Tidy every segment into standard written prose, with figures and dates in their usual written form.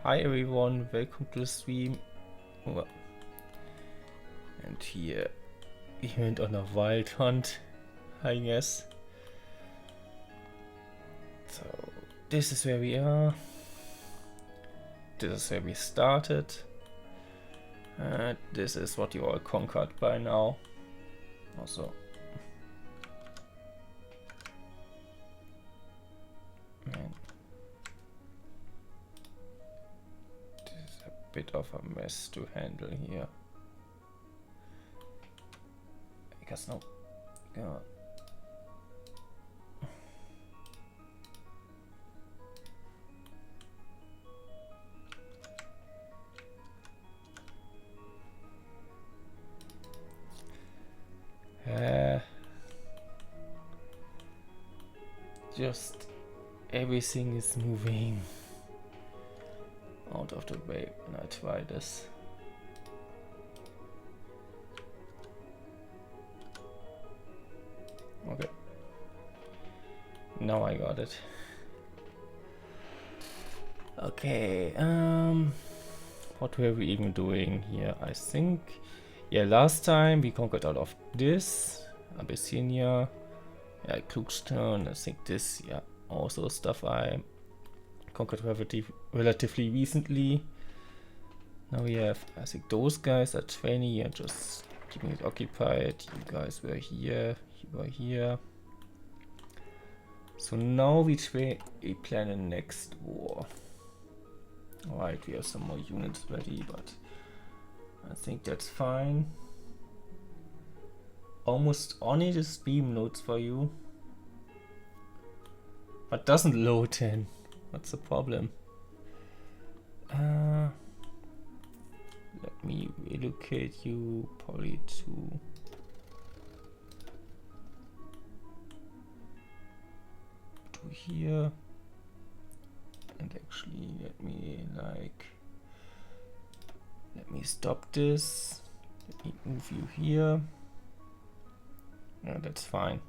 Hi everyone, welcome to the stream. Oh, and here we went on a wild hunt, I guess. So this is where we are. This is where we started. And this is what you all conquered by now. Also. Man. This is a bit of a mess to handle here. I guess no. God. Just everything is moving out of the way when I try this. Okay. Now I got it. Okay, what were we even doing here? I think, yeah, last time we conquered all of this. Abyssinia, yeah, Klugstern, I think this, yeah, also stuff I conquered relatively recently. Now we have, I think those guys are 20 and just keeping it occupied. You guys were here, you were here. So now we plan a next war. Alright, we have some more units ready, but I think that's fine. Almost only the stream notes for you. But doesn't load then. What's the problem? Let me relocate you probably to here. And actually let me stop this. Let me move you here. Yeah, that's fine.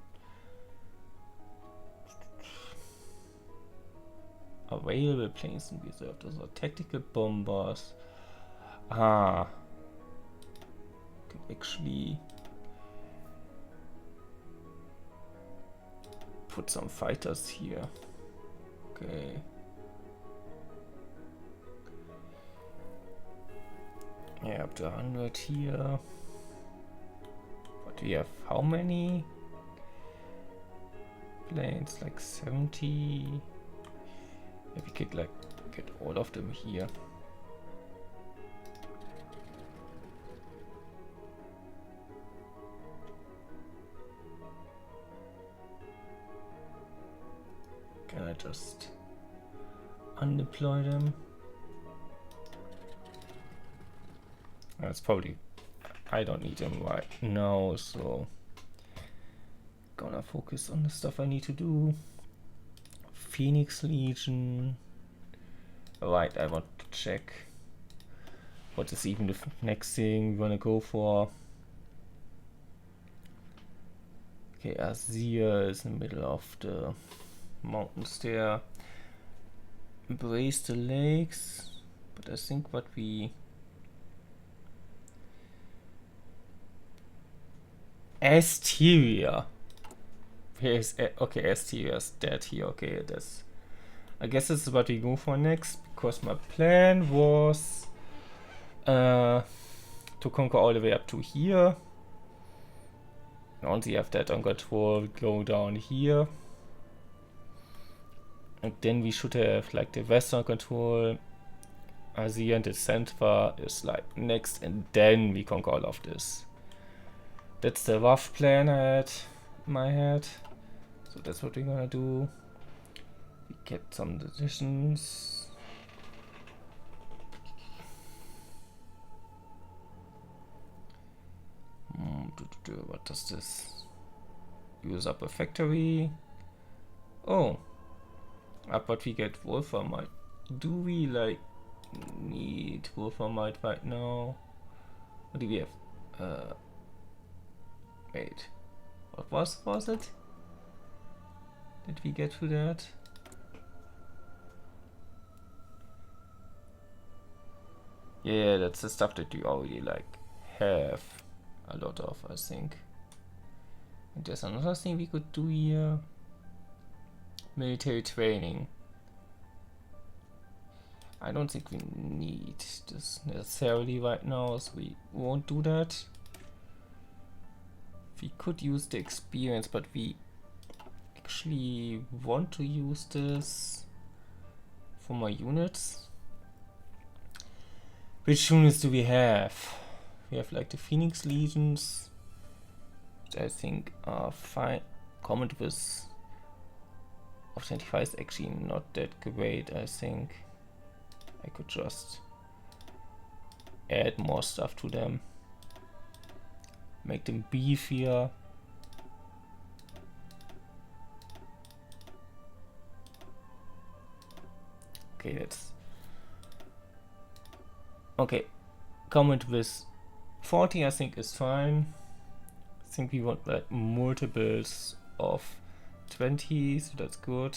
Available planes in reserve. Those are tactical bombers. Ah. Can actually put some fighters here. Okay. Yeah, up to 100 here. But we have how many planes? Like 70. Yeah, we could like get all of them here. Can I just undeploy them? That's probably, I don't need them right now, so gonna focus on the stuff I need to do. Phoenix Legion. Right, I want to check what is even the next thing we wanna go for. Okay, Azir is in the middle of the mountains there. Embrace the lakes, but I think what we Equestria. Where is okay? Equestria is dead here. Okay, that's. I guess this is what we go for next, because my plan was to conquer all the way up to here. Once you have that on control, go down here. And then we should have like the western control. Azir and the center is like next, and then we conquer all of this. That's the rough plan I had in my head. So that's what we're gonna do. We get some decisions. What does this? Use up a factory. Oh. But we get Wolframite. Do we like need Wolframite right now? What do we have? Wait. What was it? Did we get to that? Yeah, that's the stuff that you already like have a lot of, I think. And there's another thing we could do here. Military training. I don't think we need this necessarily right now, so we won't do that. We could use the experience, but we actually want to use this for my units. Which units do we have? We have like the Phoenix Legions, which I think are fine. Comment with of 25 is actually not that great, I think. I could just add more stuff to them. Make them beefier. Okay, that's... Okay, comment with 40 I think is fine. I think we want like multiples of 20, so that's good.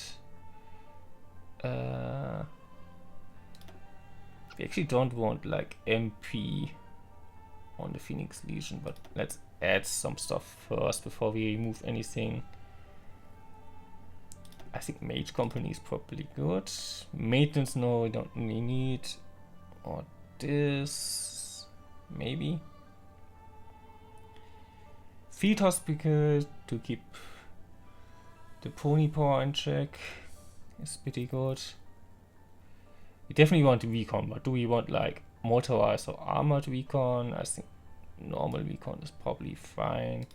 We actually don't want like MP on the Phoenix Legion, but let's add some stuff first before we remove anything. I think Mage Company is probably good. Maintenance, no, we don't really need. Or this, maybe. Field Hospital to keep the pony power in check is pretty good. We definitely want recon, but do we want like motorized or armored recon? I think normal recon is probably fine.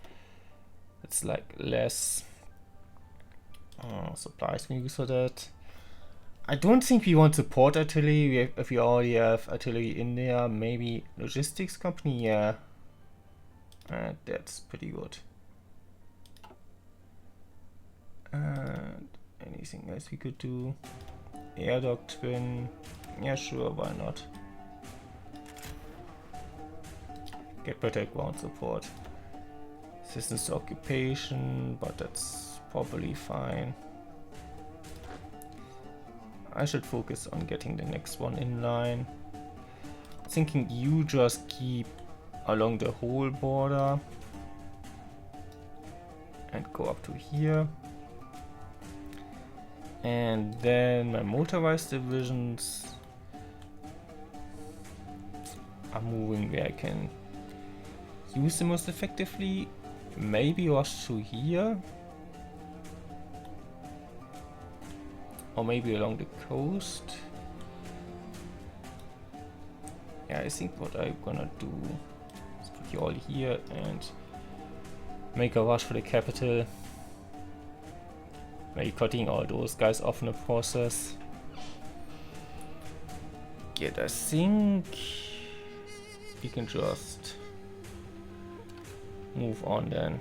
It's like less supplies we use for that. I don't think we want support artillery. If we already have artillery in there, maybe logistics company, yeah. That's pretty good. And anything else we could do? Air Doctrine, yeah, sure, why not? Get better ground support. Assistance to occupation, but that's probably fine. I should focus on getting the next one in line. Thinking you just keep along the whole border and go up to here. And then my motorized divisions are moving where I can use them most effectively. Maybe rush to here. Or maybe along the coast. Yeah, I think what I'm gonna do is put you all here and make a rush for the capital. Maybe cutting all those guys off in the process. Yet I think we can just move on then.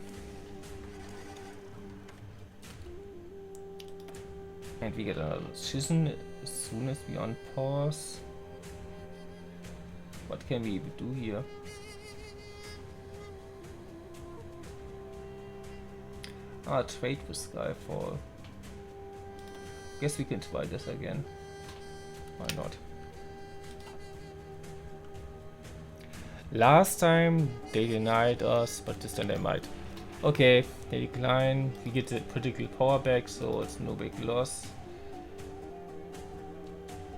And we get another decision as soon as we unpause. What can we do here? Trade with Skyfall. Guess we can try this again. Why not? Last time they denied us, but this time they might. Okay, they decline. We get the political power back, so it's no big loss.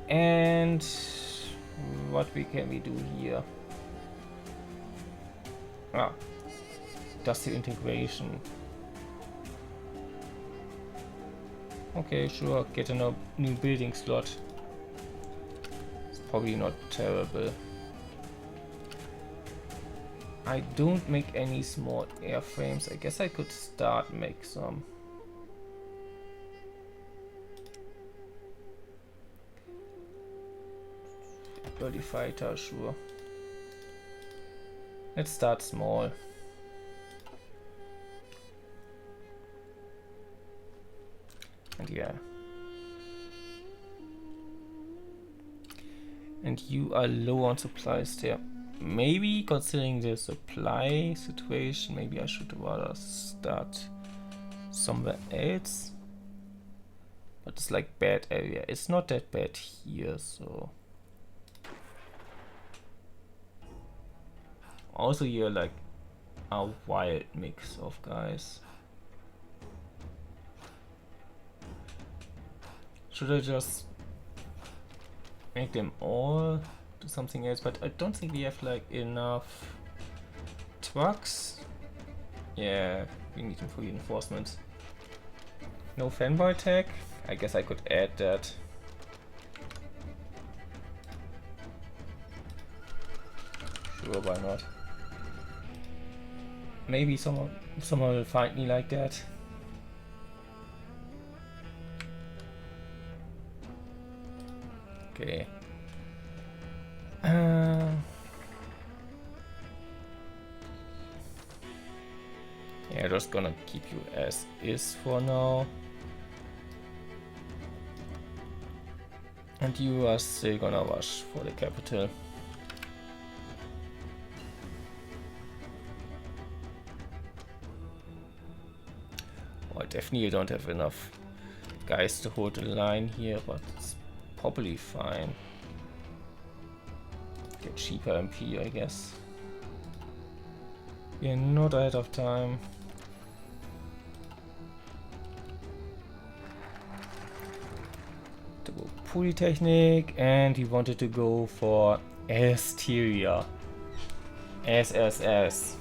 And what can we do here? Industrial integration. Okay, sure, get a new building slot. It's probably not terrible. I don't make any small airframes. I guess I could start make some. Early fighter, sure. Let's start small. And yeah. And you are low on supplies there. Maybe considering the supply situation, maybe I should rather start somewhere else. But it's like bad area. It's not that bad here, so Also here like a wild mix of guys. Should I just make them all do something else? But I don't think we have like enough trucks. Yeah, we need them for reinforcements. No fanboy tag? I guess I could add that. Sure, why not? Maybe someone will find me like that. Okay. Yeah, just gonna keep you as is for now. And you are still gonna rush for the capital. Well, I definitely don't have enough guys to hold the line here, but it's probably fine. Get cheaper MP, I guess. We're not ahead of time. To go Polytechnic, and he wanted to go for Equestria. SSS.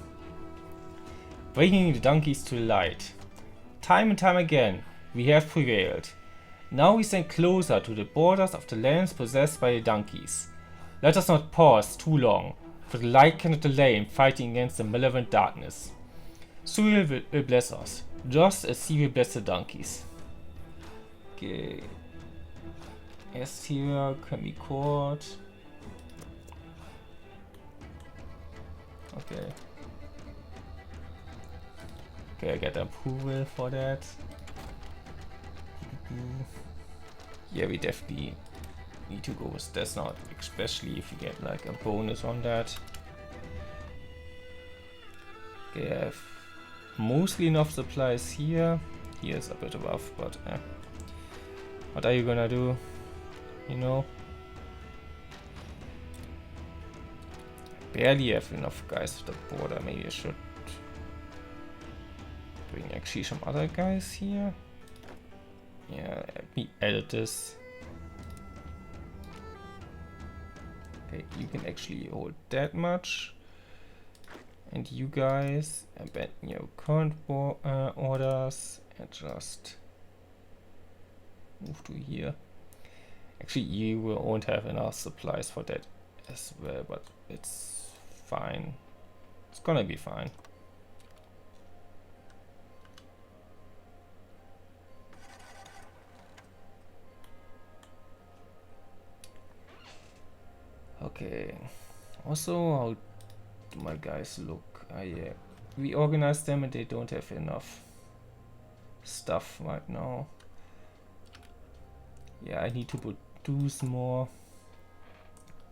Bringing the donkeys to light. Time and time again, we have prevailed. Now we stand closer to the borders of the lands possessed by the donkeys. Let us not pause too long, for the light cannot delay in fighting against the malevolent darkness. Cyril will bless us, just as he will bless the donkeys. Okay. Equestria can be caught. Okay. Okay, I get approval for that. Yeah, we definitely need to go with this now, especially if you get like a bonus on that. Okay, I have mostly enough supplies here. Here's a bit rough, but what are you gonna do? You know? Barely have enough guys at the border. Maybe I should bring actually some other guys here. Yeah, let me edit this. Okay, you can actually hold that much. And you guys abandon your current orders and just move to here. Actually, you won't have enough supplies for that as well, but it's fine. It's gonna be fine. Okay. Also, how do my guys look? Yeah. We organized them and they don't have enough stuff right now. Yeah, I need to produce more.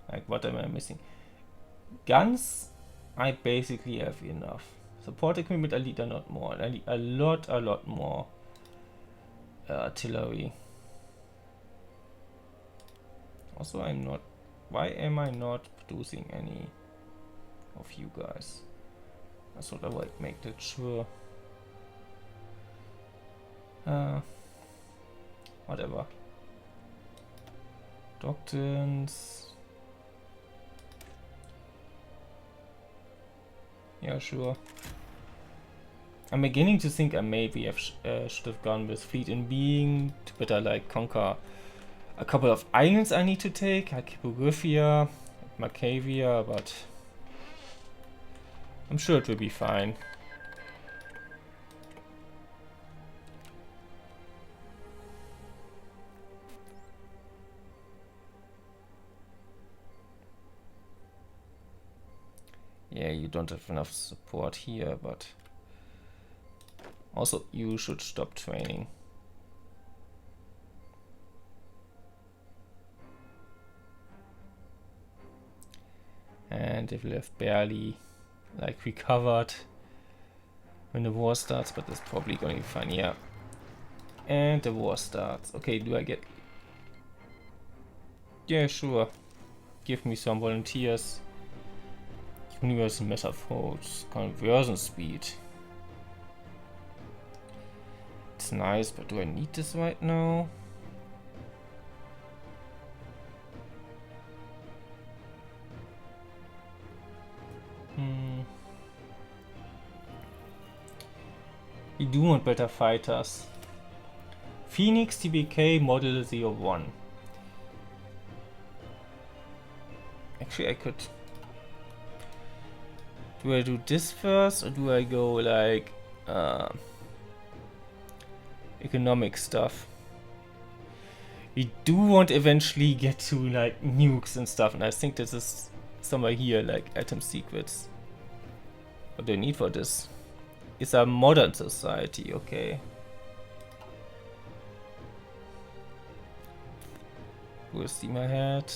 Like, what am I missing? Guns, I basically have enough. Support equipment, I need a lot more. I need a lot more artillery. Also, why am I not producing any of you guys? I thought I would make that sure. Whatever. Doctrines. Yeah, sure. I'm beginning to think I maybe should have gone with Fleet in Being to better like conquer a couple of islands I need to take, like Hippogriphia, Macavia, but I'm sure it will be fine. Yeah, you don't have enough support here, but also you should stop training. And they will have barely like recovered when the war starts, but that's probably going to be fine. Yeah. And the war starts. Okay, do I get... Yeah, sure. Give me some volunteers. Universal Metaphors, conversion speed. It's nice, but do I need this right now? We do want better fighters. Phoenix TBK Model 01. Actually, I could... Do I do this first, or do I go like... economic stuff? We do want to eventually get to like nukes and stuff, and I think this is somewhere here, like atom secrets. What do I need for this? It's a modern society, okay. We'll see my head.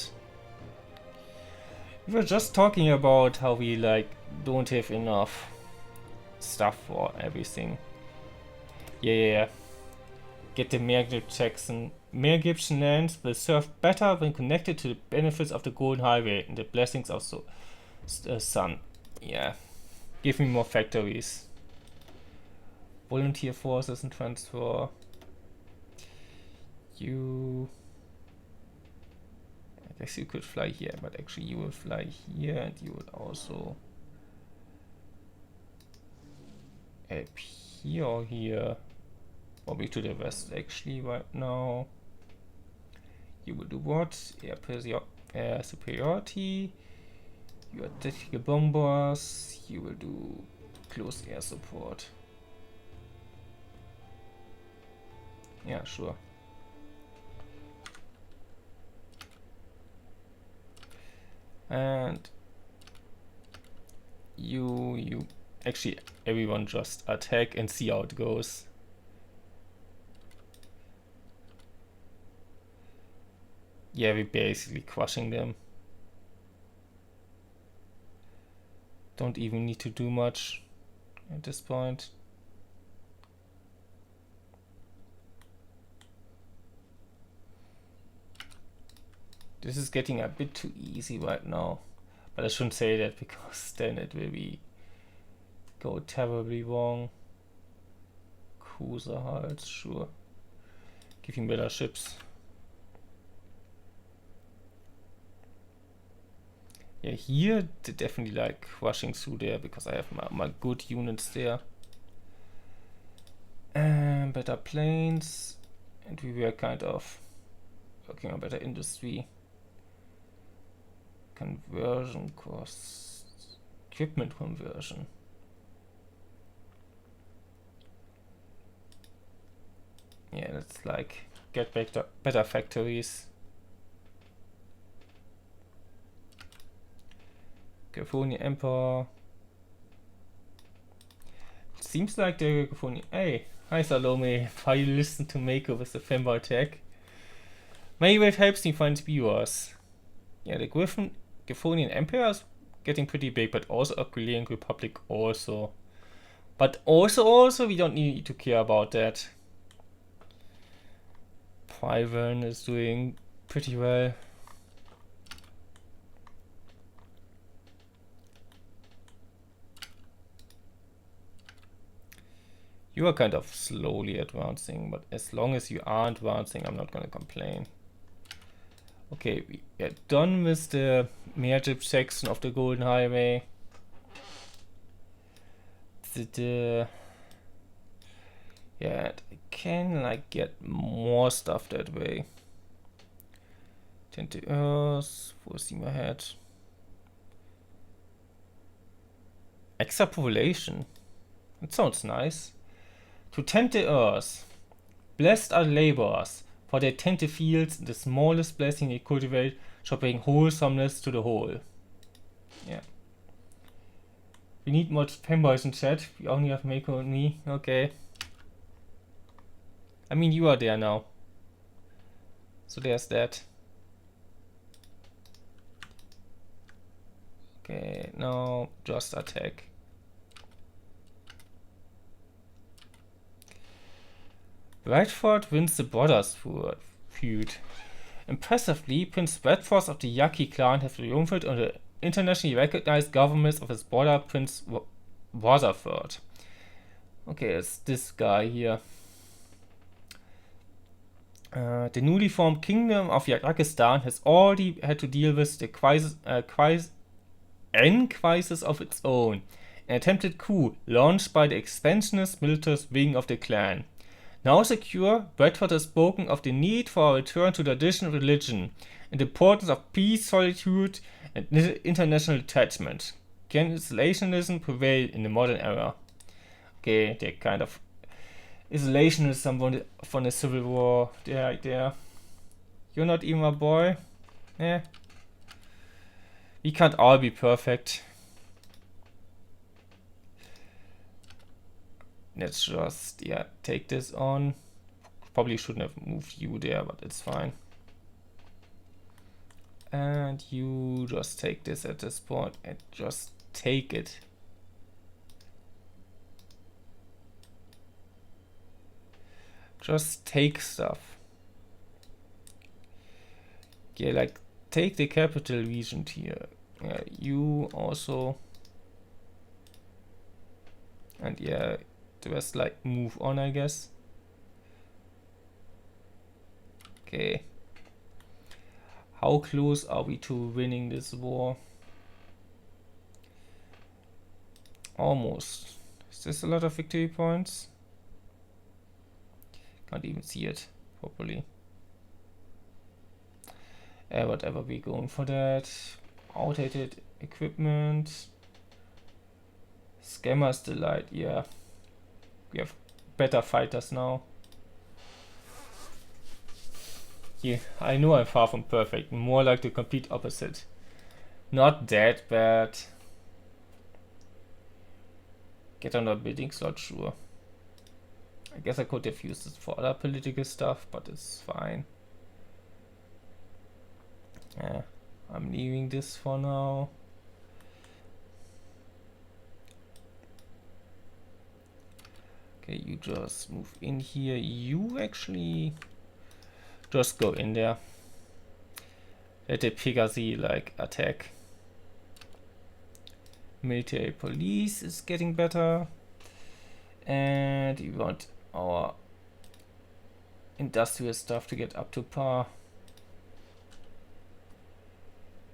We were just talking about how we like don't have enough stuff for everything. Yeah. Get the Mare Egyptian lands will serve better when connected to the benefits of the Golden Highway and the blessings of the sun. Yeah. Give me more factories. Volunteer forces and transfer. You... I guess you could fly here, but actually you will fly here and you will also... up here or here. Probably to the west actually right now. You will do what? Air superiority. You are tactical bombers. You will do close air support. Yeah, sure. And you actually everyone just attack and see how it goes. Yeah, we're basically crushing them. Don't even need to do much at this point. This is getting a bit too easy right now. But I shouldn't say that because then it will be go terribly wrong. Cruiser hulls, sure. Give him better ships. Yeah, here they definitely like crushing through there because I have my good units there. Better planes, and we were kind of working on better industry. Conversion costs, equipment conversion. Yeah, let's like get better factories. California Emperor. It seems like the California. Hey, hi Salome. Why you listen to Mako with the femboy tag? Maybe it helps me find viewers. Yeah, the Californian Empire is getting pretty big, but also Aquilian Republic also. But also we don't need to care about that. Privern is doing pretty well. You are kind of slowly advancing, but as long as you are advancing, I'm not gonna complain. Okay, we are done with the Mergip section of the Golden Highway. Yeah, I can like get more stuff that way. Tend to Earth, foresee my head. Extra population. That sounds nice. To tend the earth. Blessed are laborers, for they tend the fields, the smallest blessing they cultivate shall bring wholesomeness to the whole. Yeah. We need more fanboys in chat. We only have Mako and me. Okay. I mean, you are there now. So there's that. Okay, now just attack. Bradford wins the Brothers feud. Impressively, Prince Bradford of the Yaki clan has triumphed internationally recognized governments of his brother Prince Rutherford. Okay, it's this guy here. The newly formed Kingdom of Pakistan has already had to deal with the crisis of its own. An attempted coup launched by the expansionist militarist wing of the clan. Now secure, Bradford has spoken of the need for a return to traditional religion and the importance of peace, solitude, and international detachment. Can isolationism prevail in the modern era? Okay, they're kind of isolationism from the Civil War. There. You're not even a boy? Eh. We can't all be perfect. Let's just, take this on. Probably shouldn't have moved you there, but it's fine. And you just take this at this point and just take it. Just take stuff. Yeah, like take the capital region here. Yeah, you also. And yeah, the rest like move on, I guess. Okay. How close are we to winning this war? Almost. Is this a lot of victory points? Can't even see it properly. Whatever, we're going for that. Outdated equipment. Scammer's Delight, yeah. We have better fighters now. Yeah, I know I'm far from perfect. More like the complete opposite. Not that bad. Get on a building slot, sure. I guess I could have used this for other political stuff, but it's fine. Yeah, I'm leaving this for now. Okay, you just move in here. You actually just go in there. Let the Pegasi like attack. Military police is getting better. And we want our industrial stuff to get up to par.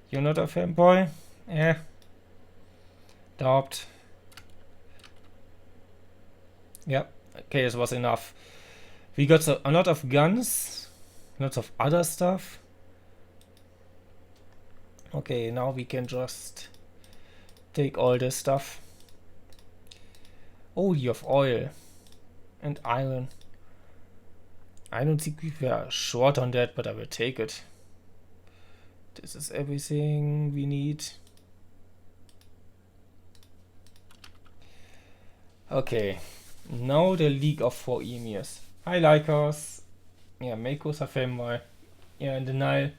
You're not a fanboy? Eh. Doubt. Yeah. Okay, this was enough. We got a lot of guns. Lots of other stuff. Okay, now we can just take all this stuff. Oh, you have oil. And iron. I don't think we were short on that, but I will take it. This is everything we need. Okay. Now the League of Four Emirs. Hi, Lycos. Yeah, Mako's a fanboy. Yeah, in denial.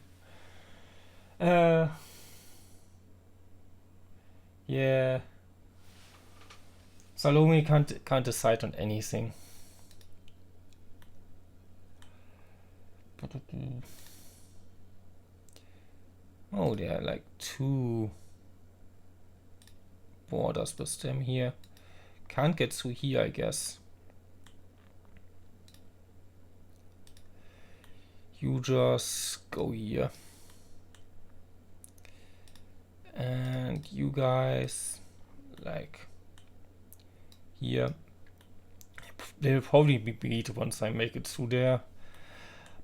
Yeah. Salome can't decide on anything. Oh, there are like 2 borders with them here. Can't get through here, I guess. You just go here. And you guys, like, here. They'll probably be beat once I make it through there.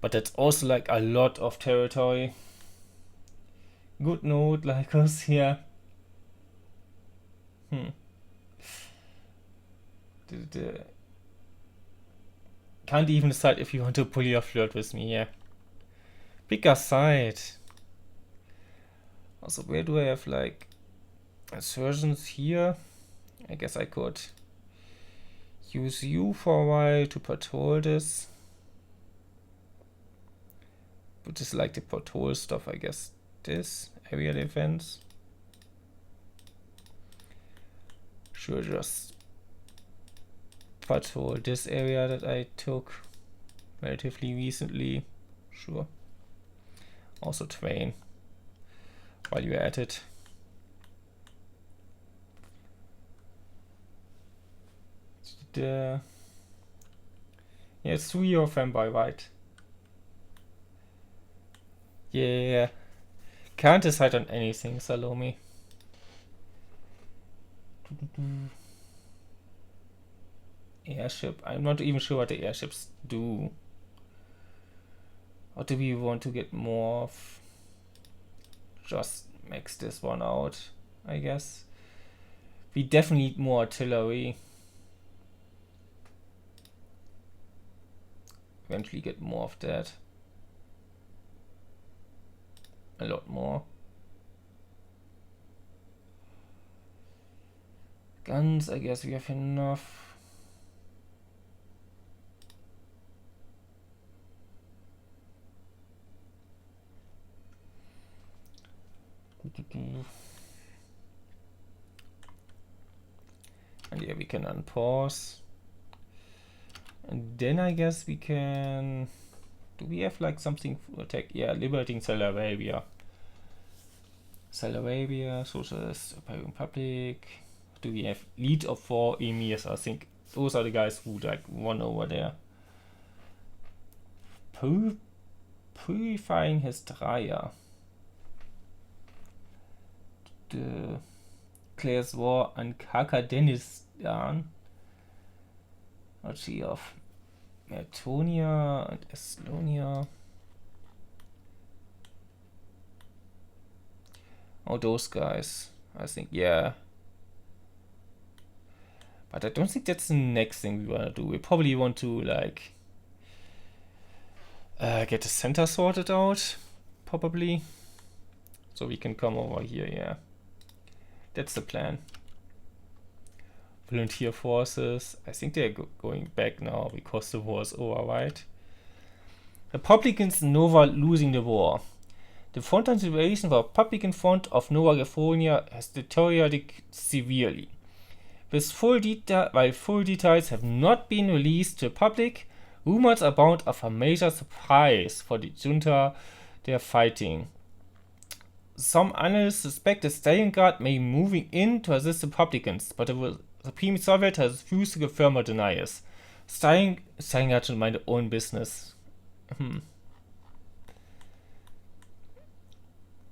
But that's also like a lot of territory. Good note, like us here. Can't even decide if you want to pull your flirt with me here. Pick a side. Also, where do I have like insurgents here? I guess I could use you for a while to patrol this. Which is like the patrol stuff, I guess. This area defense. Sure, just patrol this area that I took relatively recently. Sure. Also train while you're at it. Yeah, it's 3 of them by right. Yeah. Can't decide on anything, Salome. Airship. I'm not even sure what the airships do. Or do we want to get more of? Just max this one out, I guess. We definitely need more artillery. Eventually get more of that. A lot more. Guns, I guess we have enough. And yeah, we can unpause. And then I guess we can... Do we have like something for attack? Yeah, liberating Salarabia. Salarabia, Socialist Republic. Do we have lead of 4 emirs? I think those are the guys who like won over there. Purifying Hysteria. Declares war on Kakadenistan. Duchy of Metonia and Estonia. Oh, those guys. I think, yeah. But I don't think that's the next thing we want to do. We probably want to, like, get the center sorted out, probably. So we can come over here, yeah. That's the plan. Volunteer forces. I think they're going back now because the war is over, right? Republicans Nova losing the war. The frontline situation for Republican Front of Nova California has deteriorated severely. While full details have not been released to the public, rumors abound of a major surprise for the junta they are fighting. Some analysts suspect that Stalingrad may be moving in to assist the Republicans, but the Supreme Soviet has refused to confirm or deny it. Stalingrad should mind their own business.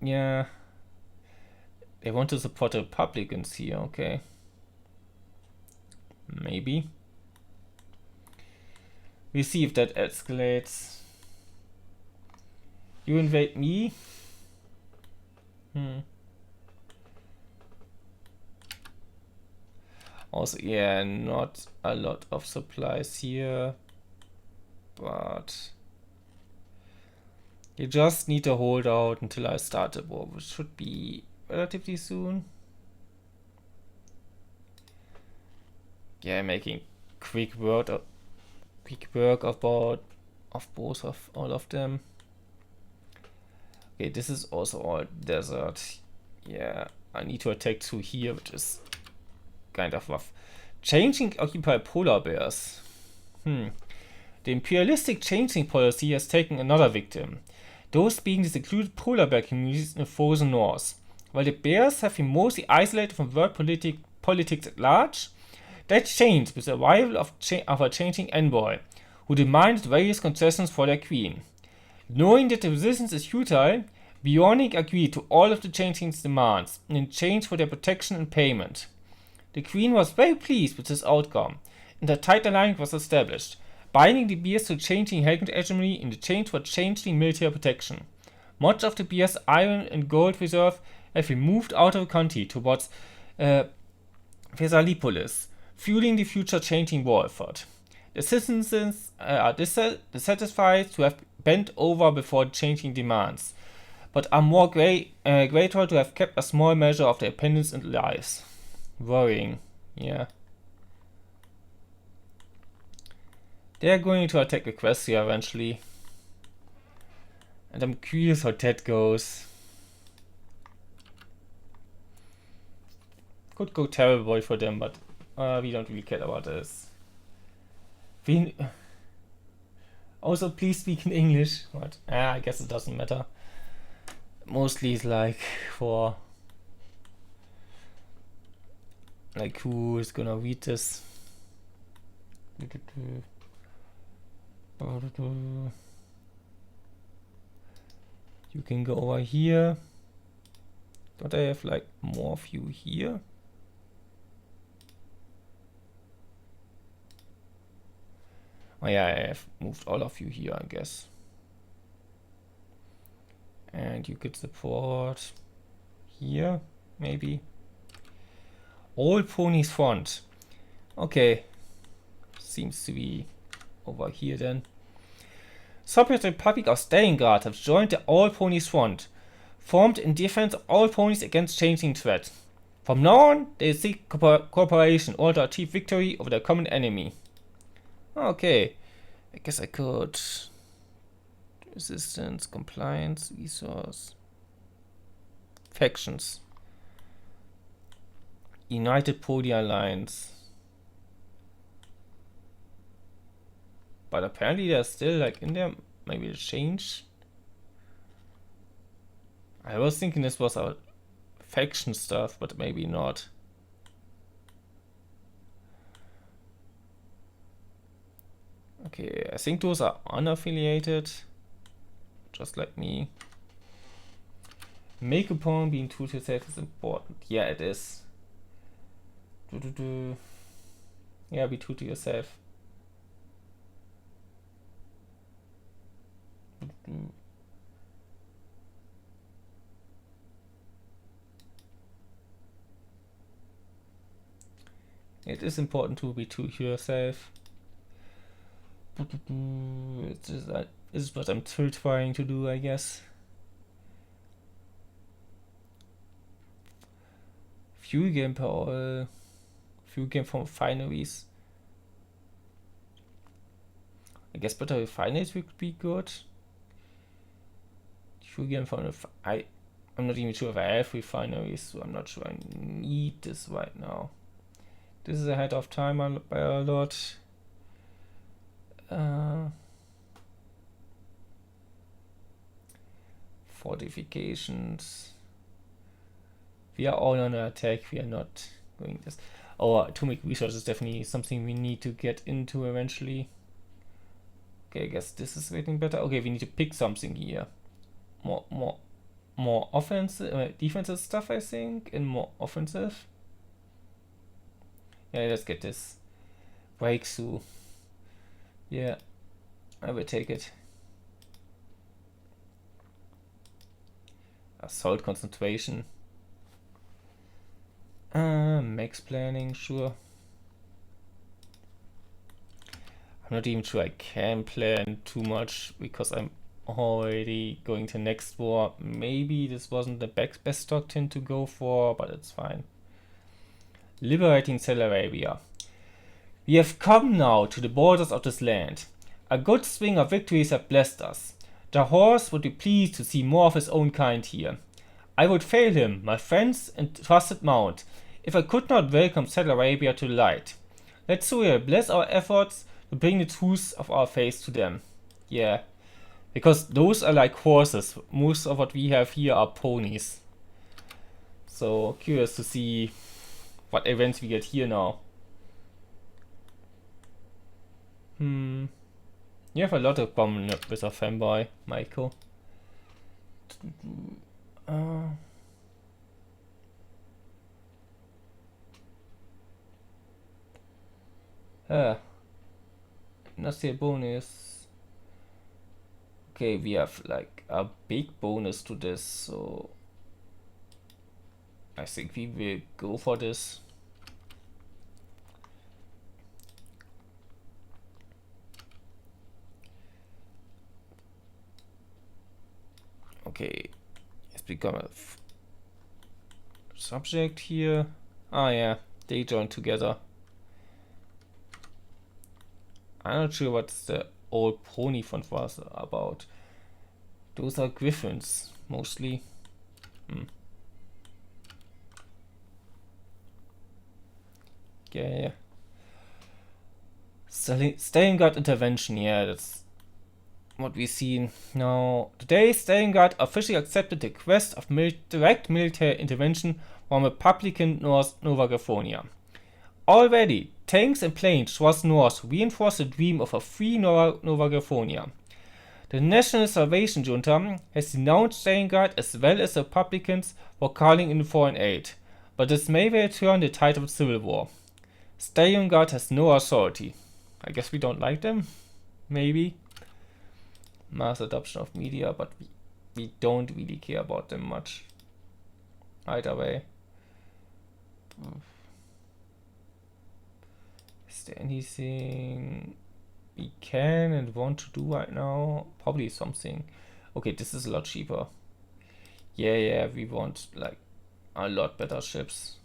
Yeah. They want to support the Republicans here, okay. Maybe. We see if that escalates. You invade me? Also, yeah, not a lot of supplies here, but you just need to hold out until I start the war, which should be relatively soon. Yeah, making quick work of both of all of them. Okay, this is also all desert. Yeah, I need to attack through here, which is kind of rough. Changing occupied polar bears. The imperialistic changing policy has taken another victim, those being the secluded polar bear communities in the frozen north. While the bears have been mostly isolated from world politics at large, that changed with the arrival of a changing envoy, who demanded various concessions for their queen. Knowing that the resistance is futile, Bionic agreed to all of the changing's demands in exchange for their protection and payment. The queen was very pleased with this outcome, and a tight alliance was established, binding the bears to changing hegemony in exchange for changing military protection. Much of the bears' iron and gold reserve have been moved out of the country towards Thessalopolis, fueling the future changing war effort. The citizens are dissatisfied to have bent over before changing demands, but are more grateful to have kept a small measure of their independence and lives. Worrying, yeah. They're going to attack Equestria eventually, and I'm curious how that goes. Could go terrible for them, but we don't really care about this. Also, please speak in English. What? I guess it doesn't matter. Mostly it's like for like who is gonna read this. You can go over here. Don't I have like more of you here? Oh yeah, I have moved all of you here, I guess. And you could support here, maybe. All ponies front. Okay. Seems to be over here then. Soviet Republic of Stalingrad have joined the All Ponies Front, formed in defense of all ponies against changing threats. From now on, they seek cooperation in order to achieve victory over their common enemy. Okay. I guess I could... Resistance, compliance, resource... Factions. United Pony Alliance. But apparently they're still like in there. Maybe it changed. I was thinking this was our faction stuff, but maybe not. Okay, I think those are unaffiliated. Just like me. Make a pawn being true to yourself is important. Yeah, it is. Yeah, be true to yourself. It is important to be true to yourself. This is what I'm still trying to do, I guess. Few game power, few game from refineries. I guess better refineries would be good. Few game from I'm not even sure if I have refineries, so I'm not sure I need this right now. This is ahead of time by a lot. Fortifications. We are all on an attack. We are not going this. Our atomic research is definitely something we need to get into eventually. Okay, I guess this is getting better. Okay, we need to pick something here. More offensive, defensive stuff, I think, and more offensive. Yeah, let's get this breakthrough. Yeah, I will take it. Assault concentration. Max planning, sure. I'm not even sure I can plan too much because I'm already going to next war. Maybe this wasn't the best doctrine to go for, but it's fine. Liberating Saudi Arabia. We have come now to the borders of this land. A good string of victories have blessed us. The horse would be pleased to see more of his own kind here. I would fail him, my friends and trusted mount, if I could not welcome Saudi Arabia to the light. Let Surya bless our efforts to bring the truth of our faith to them. Yeah, because those are like horses. Most of what we have here are ponies. So curious to see what events we get here now. You have a lot of common with a fanboy, Michael. Nasty bonus. Okay, we have like a big bonus to this, so I think we will go for this. Okay, it's become a subject here. Ah yeah, they joined together. I'm not sure what the old pony font was about. Those are griffins, mostly. Yeah. Stalingrad intervention, yeah, that's what we see now. Today, Stalingrad officially accepted the request of direct military intervention from Republican North Nova Graphonia. Already, tanks and planes thrust north reinforce the dream of a free Nova California. The National Salvation Junta has denounced Stalingrad as well as the Republicans for calling in foreign aid, but this may well turn the tide of the civil war. Stalingrad has no authority. I guess we don't like them? Maybe. Mass adoption of media, but we don't really care about them much. Either way. Is there anything we can and want to do right now? Probably something. Okay, this is a lot cheaper. Yeah, we want like a lot better ships.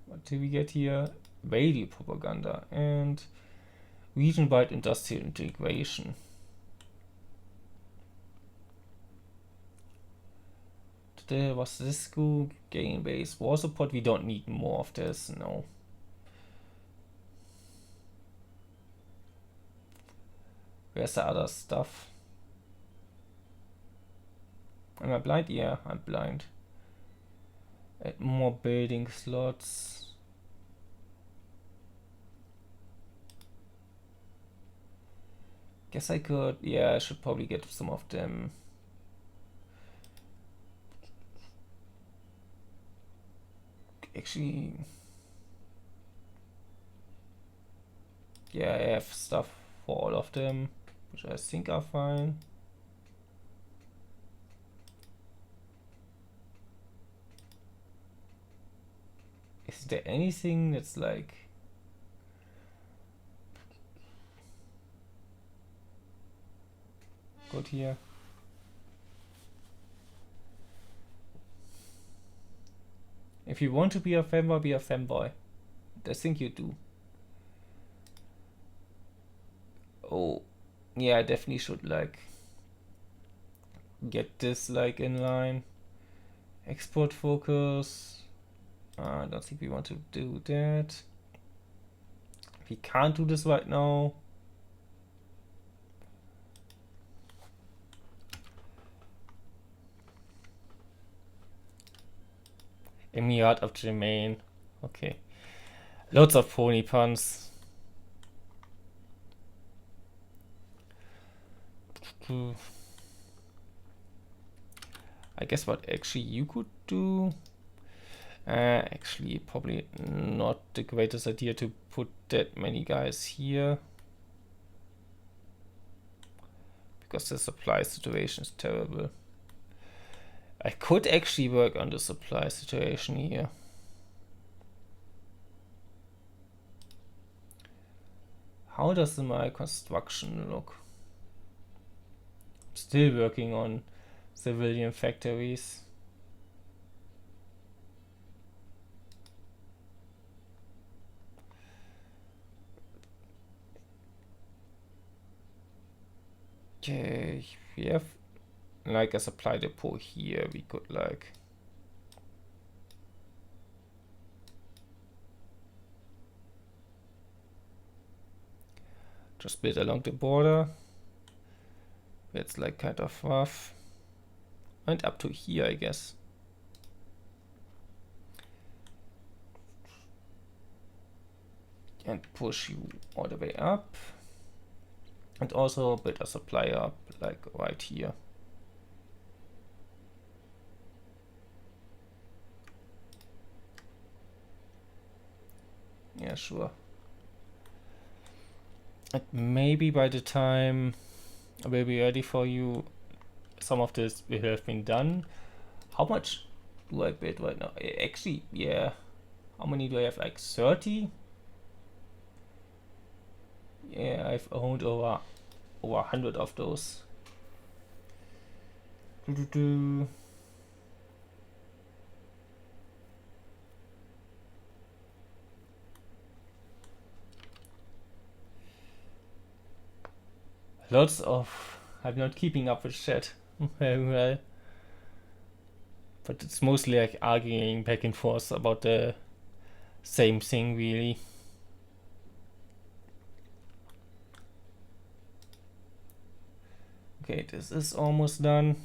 What do we get here? Radio propaganda and region-wide industrial integration. Was this cool? Game base war support. We don't need more of this. No. Where's the other stuff? Am I blind? Yeah, I'm blind. Add more building slots. Guess I could. Yeah, I should probably get some of them. Actually, yeah, I have stuff for all of them, which I think are fine. Is there anything that's like good here? If you want to be a fanboy, be a fanboy. I think you do. Oh, yeah, I definitely should like get this like in line. Export focus. I don't think we want to do that. We can't do this right now. Emirat of Jermaine. Okay. Lots of pony puns. I guess what actually you could do. Actually, probably not the greatest idea to put that many guys here. Because the supply situation is terrible. I could actually work on the supply situation here. How does my construction look? I'm still working on civilian factories. Okay, we have like a supply depot here. We could like just build along the border. It's like kind of rough. And up to here, I guess. And push you all the way up. And also build a supply up like right here. Yeah, sure. And maybe by the time I will be ready for you, some of this will have been done. How much do I build right now? Actually, yeah. How many do I have? Like 30? Yeah, I've owned over 100 of those. Lots of... I'm not keeping up with chat very well. But it's mostly like arguing back and forth about the same thing, really. Okay, this is almost done.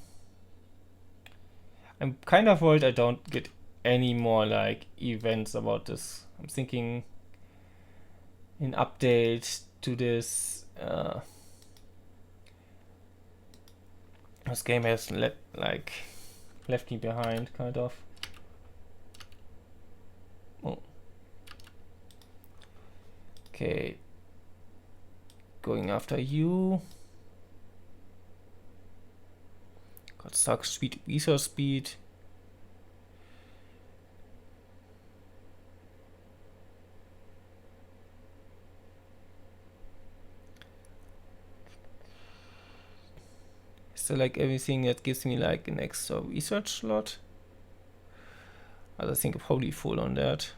I'm kind of worried I don't get any more like events about this. I'm thinking an update to this. This game has left me behind, kind of. Oh. Okay. Going after you. Got stuck. Speed, resource speed. So like everything that gives me like an extra research slot. I think I'm probably full on that.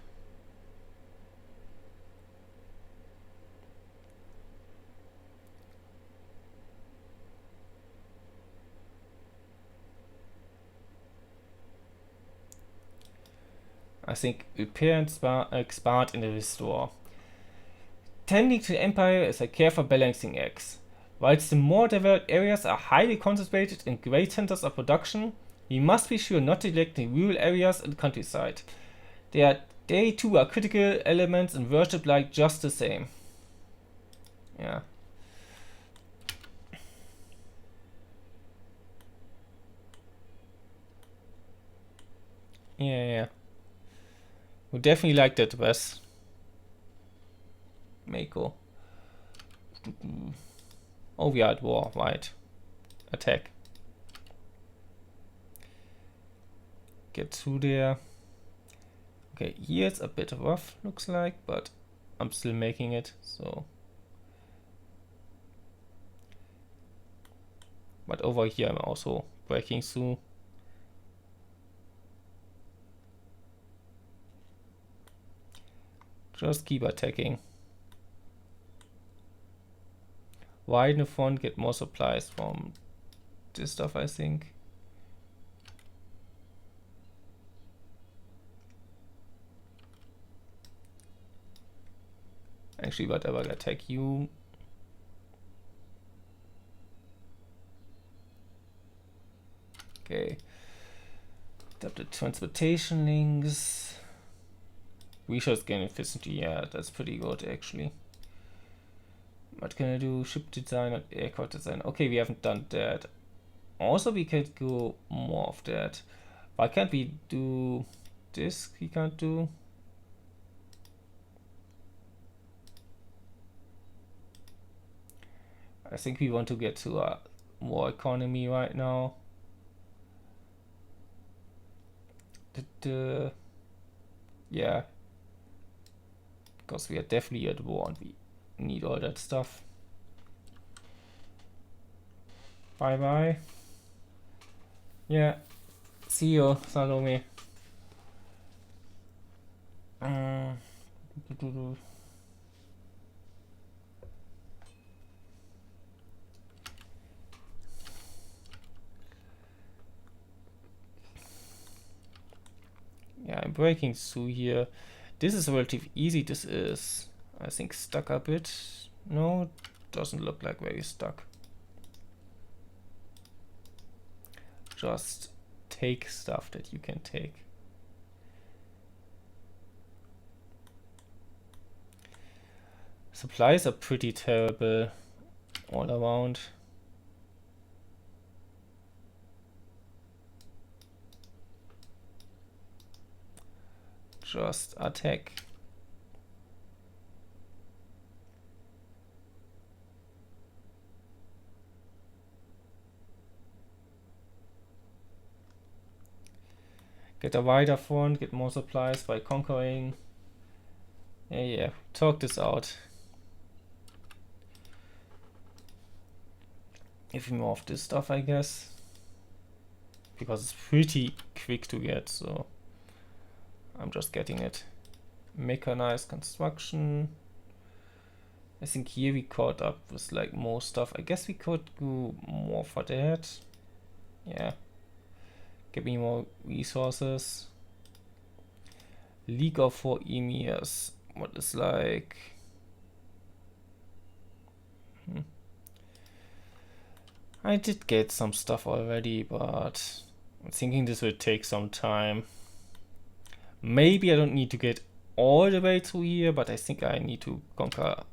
I think repair and expand and restore. Tending to the empire is a careful balancing act. Whilst the more developed areas are highly concentrated in great centers of production, we must be sure not to neglect the rural areas and countryside. They too are critical elements in worship like just the same. Yeah. Yeah. We definitely like that, Wes. Mako. Oh, we are at war, right. Attack. Get through there. Okay, here it's a bit rough, looks like, but I'm still making it, so. But over here I'm also breaking through. Just keep attacking. Widen the front, get more supplies from this stuff, I think. Actually, whatever, I'll attack you. Okay. Adapt the transportation links. Resource gain efficiency, yeah, that's pretty good actually. What can I do? Ship design and aircraft design. Okay, we haven't done that. Also, we could go more of that. Why can't we do this? We can't do. I think we want to get to a more economy right now. Yeah, because we are definitely at war and we need all that stuff. Bye bye. Yeah, see you, Salome. Yeah, I'm breaking through here. This is relatively easy. This is, I think, stuck a bit. No, doesn't look like very stuck. Just take stuff that you can take. Supplies are pretty terrible all around. Just attack. Get a wider front, get more supplies by conquering. Yeah, talk this out. Give me more of this stuff, I guess. Because it's pretty quick to get, so I'm just getting it. Mechanized construction. I think here we caught up with like more stuff. I guess we could go more for that. Yeah. Give me more resources. League of 4 emirs. What is like? I did get some stuff already, but I'm thinking this will take some time. Maybe I don't need to get all the way through here, but I think I need to conquer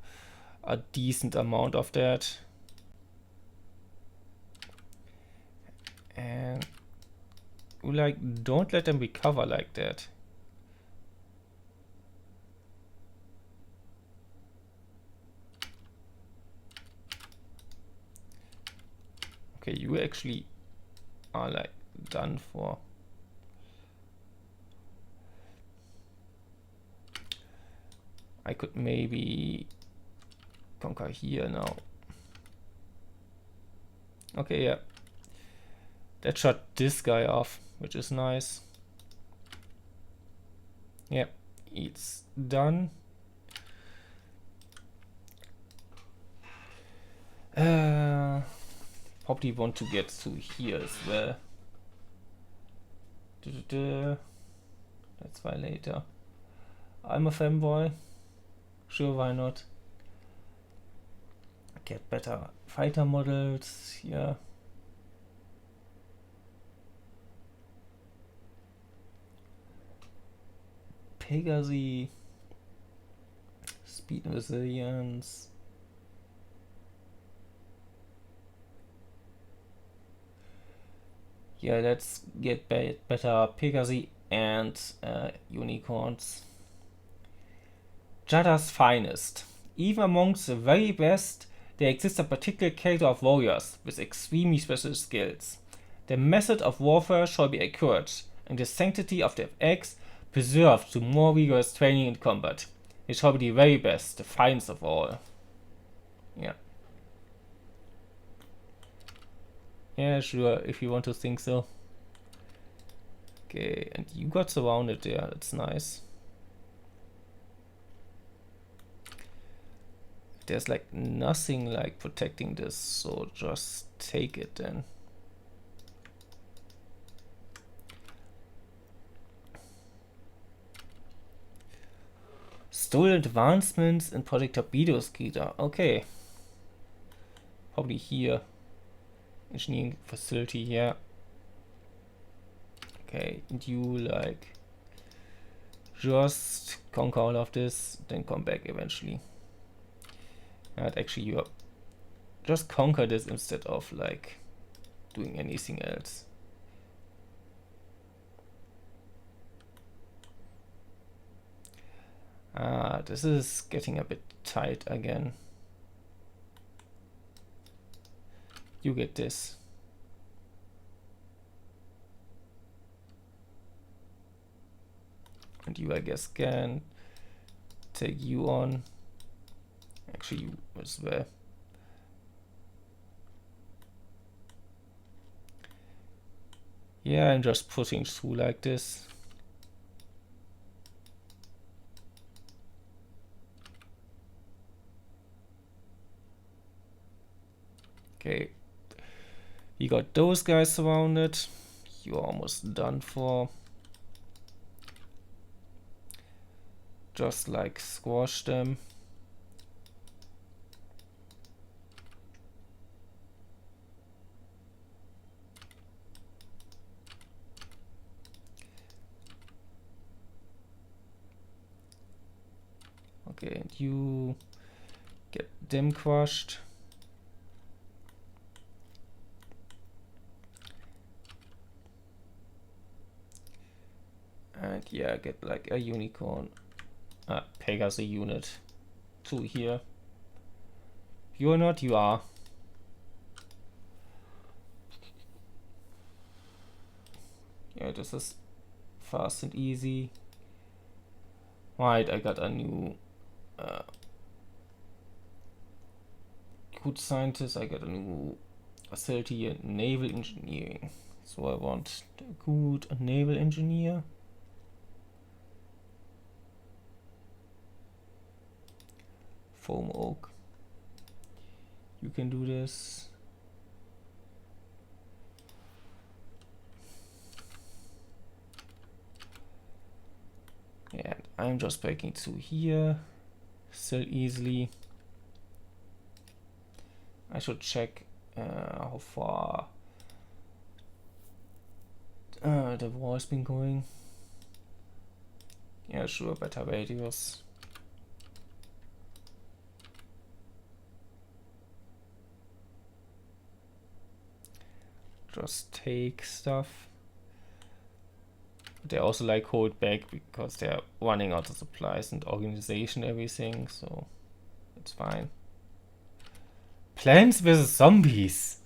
a decent amount of that. And like, don't let them recover like that. Okay, you actually are like done for. I could maybe conquer here now. Okay, yeah. That shut this guy off, which is nice. Yeah, it's done. Probably want to get through here as well. That's why later. I'm a fanboy. Sure, why not? Get better fighter models, yeah. Pegasi. Speed and resilience. Yeah, let's get better Pegasi and unicorns. Jadd's finest. Even amongst the very best, there exists a particular character of warriors with extremely special skills. The method of warfare shall be accurate, and the sanctity of the axe preserved through more rigorous training in combat. It shall be the very best, the finest of all. Yeah. Yeah, sure, if you want to think so. Okay, and you got surrounded there, that's nice. There's like nothing like protecting this, so just take it then. Stolen advancements in Project Torpedo Skater. Okay. Probably here. Engineering facility, yeah. Okay, and you like just conquer all of this, then come back eventually. And actually you just conquer this instead of like doing anything else. This is getting a bit tight again. You get this. And you, I guess, can take you on. Actually, you as well. Yeah, I'm just pushing through like this. Okay. You got those guys surrounded. You're almost done for. Just like squash them. Okay, and you get them crushed. And yeah, get like a unicorn. Pegasi unit to here. You're not, you are. Yeah, this is fast and easy. Right, I got a new good scientist. I got a new facility in naval engineering. So I want a good naval engineer. Foam oak. You can do this. And I'm just breaking through here still easily. I should check how far the war has been going. Yeah, sure, better radius. Just take stuff. They also like hold back because they're running out of supplies and organization, everything, so it's fine. Plants vs. Zombies.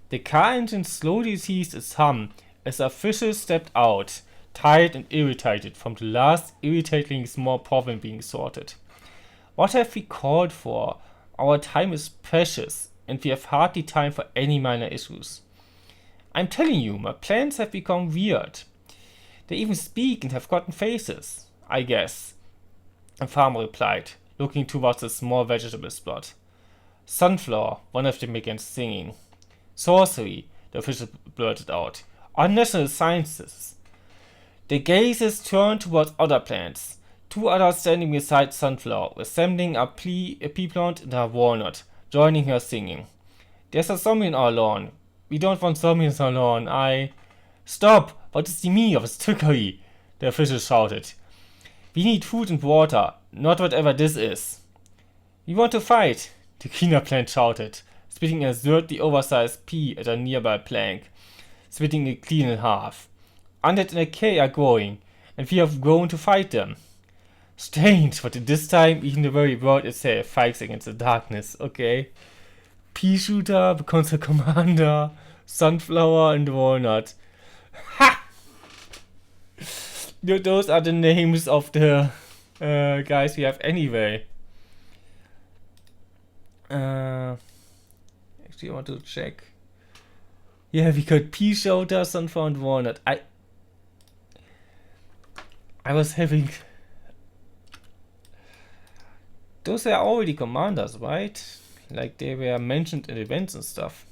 The car engine slowly ceased its hum as officials stepped out, tired and irritated from the last irritatingly small problem being sorted. What have we called for? Our time is precious, and we have hardly time for any minor issues. I'm telling you, my plants have become weird. They even speak and have gotten faces, I guess. The farmer replied, looking towards a small vegetable plot. Sunflower, one of them began singing. Sorcery, the official blurted out. Unnatural sciences. The gazes turned towards other plants. Two others standing beside Sunflower, resembling a pea plant and a walnut, joining her singing. There's a zombie in our lawn. We don't want zombies on our lawn. Stop! What is the meaning of this trickery? The official shouted. We need food and water, not whatever this is. We want to fight, the cleaner plant shouted, spitting an absurdly oversized pea at a nearby plank, splitting it clean in half. Undead and decay are growing, and we have grown to fight them. Strange, but at this time, even the very word itself fights against the darkness, okay? Pea shooter becomes a commander, sunflower and walnut. Ha! Those are the names of the guys we have anyway. Actually, I want to check. Yeah, we got pea shooter, sunflower and walnut. I was having... Those are already commanders, right? Like they were mentioned in events and stuff.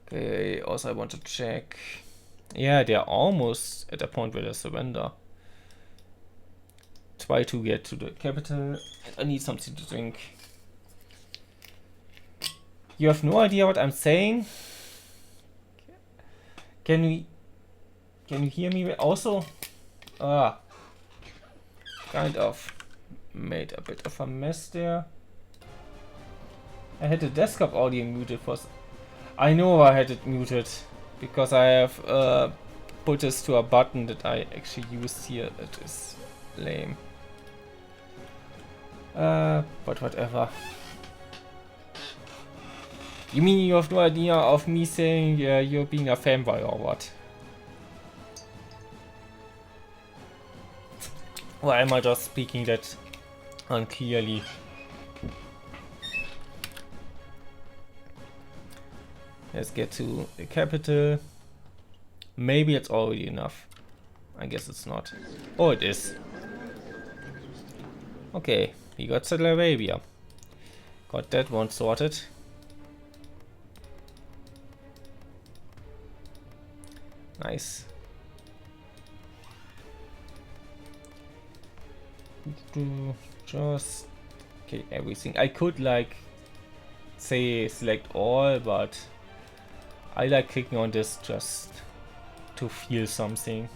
Okay, also I want to check. Yeah, they're almost at the point where they surrender. Try to get to the capital. I need something to drink. You have no idea what I'm saying? Can you hear me? Also, kind of made a bit of a mess there. I had the desktop audio muted for... I know I had it muted because I have put this to a button that I actually used here. That is lame. But whatever. You mean you have no idea of me saying you're being a fanboy or what? Or am I just speaking that unclearly? Let's get to the capital. Maybe it's already enough. I guess it's not. Oh, it is. Okay, we got Saudi Arabia. Got that one sorted. Nice. Just okay, everything. I could like say select all, but I like clicking on this just to feel something.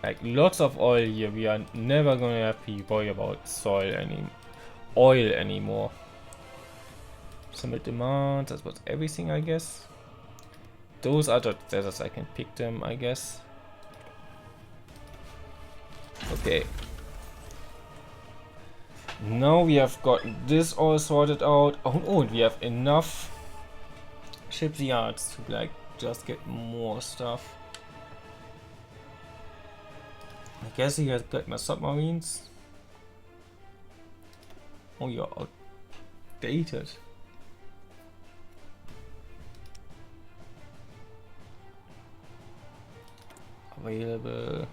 Like lots of oil here. We are never gonna have to worry about oil anymore. Submit demand. That was everything, I guess. Those are the deserts. I can pick them, I guess. Okay. Now we have got this all sorted out. Oh, and we have enough shipyards to like just get more stuff. I guess you got my submarines. Oh, you're outdated. Available.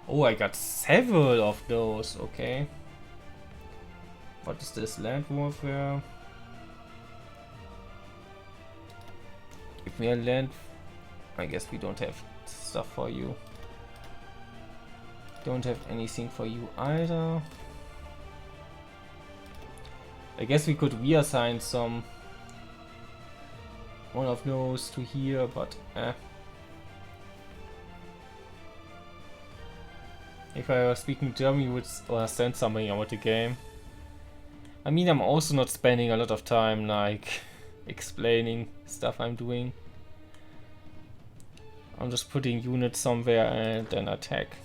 Oh, I got several of those. Okay. What is this? Land warfare. If we are land, I guess we don't have stuff for you. Don't have anything for you either. I guess we could reassign some one of those to here, but if I was speaking German, you would understand something about the game. I mean, I'm also not spending a lot of time like explaining stuff I'm doing. I'm just putting units somewhere and then attack.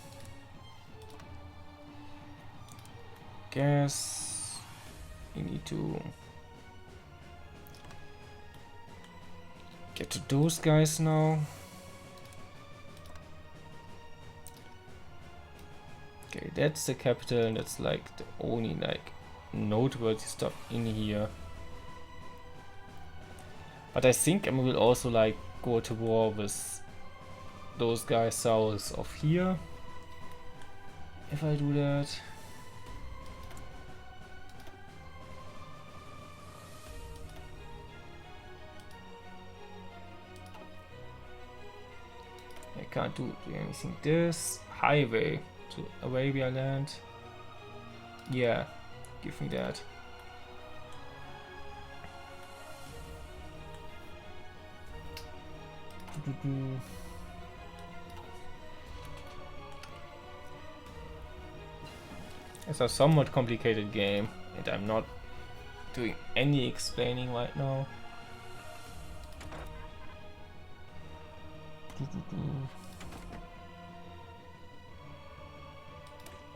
Guess we need to get to those guys now. Okay, that's the capital, and that's like the only like noteworthy stuff in here. But I think I will also like go to war with those guys south of here. If I do that. I can't do anything. This highway to Arabia land. Yeah, give me that. It's a somewhat complicated game, and I'm not doing any explaining right now.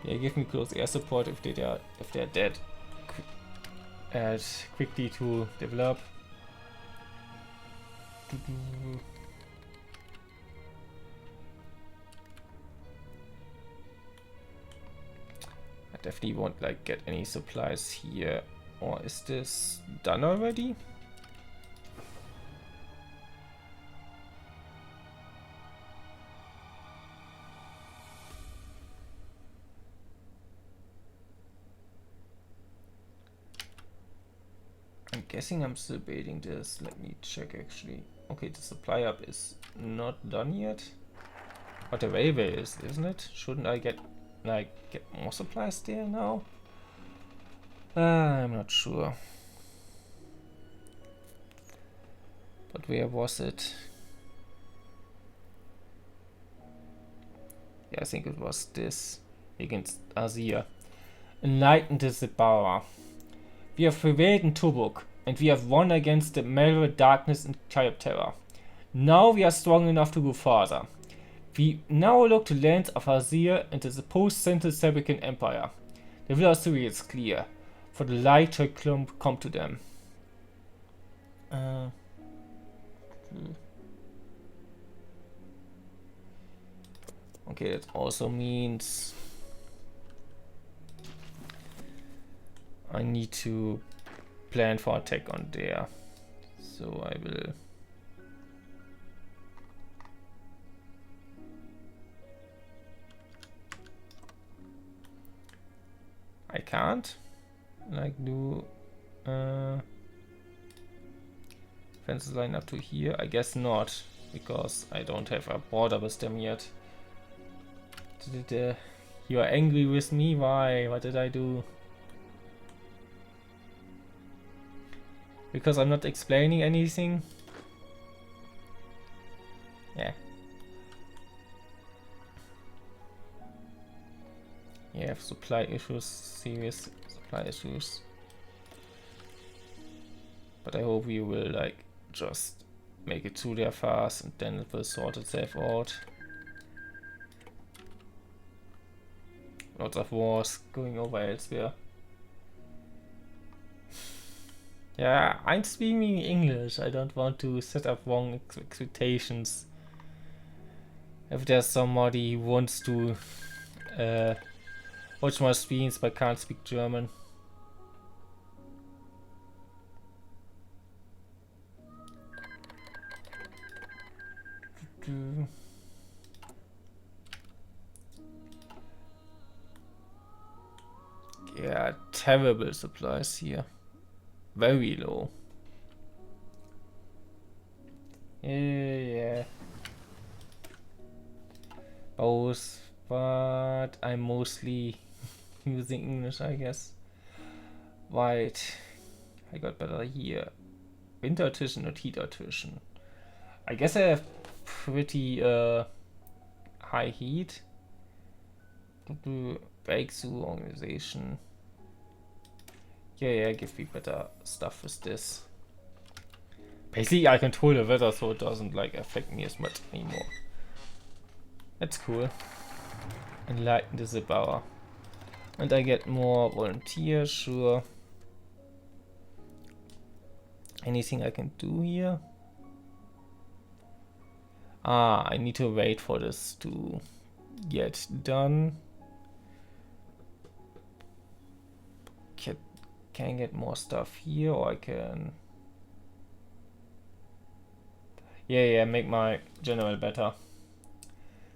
Yeah, give me close air support if they're dead. Add quickly to develop. I definitely won't like get any supplies here. Or is this done already? I'm guessing I'm still baiting this. Let me check actually. Okay, the supply up is not done yet. But the railway is, isn't it? Shouldn't I get more supplies there now? I'm not sure. But where was it? Yeah, I think it was this against Asia. Enlightened is the power. We have prevailed in Tubuk, and we have won against the Mellow darkness and Terror. Now we are strong enough to go further. We now look to lands of Azir and the post-Central Saracen Empire. The velocity is clear, for the light shall come to them. Okay, that also means I need to plan for attack on there. So I will I can't like do fences line up to here. I guess not, because I don't have a border with them yet. You are angry with me? Why? What did I do? Because I'm not explaining anything? Yeah. You have supply issues, serious supply issues. But I hope you will like just make it through there fast and then it will sort itself out. Lots of wars going over elsewhere. Yeah, I'm speaking English. I don't want to set up wrong expectations. If there's somebody who wants to watch my streams but can't speak German. Yeah, terrible supplies here. Very low. Yeah. Both, but I'm mostly using English, I guess. Right. I got better here. winter attrition and heat attrition. I guess I have pretty high heat. Breakthrough organization. Yeah, give me better stuff with this. Basically, I control the weather, so it doesn't like affect me as much anymore. That's cool. Enlighten the Zipper. And I get more volunteers, sure. Anything I can do here? Ah, I need to wait for this to get done. Can I get more stuff here, or I can... Yeah, make my general better.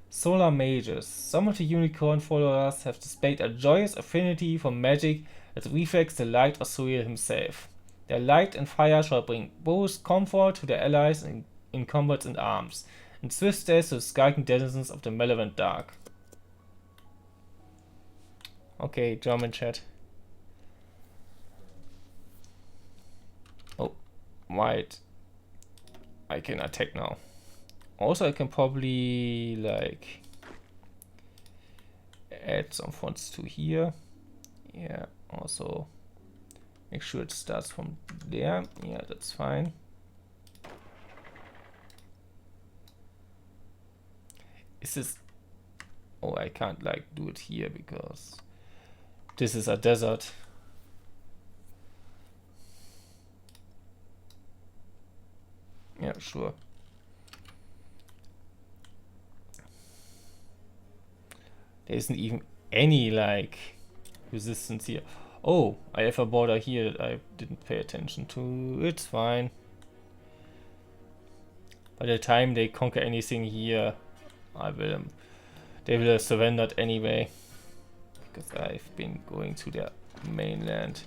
Solar mages. Some of the unicorn followers have displayed a joyous affinity for magic that reflects the light of Surreal himself. Their light and fire shall bring both comfort to their allies in combats and arms, and swift death to the skulking denizens of the malevolent dark. Okay, German chat. Oh, right. I can attack now. Also, I can probably like add some fonts to here. Yeah, also make sure it starts from there. Yeah, that's fine. Is this... Oh, I can't like do it here because this is a desert. Yeah, sure. There isn't even any like resistance here. Oh, I have a border here that I didn't pay attention to. It's fine. By the time they conquer anything here, they will have surrendered anyway. Because I've been going to their mainland.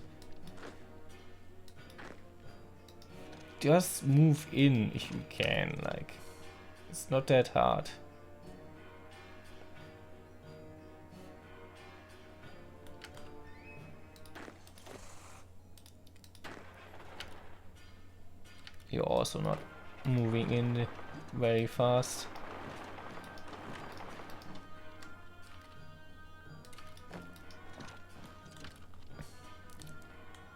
Just move in if you can, like, it's not that hard. You're also not moving in very fast.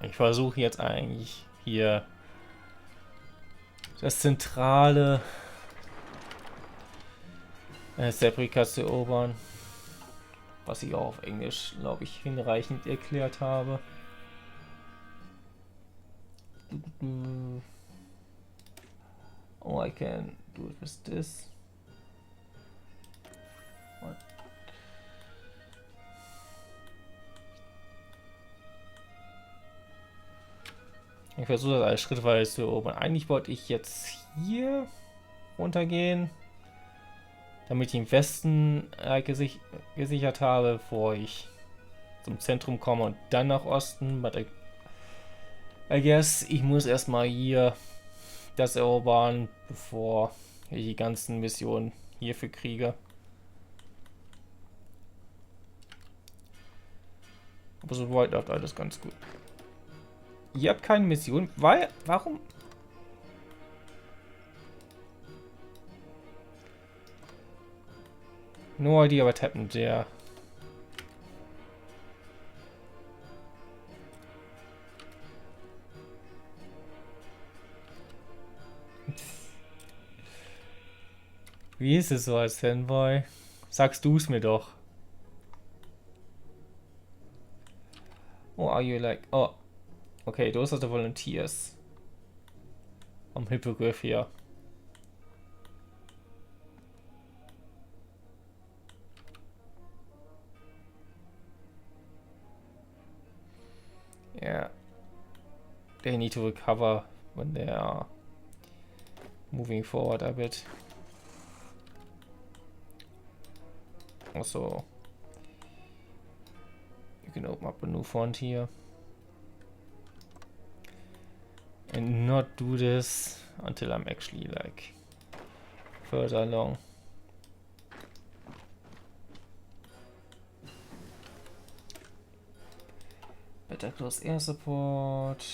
Ich versuche jetzt eigentlich hier das zentrale Seprika zu erobern, was ich auch auf Englisch, glaube ich, hinreichend erklärt habe. Oh, I can do it with this. What? Ich versuche das alles schrittweise zu erobern. Eigentlich wollte ich jetzt hier runtergehen, damit ich im Westen gesichert habe, bevor ich zum Zentrum komme und dann nach Osten. But I guess ich muss erstmal hier das erobern, bevor ich die ganzen Missionen hierfür kriege. Aber soweit läuft alles ganz gut. Ihr habt keine Mission? Warum? No idea what happened there. Wie ist es so als Fanboy? Sagst du es mir doch. Oh, are you like... Oh, okay, those are the volunteers. Am Hippogriff hier. Yeah. They need to recover when they are moving forward a bit. Also, you can open up a new front here. And not do this until I'm actually like further along. Better close air support.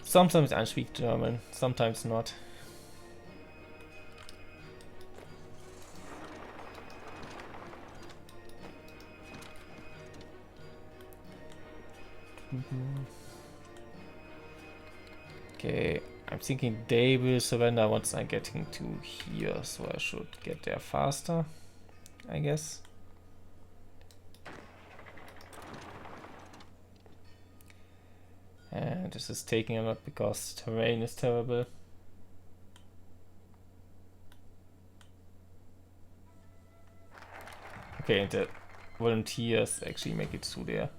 Sometimes I speak German, sometimes not. Okay, I'm thinking they will surrender once I'm getting to here, so I should get there faster, I guess. And this is taking a lot because terrain is terrible. Okay, and the volunteers actually make it through there.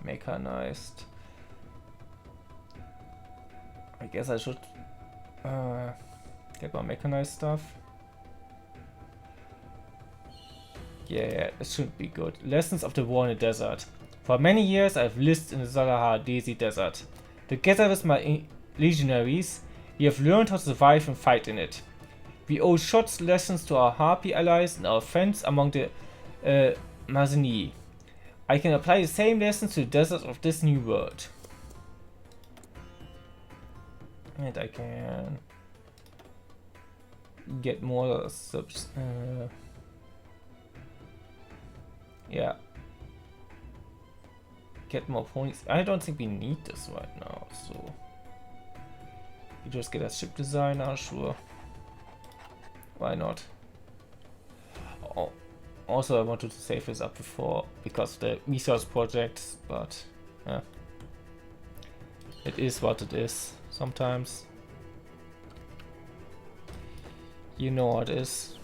Mechanized. I guess I should get my mechanized stuff. Yeah, it should be good. Lessons of the War in the Desert. For many years I've lived in the Sahara Desert. Together with my legionaries, we have learned how to survive and fight in it. We owe short lessons to our Harpy allies and our friends among the Mazini. I can apply the same lessons to the desert of this new world. And I can get more subs. Yeah. Get more points. I don't think we need this right now, so we just get a ship designer, sure. Why not? Oh, also, I wanted to save this up before because of the resource projects, but yeah, it is what it is. Sometimes, you know what it is.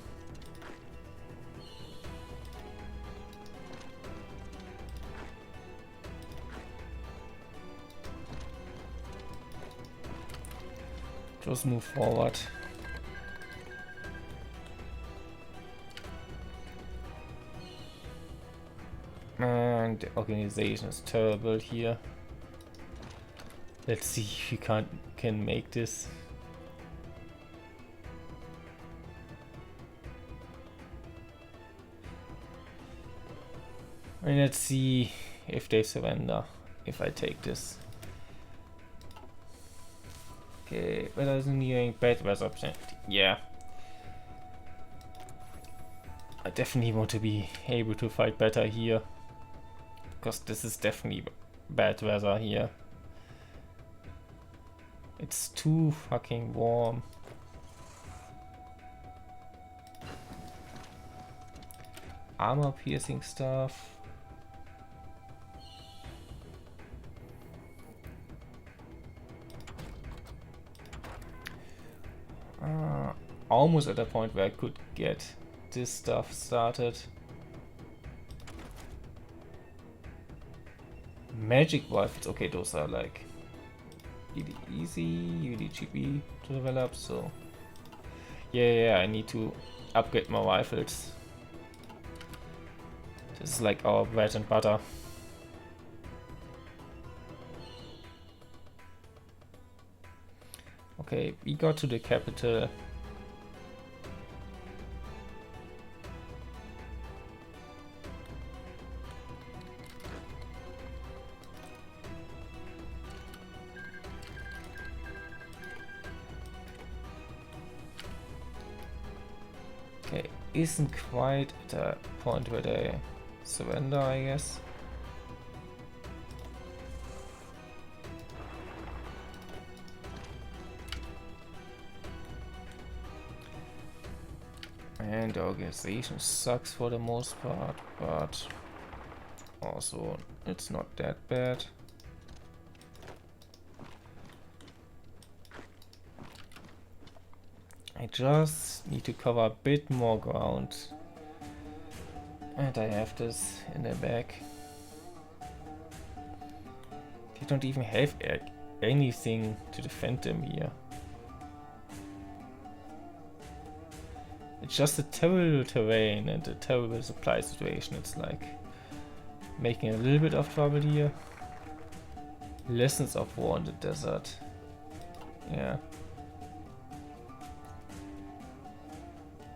Just move forward. And the organization is terrible here. Let's see if we can make this. And let's see if they surrender if I take this. Okay, weather engineering, bad weather option. Yeah. I definitely want to be able to fight better here. Because this is definitely bad weather here. It's too fucking warm. Armor piercing stuff. Almost at a point where I could get this stuff started. Magic rifles, okay, those are like really easy, really cheapy to develop, so yeah, I need to upgrade my rifles. This is like our bread and butter. Okay, we got to the capital. Okay, isn't quite at the point where they surrender, I guess. And the organization sucks for the most part, but also it's not that bad. I just need to cover a bit more ground. And I have this in the back. They don't even have anything to defend them here. It's just a terrible terrain and a terrible supply situation. It's like making a little bit of trouble here. Lessons of War in the Desert. Yeah.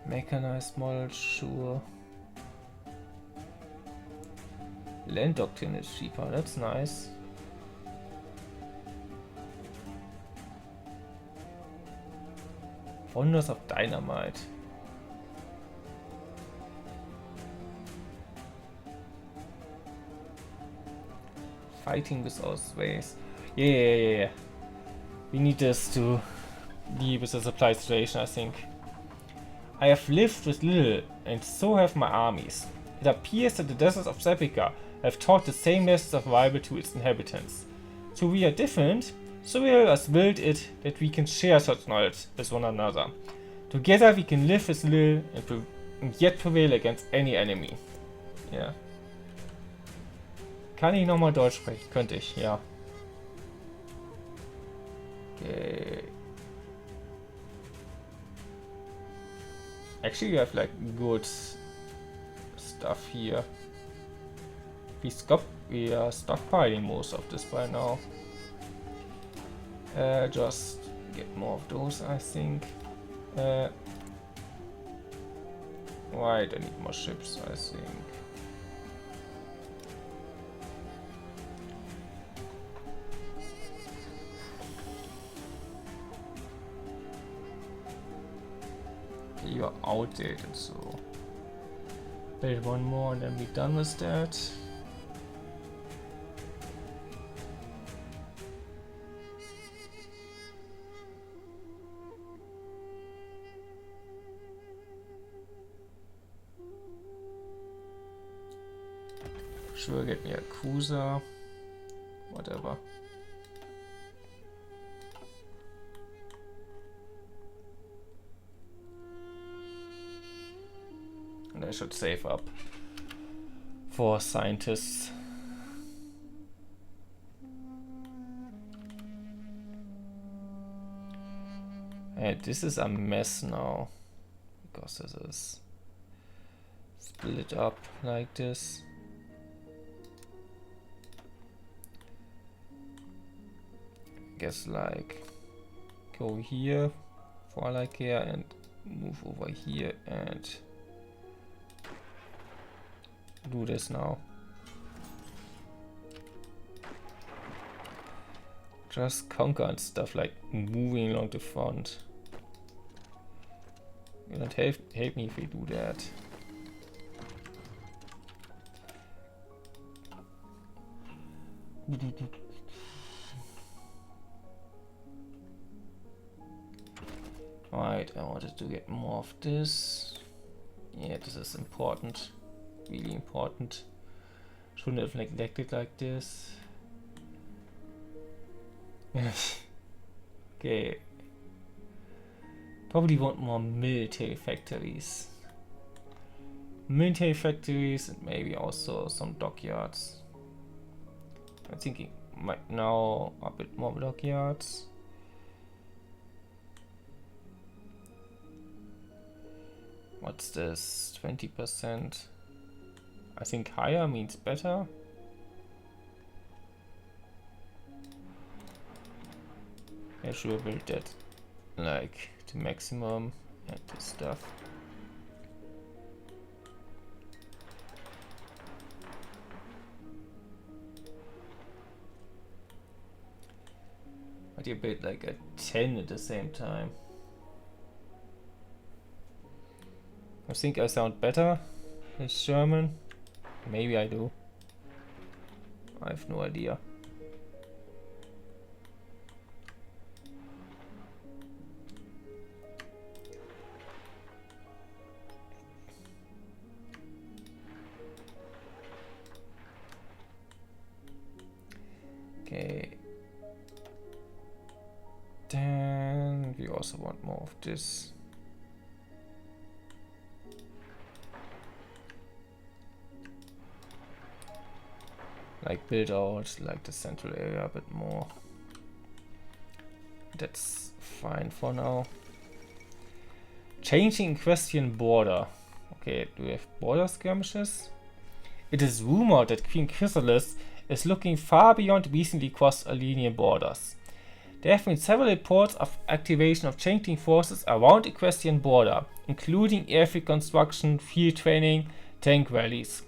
Mechanized model, sure. Land Doctrine is cheaper, that's nice. Wonders of Dynamite. Fighting without space. Yeah. We need this to deal with the supply situation, I think. I have lived with little, and so have my armies. It appears that the deserts of Sepika have taught the same lessons of survival to its inhabitants. So we are different, so we have willed it that we can share such knowledge with one another. Together we can live with little and yet prevail against any enemy. Ja. Kann ich nochmal Deutsch sprechen? Könnte ich, ja. Okay. Actually, you have like good stuff here. We are stockpiling most of this by now. Just get more of those, I think. Right, I need more ships, I think. You are outdated, so build one more and then be done with that. Sure, get me a cruiser, whatever. And I should save up for scientists. And this is a mess now, because this is split up like this. Guess like go here for like here and move over here and do this now. Just conquer and stuff like moving along the front. You don't hate me if we do that. Right, I wanted to get more of this. Yeah, this is important. Really important. Shouldn't have neglected like this. Okay. Probably want more military factories. Military factories and maybe also some dockyards. I'm thinking might now a bit more dockyards. What's this? 20%. I think higher means better. I should build that like to maximum and this stuff. But you build like a 10 at the same time. I think I sound better as German. Maybe I do. I have no idea. Okay. Then we also want more of this. Like build out like the central area a bit more. That's fine for now. Changing Equestrian border. Okay, do we have border skirmishes? It is rumored that Queen Chrysalis is looking far beyond recently crossed Alenian borders. There have been several reports of activation of changing forces around Equestrian border, including airfield construction, field training, tank rallies.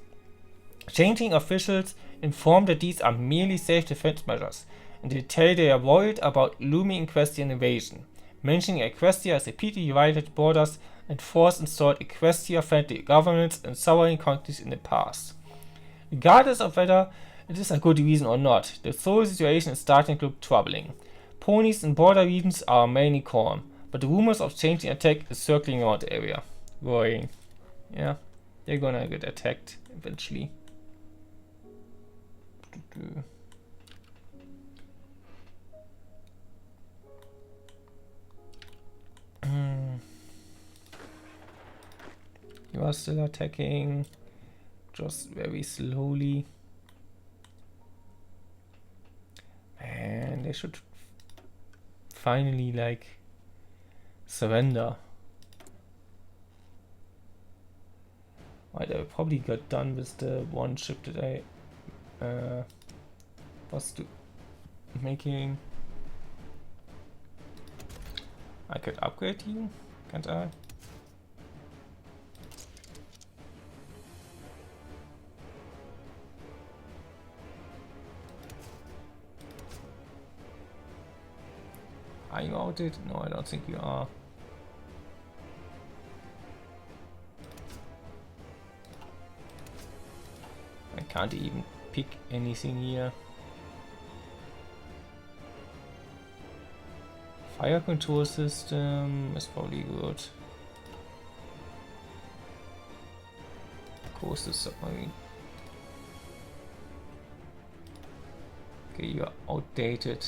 Changing officials inform that these are merely safe defense measures, and they tell they are worried about looming Equestrian invasion, mentioning Equestria has repeatedly violated borders and force-installed Equestria-friendly governments in sovereign countries in the past. Regardless of whether it is a good reason or not, the whole situation is starting to look troubling. Ponies in border regions are mainly calm, but the rumors of changing attack is circling around the area. Worrying. Yeah, they're gonna get attacked eventually. You are still attacking, just very slowly. Man, they should finally like surrender. Right, I probably got done with the one ship that I was making. I could upgrade you, can't I? Are you outed? No, I don't think you are. I can't even pick anything here. Fire control system is probably good. Coastal submarine. Okay, you are outdated.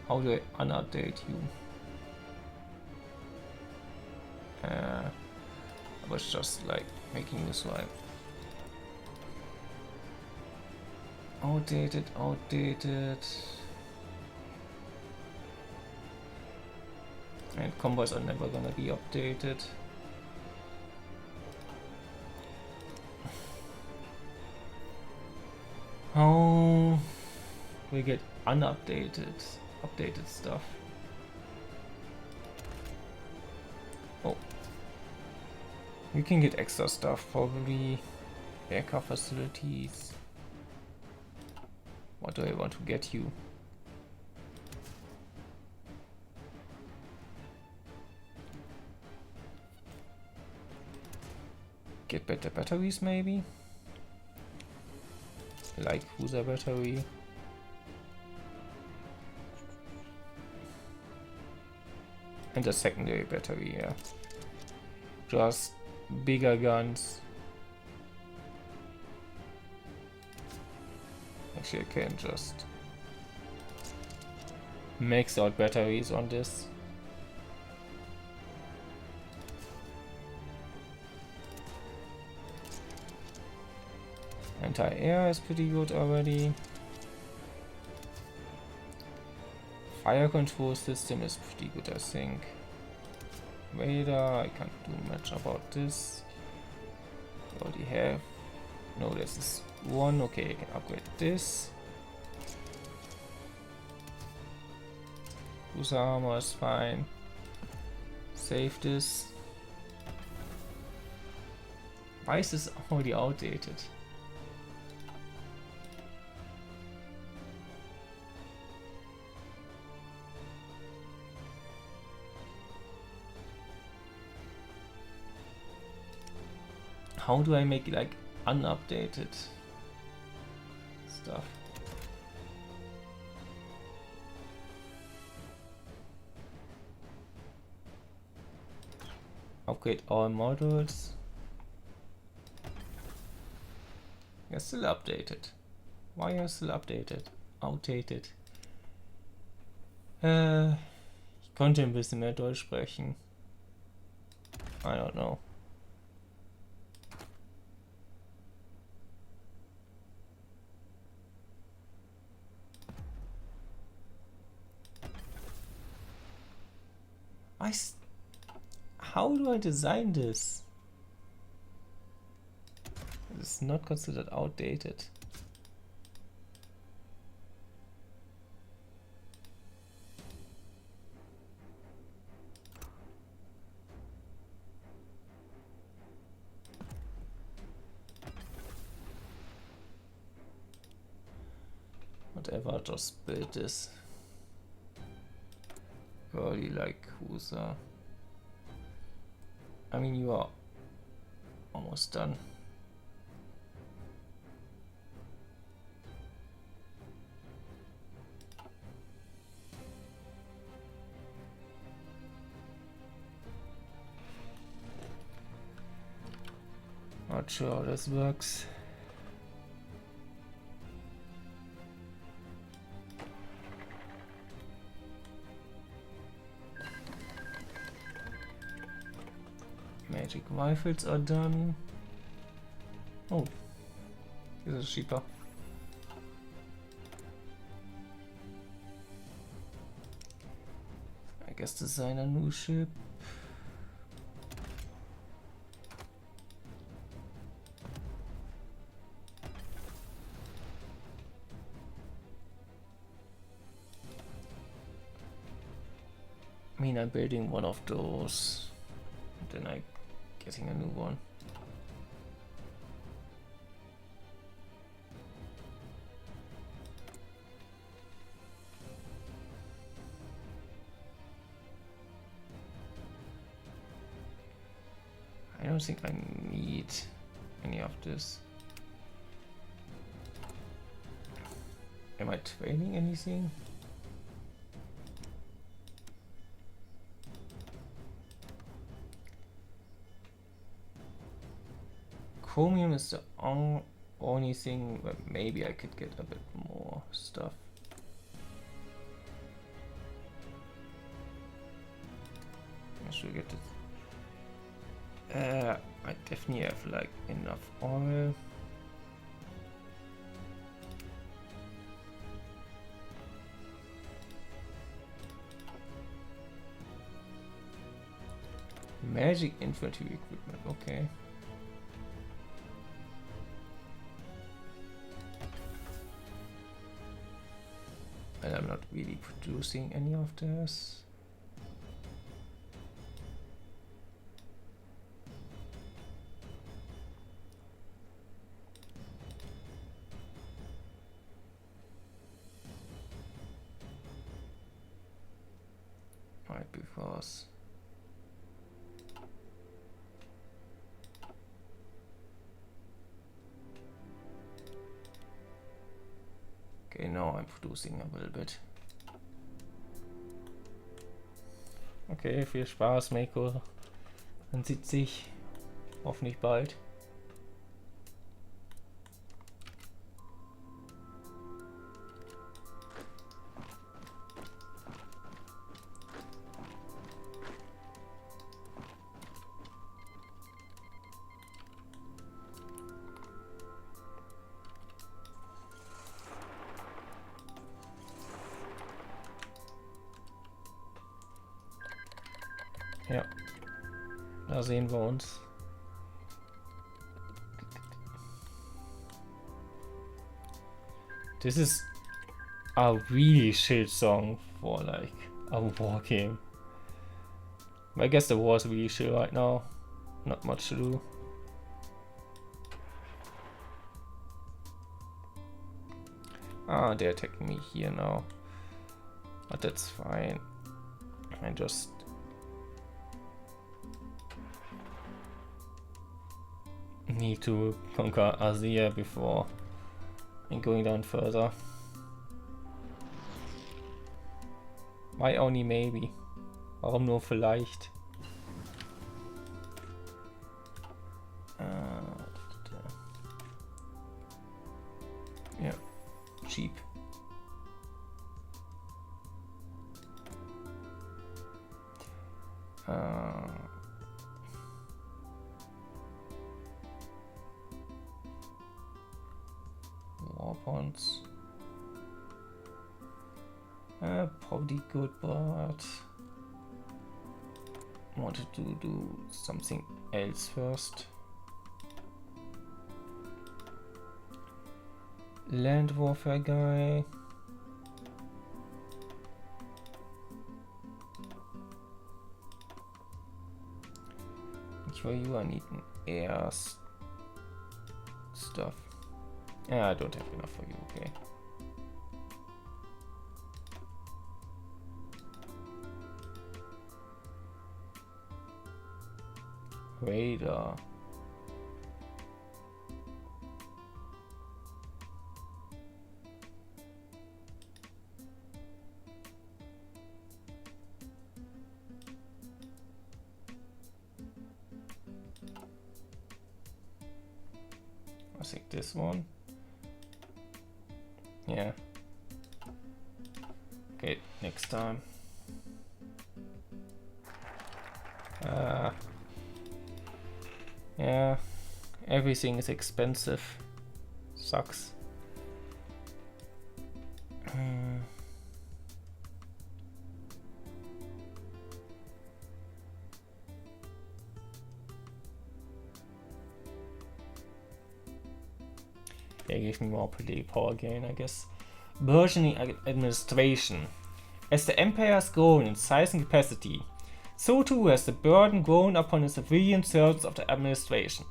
How do I unupdate you? I was just like making this right. Outdated, outdated. And combos are never gonna be updated. How we get updated stuff? Oh, we can get extra stuff, probably aircraft facilities. What do I want to get you? Get better batteries, maybe? Like cruiser battery. And a secondary battery, yeah. Just bigger guns. Actually, I can just max out batteries on this. Anti-air is pretty good already. Fire control system is pretty good, I think. Radar, I can't do much about this. We already have. No, this is one. Okay, I can upgrade this. Cruiser armor is fine. Save this. Why is this already outdated? How do I make like unupdated stuff? Upgrade all models. You're still updated. Why are you still updated? Outdated. Ich konnte ein bisschen mehr Deutsch sprechen. I don't know. How do I design this? It's not considered outdated. whatever, just build this early like Husa. I mean, you are almost done. Not sure how this works. Magic rifles are done. Oh, this is cheaper. I guess design a new ship. I mean, I'm building one of those, then I'm getting a new one. I don't think I need any of this. Am I training anything? Chromium is the only thing where maybe I could get a bit more stuff. I should get it. I definitely have like enough oil. Magic infantry equipment, okay. And I'm not really producing any of this. Right, because okay, now I'm producing a little bit. Okay, viel Spaß, Mako. Man sieht sich hoffentlich bald. Ja, da sehen wir uns. This is a really shit song for like a war game. I guess the war is really chill right now. Not much to do. Ah, they're attacking me here now. But that's fine. I just need to conquer Asia before going down further. Why only maybe? Warum nur vielleicht? Yeah, cheap. War bonds. Probably good, but wanted to do something else first. Land warfare guy. For you, I need an air stuff. Yeah, I don't have enough for you, okay. radar. I think this one. Yeah. Okay, next time. Yeah, everything is expensive. Sucks. Yeah, give me more pretty power gain, I guess. Burgeoning administration. As the empire has grown in size and capacity, so too has the burden grown upon the civilian servants of the administration.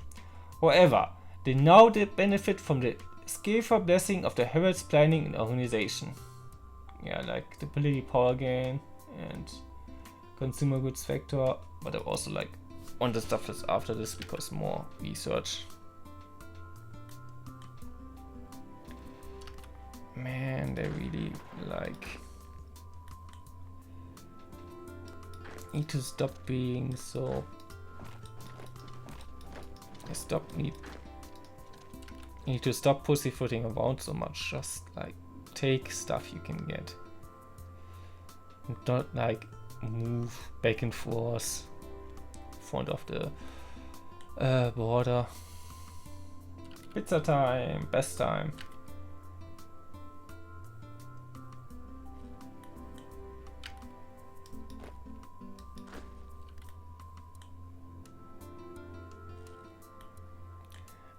However, they now benefit from the skillful blessing of the Herald's planning and organization. Yeah, like the political power gain and consumer goods factor, but I also like want the stuff that's after this because more research. Man, they really like need to stop being so. Need to stop pussyfooting around so much. Just like take stuff you can get. And don't like move back and forth in front of the border. Pizza time, best time.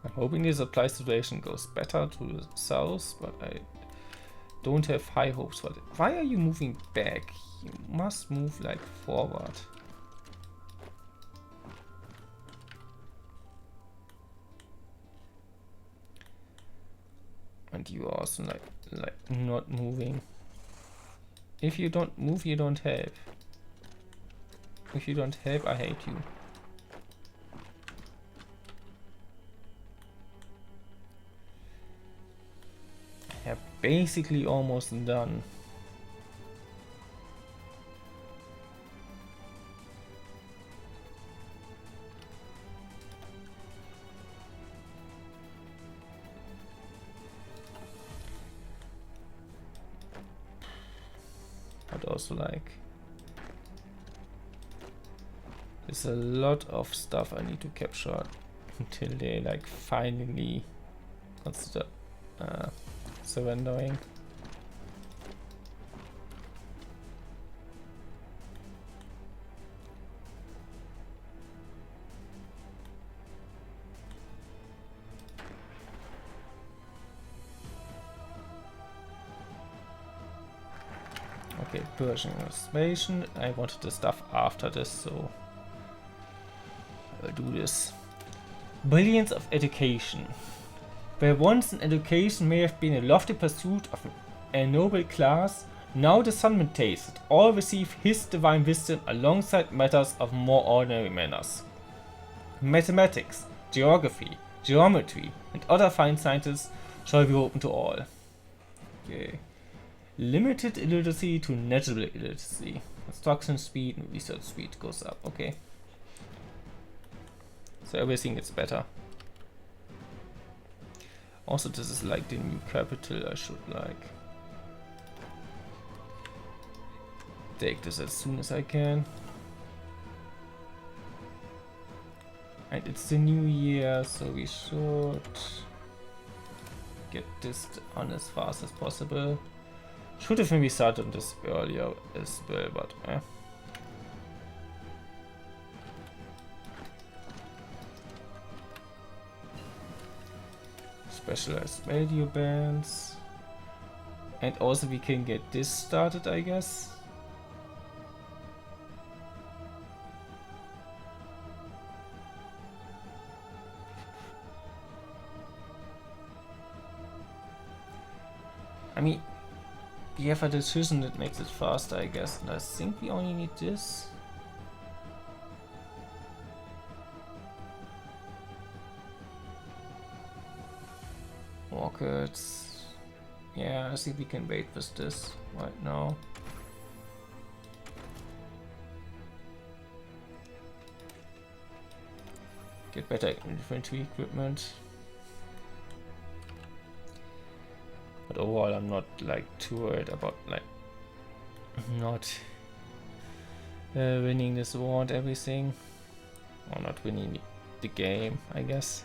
I'm hoping the supply situation goes better to the south, but I don't have high hopes for it. Why are you moving back? You must move like forward. And you are also like not moving. If you don't move, you don't help. If you don't help, I hate you. Yeah, basically almost done. But also like there's a lot of stuff I need to capture until they like finally consider surrendering. Okay, Persian reservation. I wanted the stuff after this, so I'll do this. Brilliance of education. Where once an education may have been a lofty pursuit of a noble class, now the sun maintains that all receive his divine wisdom alongside matters of more ordinary manners. Mathematics, geography, geometry, and other fine sciences shall be open to all. Okay. Limited illiteracy to natural illiteracy. Construction speed and research speed goes up. Okay. So everything gets better. Also, this is like the new capital. I should like take this as soon as I can. And it's the new year, so we should get this on as fast as possible. Should have maybe started on this earlier as well, but Specialized radio bands. And also we can get this started, I guess. I mean, we have a decision that makes it faster, I guess. And I think we only need this. Rockets. Yeah, I think we can wait with this right now. Get better infantry equipment. But overall, I'm not like too worried about like not winning this war and everything, or not winning the game, I guess.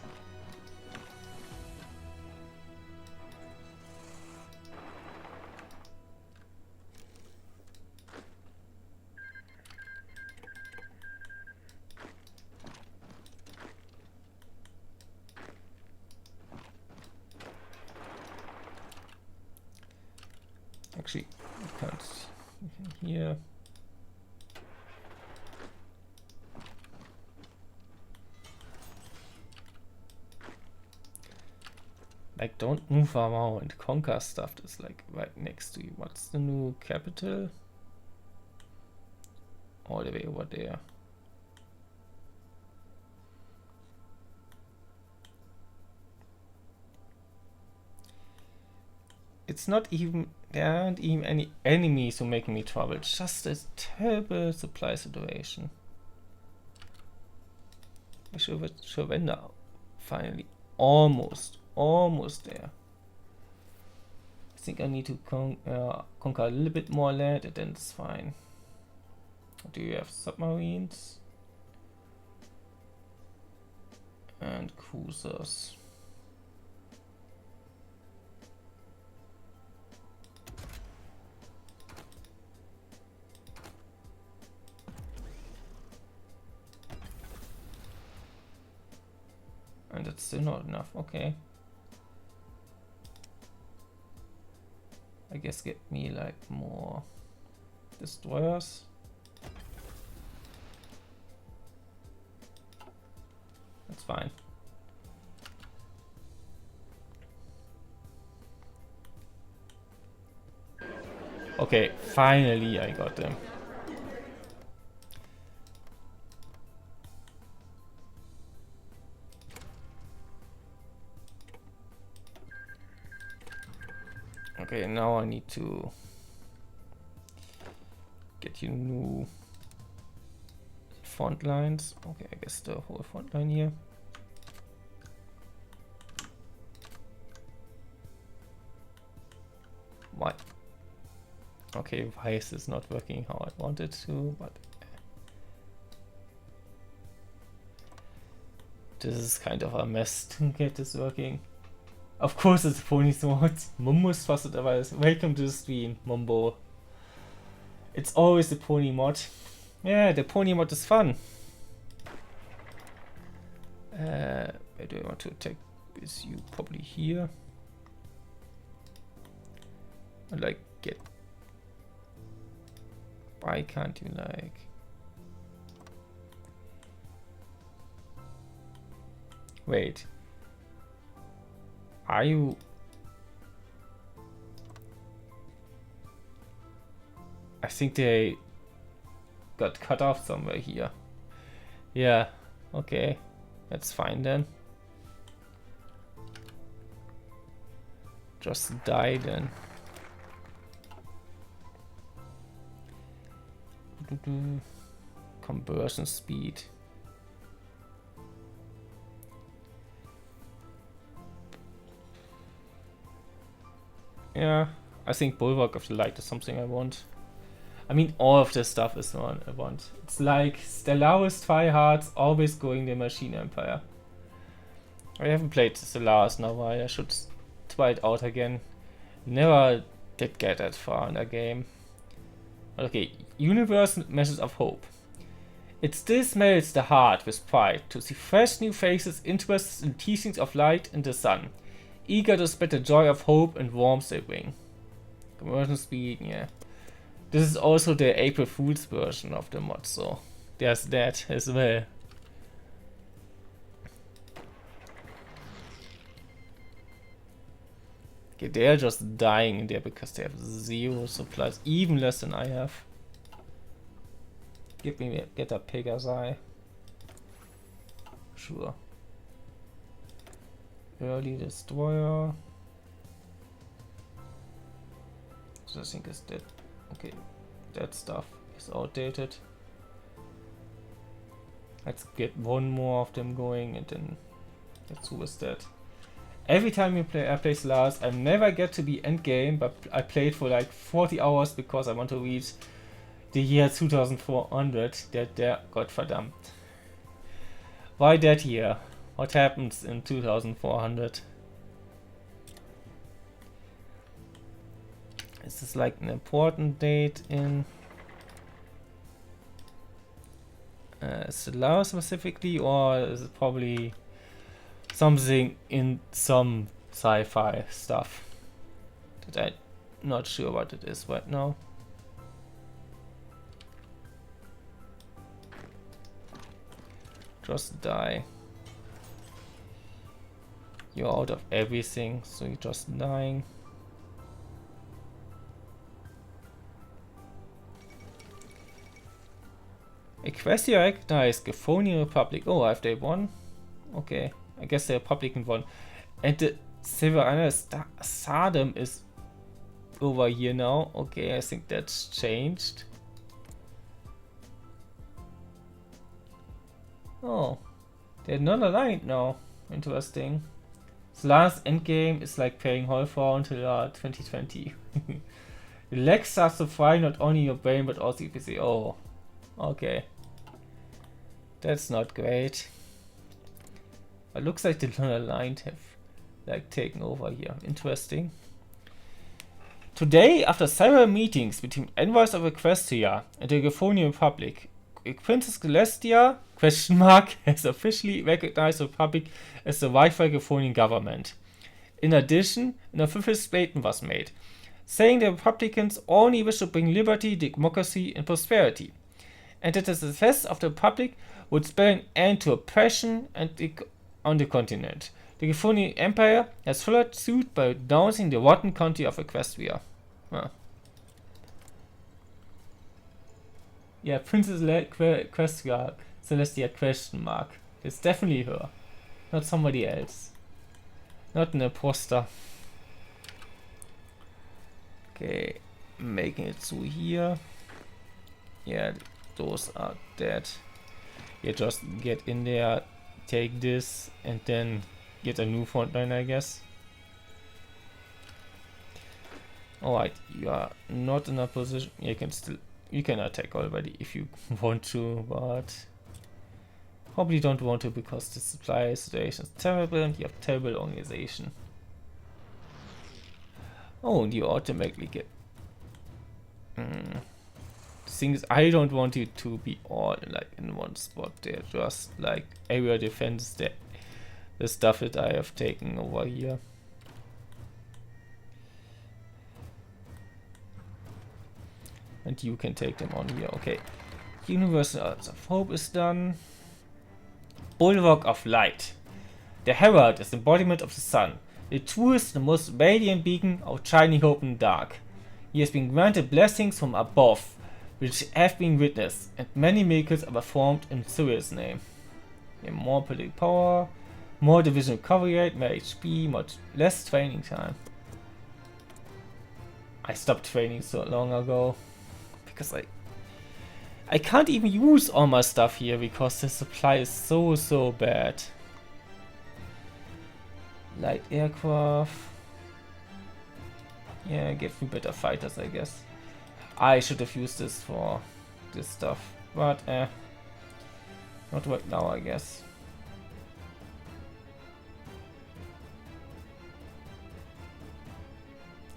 Actually, I can't here. Like, don't move around. Conquer stuff is like right next to you. What's the new capital? All the way over there. It's not even, there aren't even any enemies who make me trouble. It's just a terrible supply situation. I should surrender. Finally. Almost there. I think I need to conquer a little bit more land and then it's fine. Do you have submarines? And cruisers. And that's still not enough, okay. I guess get me like more destroyers. That's fine. Okay, finally I got them. Okay, now I need to get you new front lines. Okay, I guess the whole front line here. Why? Okay, why is this not working how I wanted to, but this is kind of a mess to get this working. Of course it's Pony's mod. Man muss fast otherwise. Welcome to the stream, Mumbo. It's always the Pony mod. Yeah, the Pony mod is fun. Where do I want to attack? Is you probably here? I like get. Why can't you like? Wait. Are you? I think they got cut off somewhere here. Yeah, okay. That's fine then. Just die then. Conversion speed. Yeah, I think Bulwark of the Light is something I want. I mean, all of this stuff is one I want. It's like Stellaris tryhards always going the Machine Empire. I haven't played Stellaris in a while. I should try it out again. Never did get that far in a game. Okay, Universe Message of Hope. It still smells the heart with pride to see fresh new faces interested in teachings of light and the sun, eager to spread the joy of hope and warmth they bring. Conversion speed, yeah. This is also the April Fool's version of the mod, so there's that as well. Okay, they're just dying in there because they have 0 supplies, even less than I have. Get a Pegasi. Sure. Early destroyer. I think is that okay. That stuff is outdated. Let's get one more of them going and then that's who is that. Every time I play Lars, I never get to be end game, but I played for like 40 hours because I want to reach the year 2400. That there, Gottverdammt. Why that year? What happens in 2400? Is this like an important date in Solar specifically, or is it probably something in some sci-fi stuff that I'm not sure what it is right now? Just die. You're out of everything, so you're just dying. Equestria recognized Gaphonian Republic. Oh, have they won? Okay, I guess the Republican won. And the Severina Sardom is over here now. Okay, I think that's changed. Oh, they're not aligned now. Interesting. The last endgame is like playing Holfar until 2020. The legs starts to fry not only your brain but also your PC. Oh, okay. That's not great. It looks like the non-aligned have like taken over here. Interesting. Today, after several meetings between envoys of Equestria and the Gaphonian Republic, Princess Celestia has officially recognized the Republic as the rightful Gaphonian government. In addition, an official statement was made, saying the Republicans only wish to bring liberty, democracy, and prosperity, and that the success of the Republic would spell an end to oppression on the continent. The Gaphonian Empire has followed suit by denouncing the rotten country of Equestria. Huh. Yeah, Princess Equestria Celestia question mark. It's definitely her, not somebody else. Not an imposter. Okay, making it through here. Yeah, those are dead. Yeah, just get in there, take this, and then get a new frontline, I guess. Alright, you are not in a position. You can attack already if you want to, but probably don't want to because the supply situation is terrible and you have terrible organization. Oh, and you automatically get. The thing is, I don't want you to be all like in one spot. They're just like area defense. The stuff that I have taken over here. And you can take them on here. Okay. Universal Arts of Hope is done. Bulwark of Light. The Herald is the embodiment of the sun. The truest, the most radiant beacon of shining hope in the dark. He has been granted blessings from above, which have been witnessed, and many miracles are performed in Cyril's name. Yeah, more political power, more division recovery rate, more HP, much less training time. I stopped training so long ago because I can't even use all my stuff here because the supply is so bad. Light aircraft. Yeah, give me better fighters, I guess. I should have used this for this stuff, but not right now, I guess.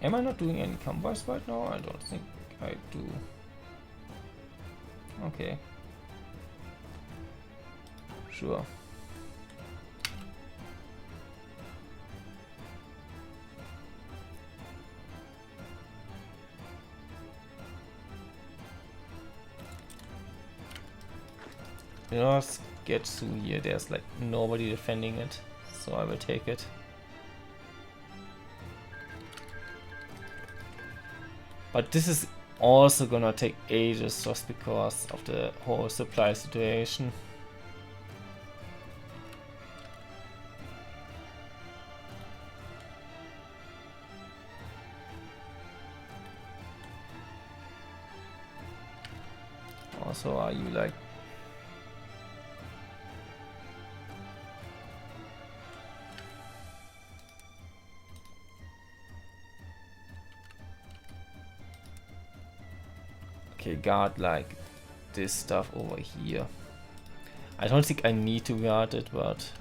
Am I not doing any combos right now? I don't think I do. Okay. Sure. Let's get through here. There's like nobody defending it, so I will take it. But this is also gonna take ages just because of the whole supply situation. Also, are you like... Okay, guard like this stuff over here. I don't think I need to guard it, but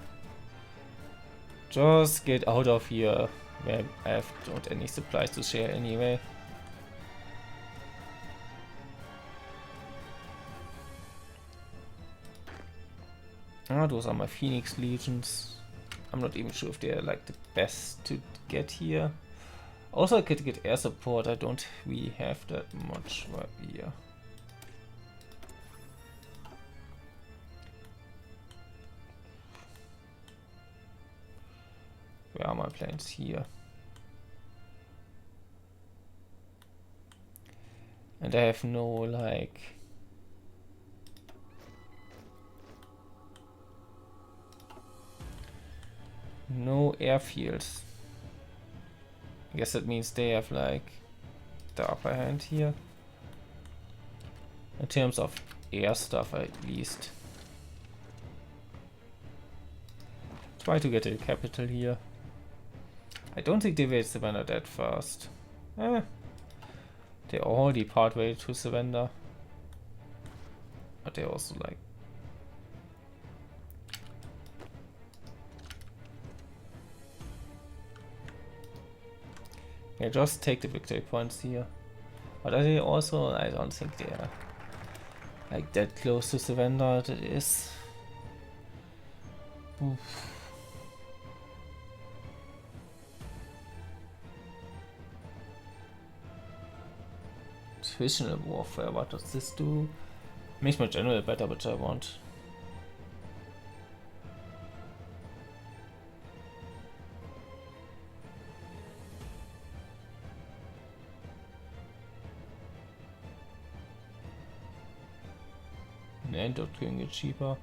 just get out of here. I don't any supplies to share anyway. Ah, those are my Phoenix Legions. I'm not even sure if they're like the best to get here. Also, I could get air support. I don't really have that much right here. Where are my planes? Here. And I have no like... no airfields. I guess that means they have like the upper hand here. In terms of air stuff at least. Try to get a capital here. I don't think they will surrender that fast. They already part way to surrender. But they also like... yeah, just take the victory points here. But are they also... I don't think they are like that close to surrender. It is... oof. Situational warfare, what does this do? Makes my general better, which I want. And doctrine get cheaper.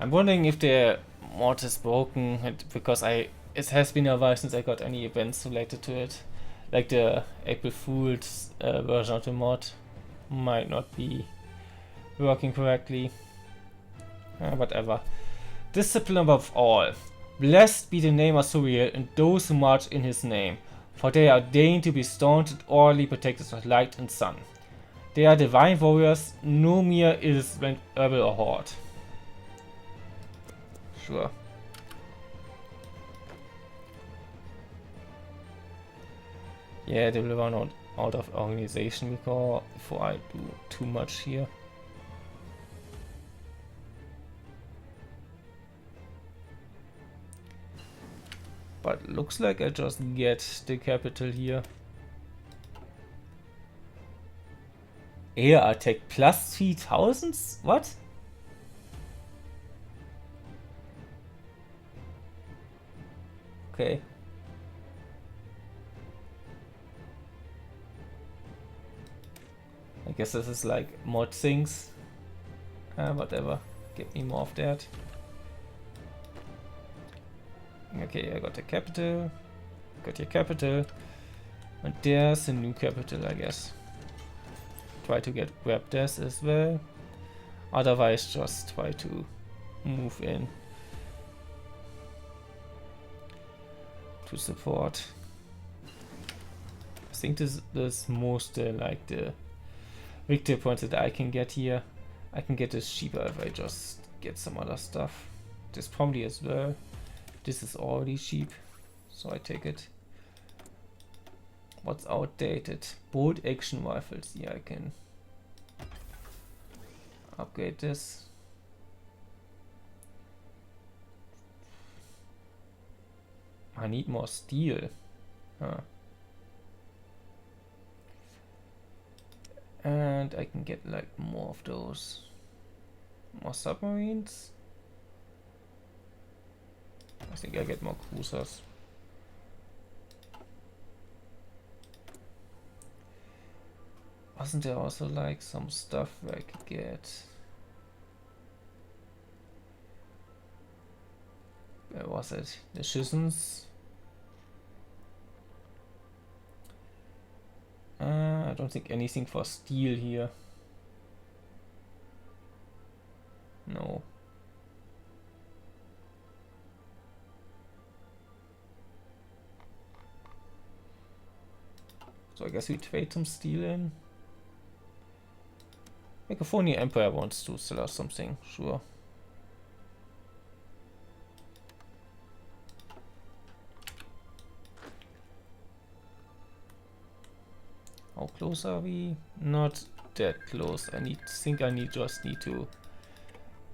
I'm wondering if the mod is broken, because it has been a while since I got any events related to it. Like the April Fool's version of the mod might not be working correctly. Whatever. Discipline above all. Blessed be the name of Suriel and those who march in his name, for they are deigned to be staunch and orderly protectors of light and sun. They are divine warriors, no mere irresponsible rebel or horde. Sure. Yeah, they will run out of organization before I do too much here. But looks like I just get the capital here. Air attack plus 3000? What? Okay. I guess this is like mod things. Whatever. Give me more of that. Okay, I got the capital. Got your capital. And there's a new capital, I guess. Try to grab this as well. Otherwise, just try to move in to support. I think this is most like the victory points that I can get here. I can get this cheaper if I just get some other stuff. This probably as well. This is already cheap, so I take it. What's outdated? Bolt action rifles. Yeah, I can upgrade this. I need more steel. And I can get like more of those. More submarines. I think I get more cruisers. Wasn't there also like some stuff where I could get Where was it? Decisions. I don't think anything for steel here. No. So I guess we trade some steel in. Megaphony Empire wants to sell us something, sure. How close are we? Not that close. I just need to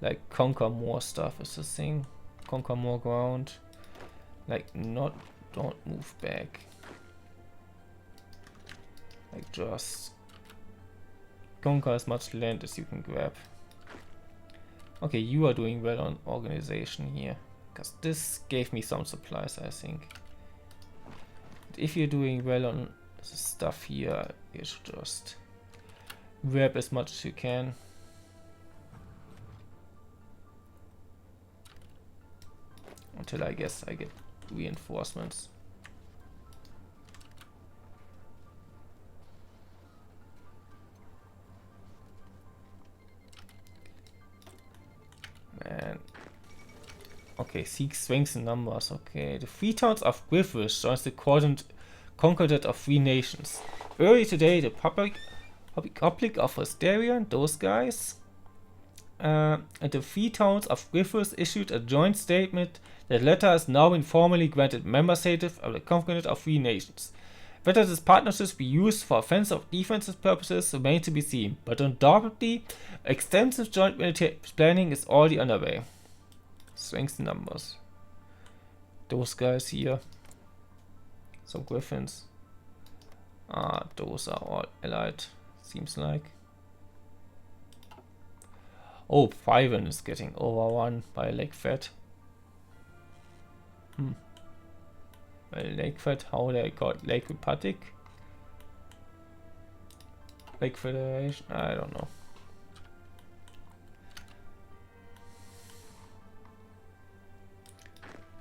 like conquer more stuff is the thing. Conquer more ground. Like don't move back. Like just conquer as much land as you can grab. Okay, you are doing well on organization here. Because this gave me some supplies, I think. But if you're doing well on the stuff here, you should just grab as much as you can. Until I guess I get reinforcements. Man. Okay, seek strengths in numbers. Okay, the 3 towns of Griffiths joins the Concordat of 3 nations. Early today, the Republic of Equestria, those guys, and the 3 towns of Griffiths issued a joint statement that latter has now been formally granted member status of the Concordat of 3 nations. Whether this partnership be used for offensive or defensive purposes remains to be seen, but undoubtedly, extensive joint military planning is already underway. Strength numbers. Those guys here. Some griffins. Those are all allied, seems like. Oh, Fyron is getting overrun by Lake Fed. Lake Fed, how they got Lake Republic? Lake Federation? I don't know.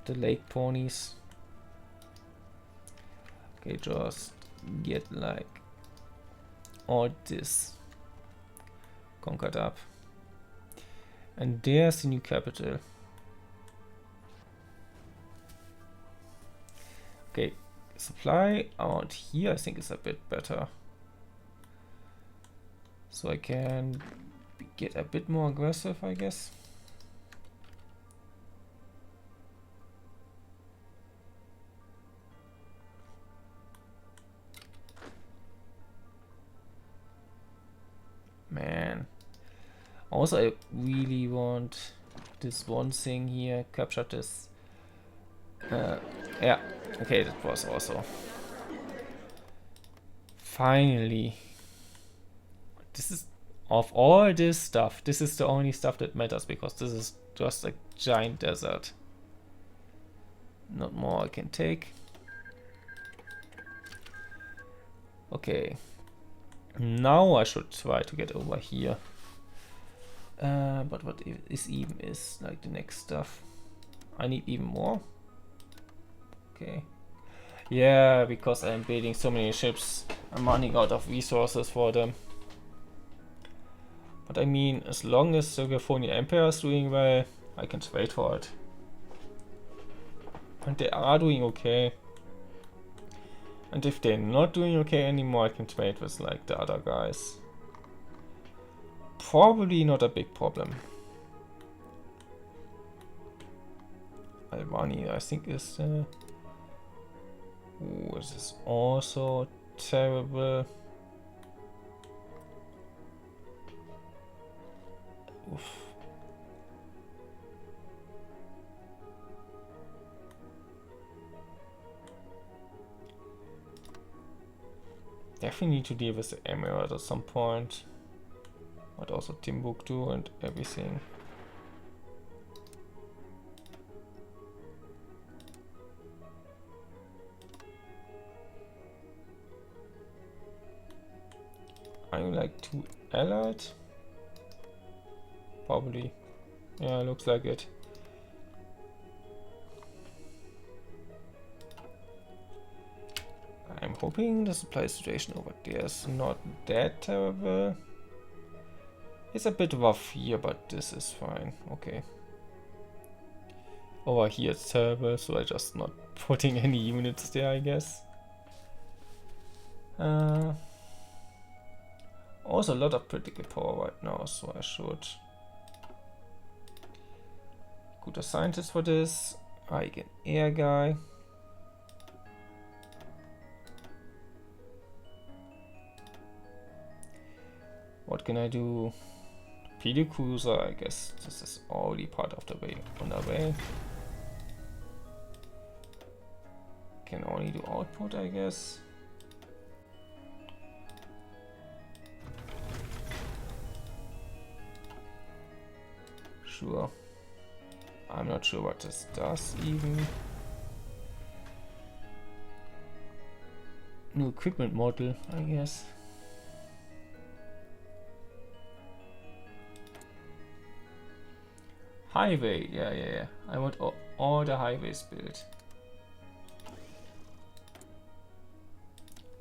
The lake ponies. Okay, just get like all this conquered up. And there's the new capital. Okay, supply out here I think is a bit better. So I can get a bit more aggressive, I guess. Man. Also, I really want this one thing here. Capture this. Yeah. Okay, that was also. Finally. This is, of all this stuff, this is the only stuff that matters because this is just a giant desert. Not more I can take. Okay. Now I should try to get over here. But what is like the next stuff? I need even more. Okay. Yeah, because I'm building so many ships, I'm running out of resources for them. But I mean, as long as the Megaphony Empire is doing well, I can trade for it. And they are doing okay. And if they're not doing okay anymore, I can trade with like the other guys. Probably not a big problem. Albania, I think is. Ooh, this is also terrible. Oof. Definitely need to deal with the Emirate at some point. But also Timbuktu and everything. Are you like too allied? Probably. Yeah, looks like it. hoping the supply situation over there is not that terrible. It's a bit rough here, but this is fine. Okay. Over here it's terrible, so I just not putting any units there, I guess. Also a lot of critical power right now, so I should recruit a scientist for this. I get air guy. What can I do? PD cruiser, I guess this is already part of the way on the way. Can only do output, I guess. Sure. I'm not sure what this does even. New equipment model, I guess. Highway, yeah. I want all the highways built.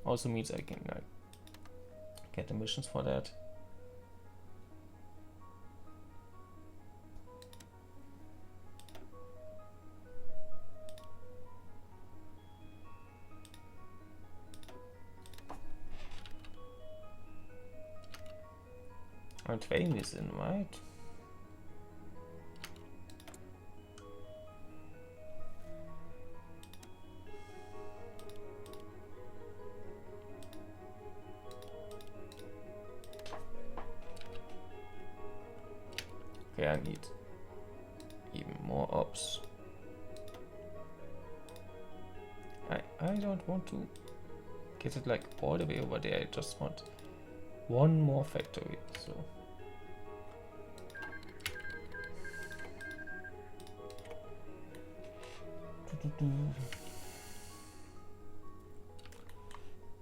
Also means I can like get the missions for that. And Twain is in, right? Okay, I need even more ops. I don't want to get it like all the way over there. I just want one more factory. So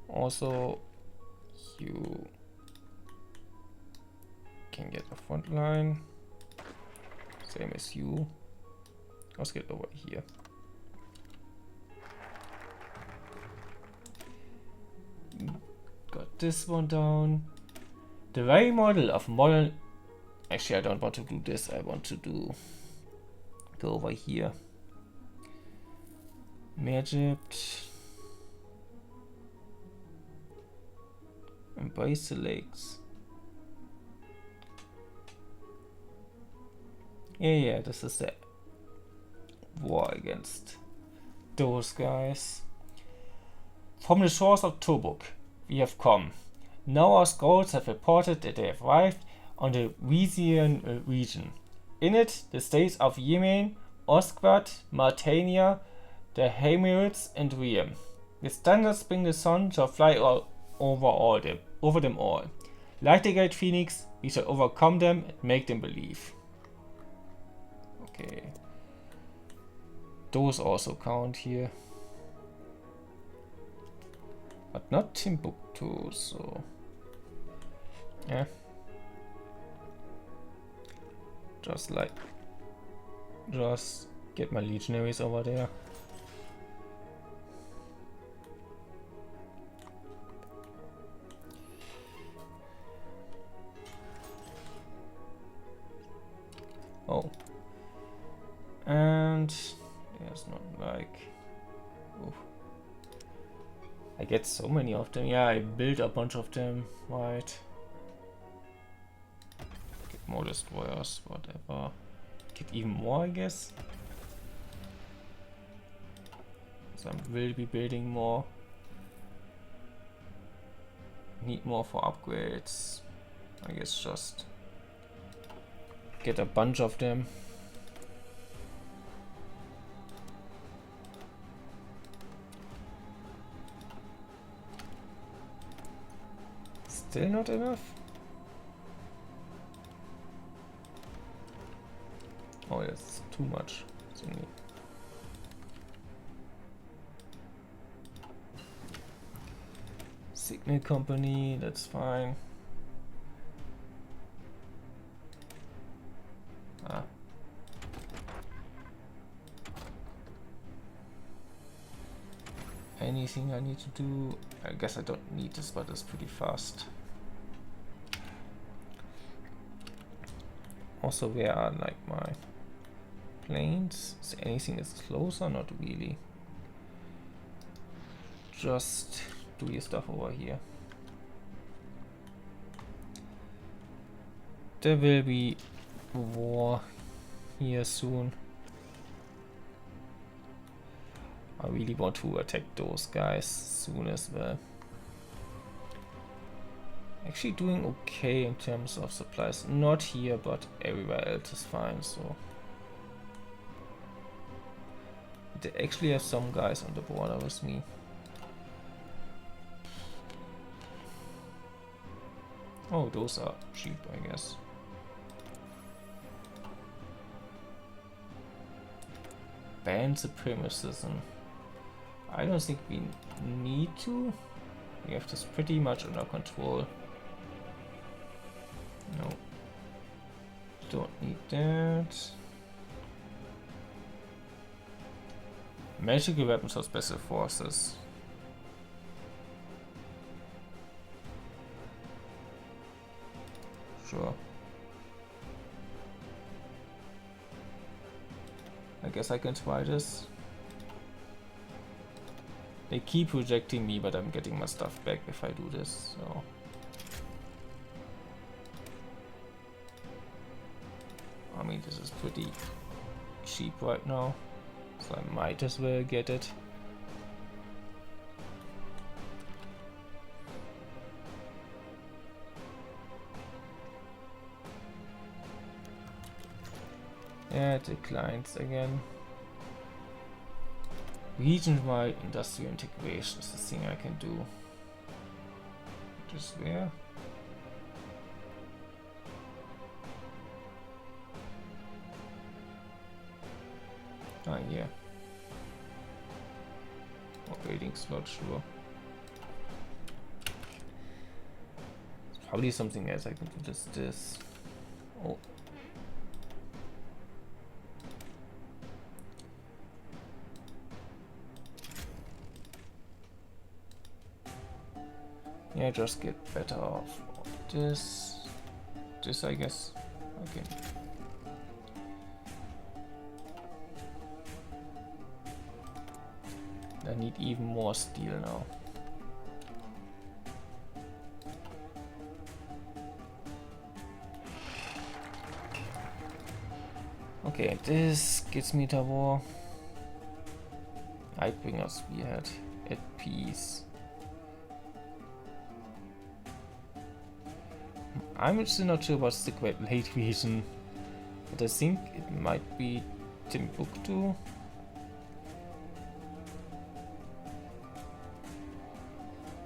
also you can get a front line. Same as you. Let's get over here. Got this one down. The very model of modern. Actually, I don't want to do this. I want to go over here. Egypt. Embrace the lakes. Yeah, this is the war against those guys. From the shores of Tobruk, we have come. Now our scouts have reported that they have arrived on the Wisian region. In it, the states of Yemen, Osquat, Mauritania, the Hamirids, and Riem. With standard spring the sun shall fly over them all. Like the great phoenix, we shall overcome them and make them believe. Okay. Those also count here. But not Timbuktu, so yeah. Just get my legionaries over there. Oh. And there's not like oof. I get so many of them. Yeah, I built a bunch of them, right? Get more destroyers, whatever. Get even more, I guess. So I will be building more. Need more for upgrades. I guess just get a bunch of them. Still not enough? Oh, that's too much. Signal company, that's fine. I anything I need to do? I guess I don't need this, but it's pretty fast. Also, where are like my planes? Is anything is closer? Not really. Just do your stuff over here. There will be war here soon. I really want to attack those guys soon as well. Actually doing okay in terms of supplies. Not here, but everywhere else is fine, so. They actually have some guys on the border with me. Oh, those are cheap, I guess. Ban supremacism. I don't think we need to. We have this pretty much under control. No. Don't need that. Magical weapons for special forces. Sure. I guess I can try this. They keep rejecting me, but I'm getting my stuff back if I do this, so. I mean, this is pretty cheap right now, so I might as well get it. Yeah, it declines again. Region-wide industrial integration is the thing I can do. Just where? Ah, yeah. Operating slot, sure. There's probably something else I can do. Just this. Oh. Yeah, just get better off this. This, I guess. Okay. I need even more steel now. Okay, this gets me to war. Lightbringer Spearhead at peace. I'm still not sure about the Great Lake region, but I think it might be Timbuktu.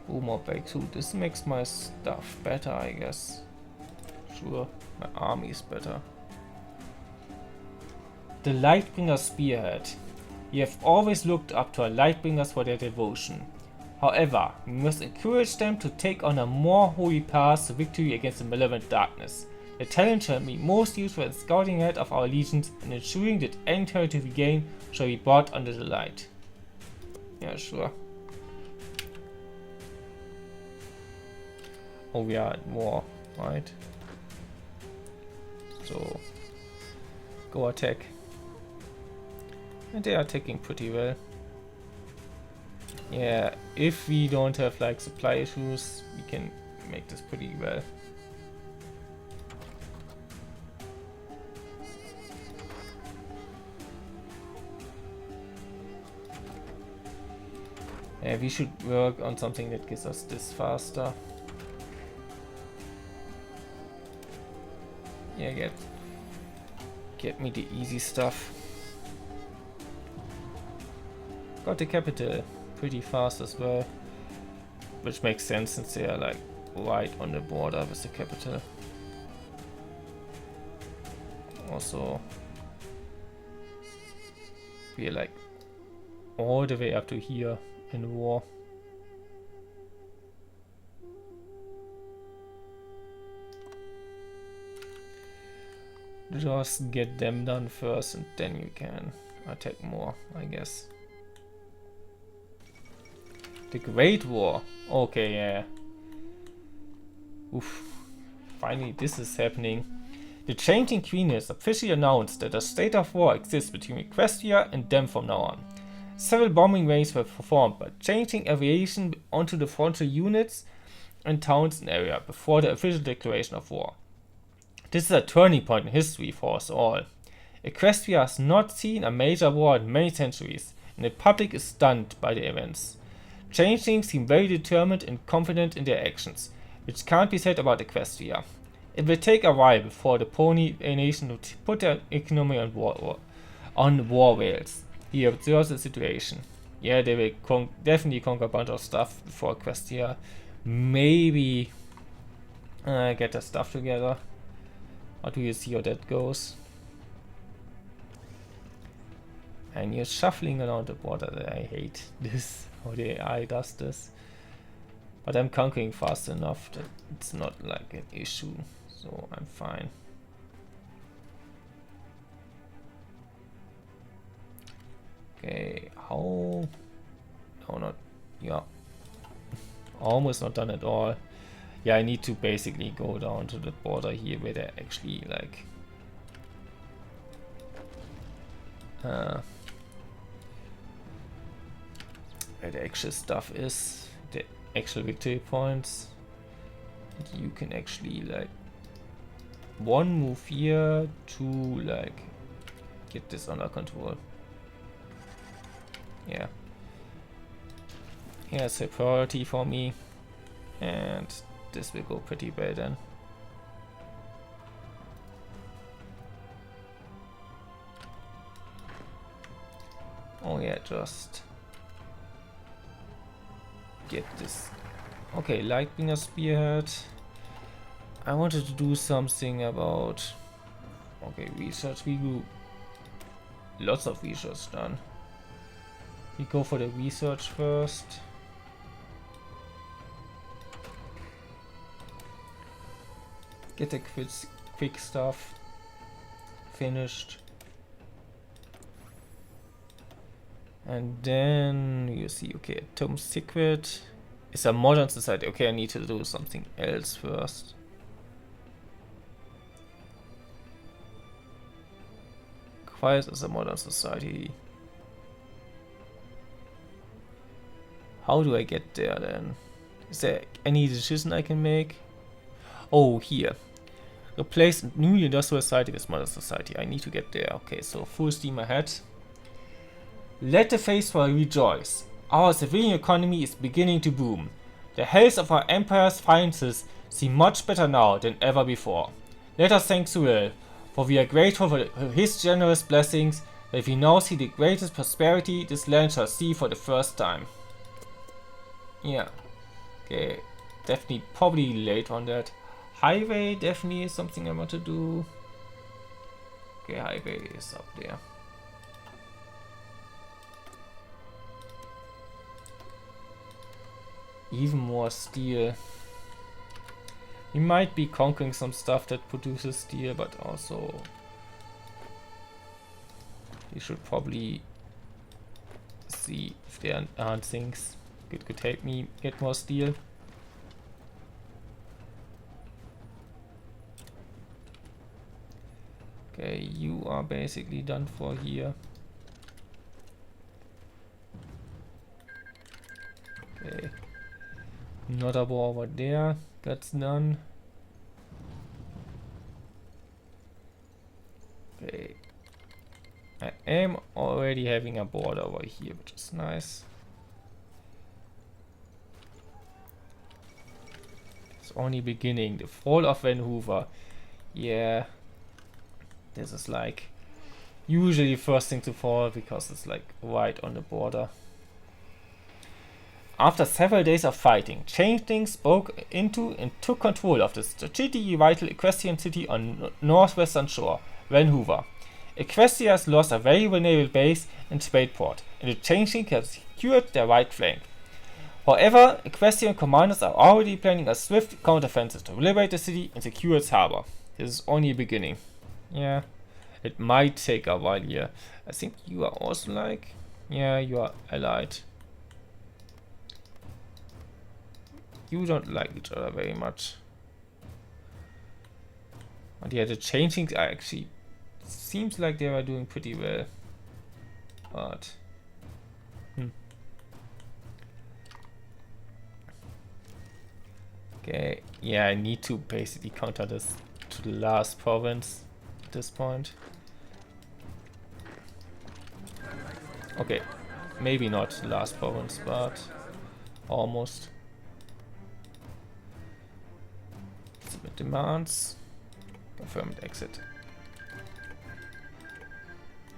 Boomer Breakthrough. This makes my stuff better, I guess. Sure, my army is better. The Lightbringer Spearhead. We have always looked up to our Lightbringers for their devotion. However, we must encourage them to take on a more holy path to victory against the malevolent darkness. The talent shall be most useful in scouting ahead of our legions and ensuring that any territory we gain shall be brought under the light. Yeah, sure. Oh, we are at war, right? So, go attack. And they are attacking pretty well. Yeah, if we don't have like supply issues, we can make this pretty well. Yeah, we should work on something that gives us this faster. Yeah, get me the easy stuff. Got the capital pretty fast as well, which makes sense since they are like right on the border with the capital. Also, we are like all the way up to here in war. Just get them done first and then you can attack more, I guess. The Great War. Okay, yeah. Oof. Finally, this is happening. The changing queen has officially announced that a state of war exists between Equestria and them from now on. Several bombing raids were performed by changing aviation onto the frontier units and towns in area before the official declaration of war. This is a turning point in history for us all. Equestria has not seen a major war in many centuries, and the public is stunned by the events. Changelings seem very determined and confident in their actions, which can't be said about Equestria. It will take a while before the Pony nation will put their economy on war rails. He observes the situation. Yeah, they will definitely conquer a bunch of stuff before Equestria. Maybe get their stuff together. How do you see how that goes? And you're shuffling around the border. I hate this, how the AI does this. But I'm conquering fast enough that it's not like an issue, so I'm fine. Okay, how? No, not, yeah. Almost not done at all. Yeah, I need to basically go down to the border here where they actually like where the actual stuff is, the actual victory points. And you can actually like one move here to like get this under control. Yeah. Here's a priority for me, and this will go pretty well then. Oh yeah, just get this. Okay, Lightbringer Spearhead. I wanted to do something about, okay, research. We do lots of research done. We go for the research first. Get the quick stuff finished. And then you see, okay, Tom Secret is a modern society. Okay, I need to do something else first. Quiet is a modern society. How do I get there then? Is there any decision I can make? Oh, here. Replace new industrial society with modern society. I need to get there. Okay, so full steam ahead. Let the faithful rejoice. Our civilian economy is beginning to boom. The health of our empire's finances seem much better now than ever before. Let us thank Cyril, for we are grateful for his generous blessings that we now see the greatest prosperity this land shall see for the first time. Yeah. Okay. Definitely probably late on that. Highway definitely is something I want to do. Okay, highway is up there. Even more steel. We might be conquering some stuff that produces steel, but also we should probably see if there aren't things that could help me get more steel. Okay, you are basically done for here. Okay. Another war over there. That's done. Okay. I am already having a border over here, which is nice. It's only beginning. The fall of Vancouver. Yeah. This is like usually first thing to fall because it's like right on the border. After several days of fighting, changelings broke into and took control of the strategically vital Equestrian city on northwestern shore, Vancouver. Equestria has lost a very vulnerable base and trade port, and the changelings have secured their right flank. However, Equestrian commanders are already planning a swift counteroffensive to liberate the city and secure its harbor. This is only a beginning. Yeah, it might take a while here. I think you are also like, yeah, you are allied. you don't like each other very much. But yeah, the changing actually seems like they were doing pretty well. But okay, yeah, I need to basically counter this to the last province at this point. Okay, maybe not the last province, but almost. Submit demands. Confirmed exit.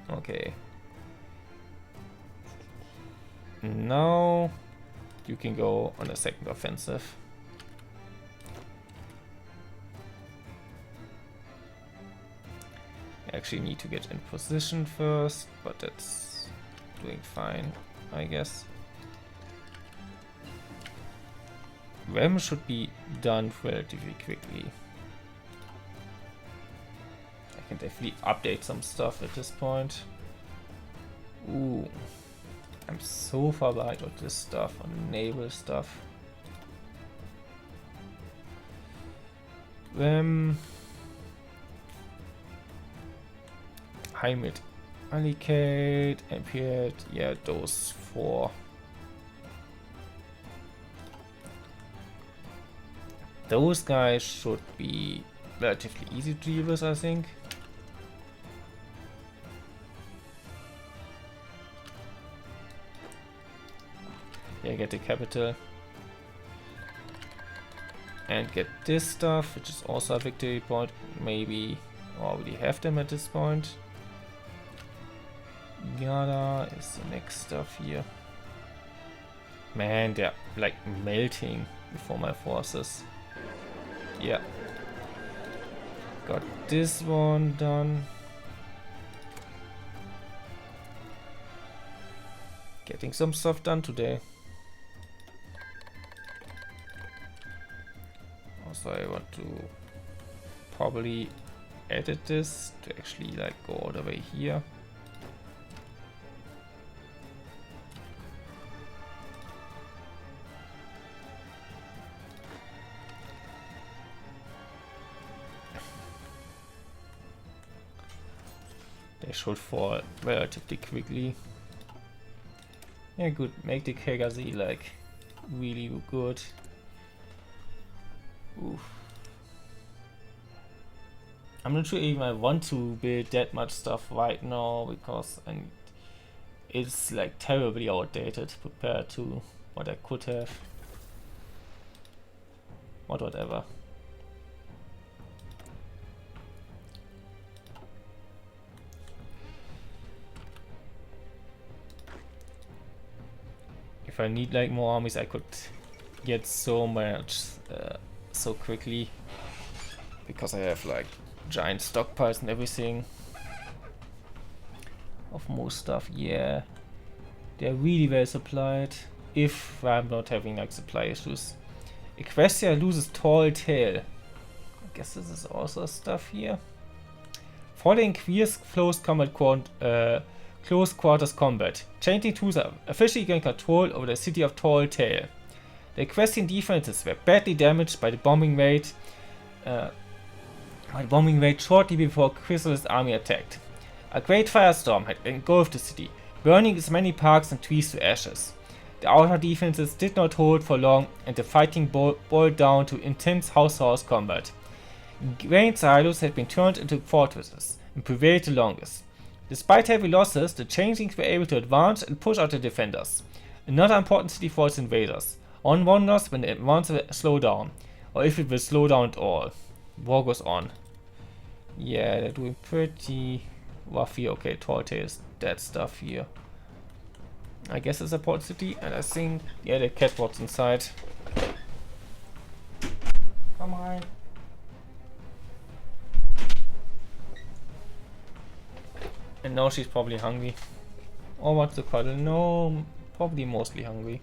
Okay. Now you can go on a second offensive. I actually need to get in position first, but that's doing fine, I guess. RAM should be done relatively quickly. I can definitely update some stuff at this point. Ooh, I'm so far behind with this stuff, on naval stuff. Heimat, allocate, impaired, yeah, those four. Those guys should be relatively easy to deal with, I think. Yeah, get the capital. And get this stuff, which is also a victory point. Maybe already have them at this point. Yada is the next stuff here. Man, they're like melting before my forces. Yeah. Got this one done. Getting some stuff done today. Also, I want to probably edit this to actually like go all the way here. They should fall relatively quickly. Yeah, good. Make the Kegasi like really good. Oof. I'm not sure even I want to build that much stuff right now because it's like terribly outdated compared to what I could have. Or whatever. If I need like more armies, I could get so much so quickly because I have like giant stockpiles and everything of most stuff. Yeah, they're really well supplied if I'm not having like supply issues. Equestria loses tall tail. I guess this is also stuff here. Following close quarters combat, changing troops are officially gained control over the city of Tall Tale. The Equestrian defenses were badly damaged by the bombing raid shortly before Chrysalis' army attacked. A great firestorm had engulfed the city, burning its many parks and trees to ashes. The outer defenses did not hold for long, and the fighting boiled down to intense house-to-house combat. Grain silos had been turned into fortresses and prevailed the longest. Despite heavy losses, the changelings were able to advance and push out the defenders. Another important city for its invaders. One wonders when the advance will slow down, or if it will slow down at all. War goes on. Yeah, they're doing pretty rough here. Okay, Tall Tale is that stuff here. I guess it's a port city, and I think, yeah, the catwalk's inside. Come on. And now she's probably hungry. Or what's the cuddle? No, probably mostly hungry.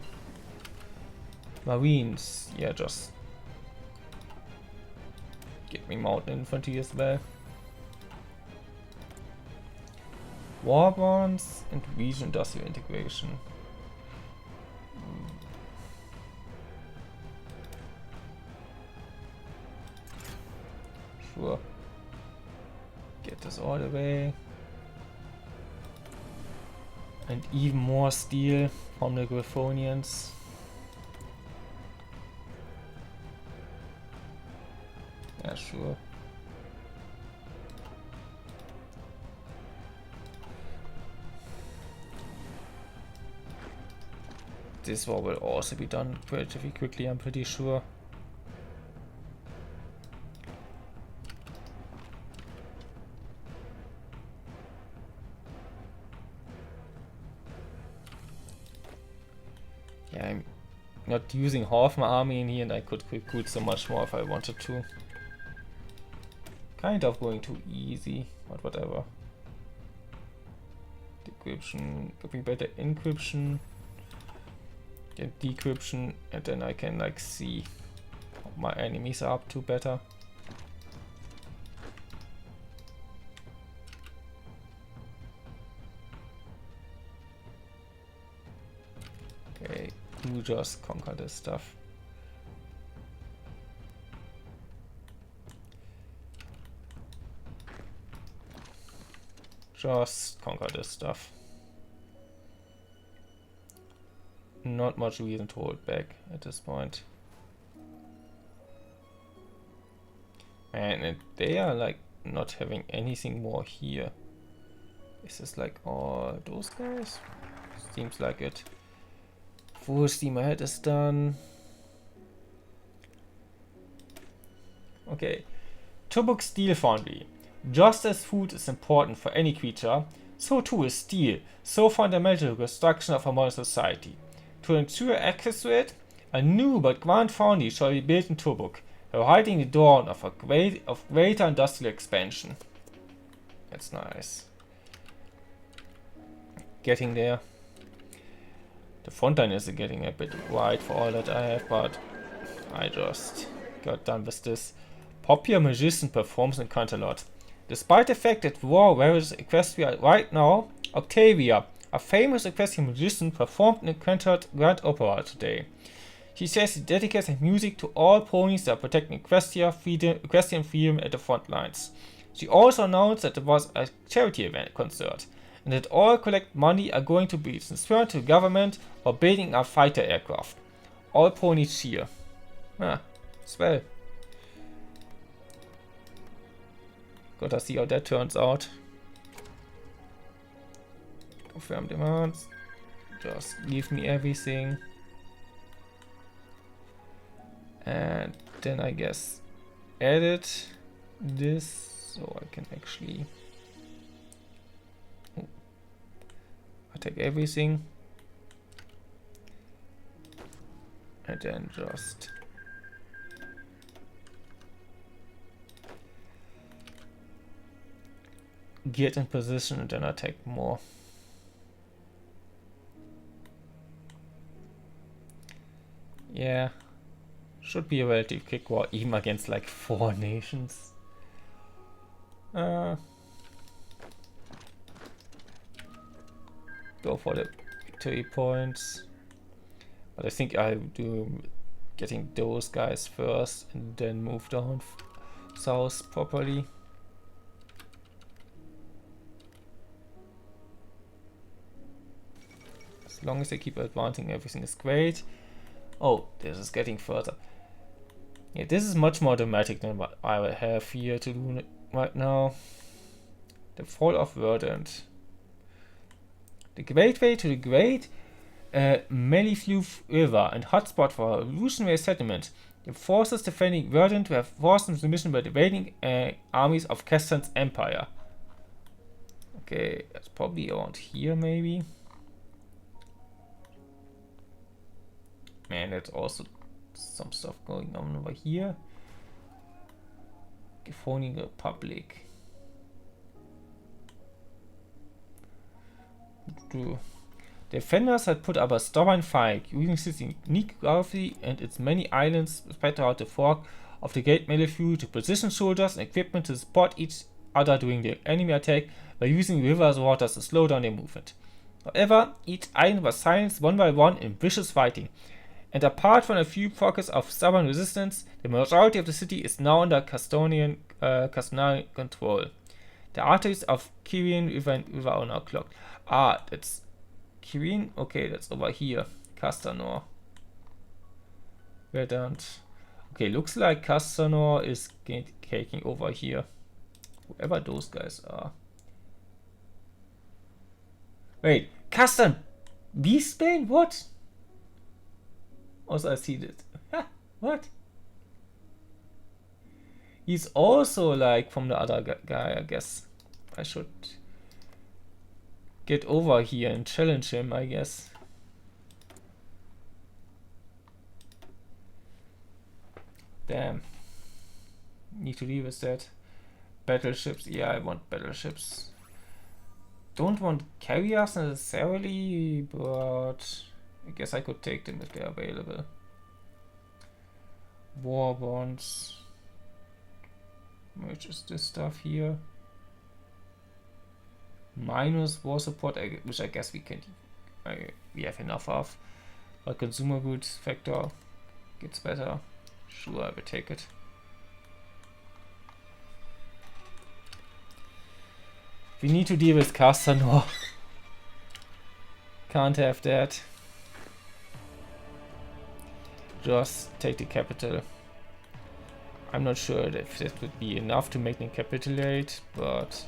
Marines, yeah, just get me mountain infantry as well. War bonds and region industrial integration. sure. Get this all the way. And even more steel from the Griffonians. Yeah, sure. This war will also be done relatively quickly, I'm pretty sure. Yeah, I'm not using half my army in here, and I could recruit so much more if I wanted to. Kind of going too easy, but whatever. Decryption, giving better encryption, get decryption, and then I can like see what my enemies are up to better. Okay, you just conquer this stuff. Just conquer this stuff. Not much reason to hold back at this point. And they are like not having anything more here. Is this like all those guys? Seems like it. Full steam ahead is done. Okay. Turbok Steel Foundry. Just as food is important for any creature, so too is steel, so fundamental to the construction of a modern society. To ensure access to it, a new but grand foundry shall be built in Turbok, heralding the dawn of greater industrial expansion. That's nice. Getting there. The front line is getting a bit wide for all that I have, but I just got done with this. Popular magician performs in Canterlot. Despite the fact that war varies Equestria right now, Octavia, a famous equestrian musician, performed in the Canterlot Grand Opera today. She says she dedicates her music to all ponies that are protecting equestrian freedom at the front lines. She also announced that there was a charity event concert, and that all collect money are going to be transferred to the government or building a fighter aircraft. All ponies cheer. Ah, swell. Gotta see how that turns out. Confirm demands. Just give me everything. And then I guess edit this so I can actually take everything. And then just get in position and then attack more. Yeah, should be a relative quick war even against like 4 nations. Go for the victory points, but I think I'll do getting those guys first and then move down south properly. As long as I keep advancing, everything is great. Oh, this is getting further. Yeah, this is much more dramatic than what I will have here to do right now. The fall of Verdant. The gateway to the great Mellifluve River and hotspot for a revolutionary settlement. The forces defending Verdant were forced into submission by the invading armies of Kestan's empire. Okay, that's probably around here maybe. Man, there's also some stuff going on over here. Gifonian Republic. The defenders had put up a stubborn fight, using its unique geography and its many islands spread throughout the fork of the Great Mellifluve to position soldiers and equipment to support each other during the enemy attack by using the river's waters to slow down their movement. However, each island was silenced one by one in vicious fighting, And apart from a few pockets of stubborn resistance, the majority of the city is now under Castonian control. The arteries of Kirin River are now clogged. Ah, that's Kirin? Okay, that's over here. Castanor. Verdant. Okay, looks like Castanor is taking over here. Whoever those guys are. Wait, Castan Beastbane? What? Also, I see that. What? He's also like from the other guy, I guess. I should get over here and challenge him, I guess. Damn. Need to deal with that. Battleships. Yeah, I want battleships. Don't want carriers necessarily, but I guess I could take them if they're available. War bonds. Which is this stuff here? Minus war support, which I guess we can. We have enough of. But consumer goods factor gets better. Sure, I will take it. We need to deal with Castanor. Can't have that. Just take the capital. I'm not sure if that would be enough to make them capitulate, but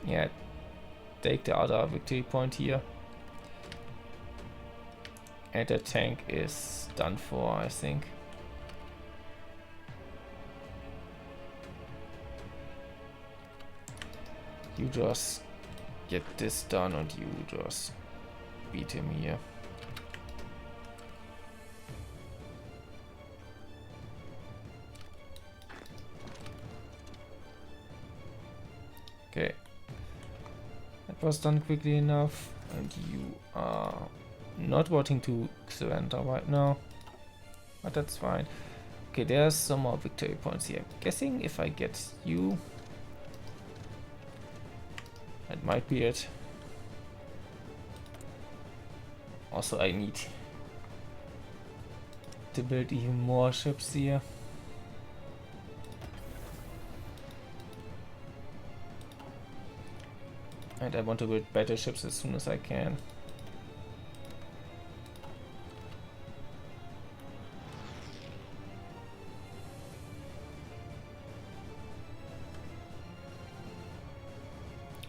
yeah, take the other victory point here. And the tank is done for, I think. You just get this done and you just beat him here. Okay. That was done quickly enough. And you are not wanting to surrender right now. But that's fine. Okay, there's some more victory points here. I'm guessing if I get you, that might be it. Also, I need to build even more ships here. And I want to build better ships as soon as I can.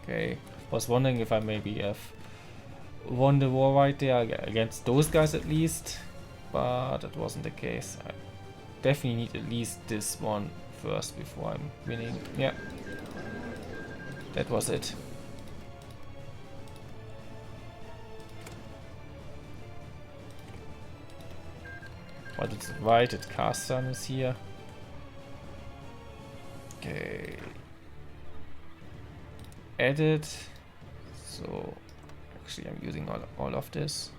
Okay, was wondering if I maybe have won the war right there against those guys at least, but that wasn't the case. I definitely need at least this one first before I'm winning. Yeah, that was it. But it's right that Castan is here. Okay. Edit. So actually I'm using all of this.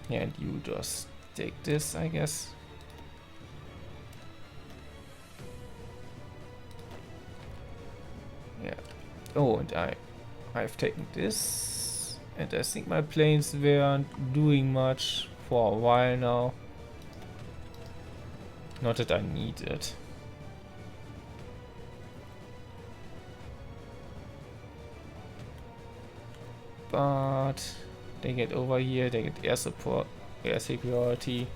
Yeah, and you just take this, I guess. Yeah. Oh, and I've taken this, and I think my planes weren't doing much for a while now. Not that I need it. But they get over here, they get air support, air security,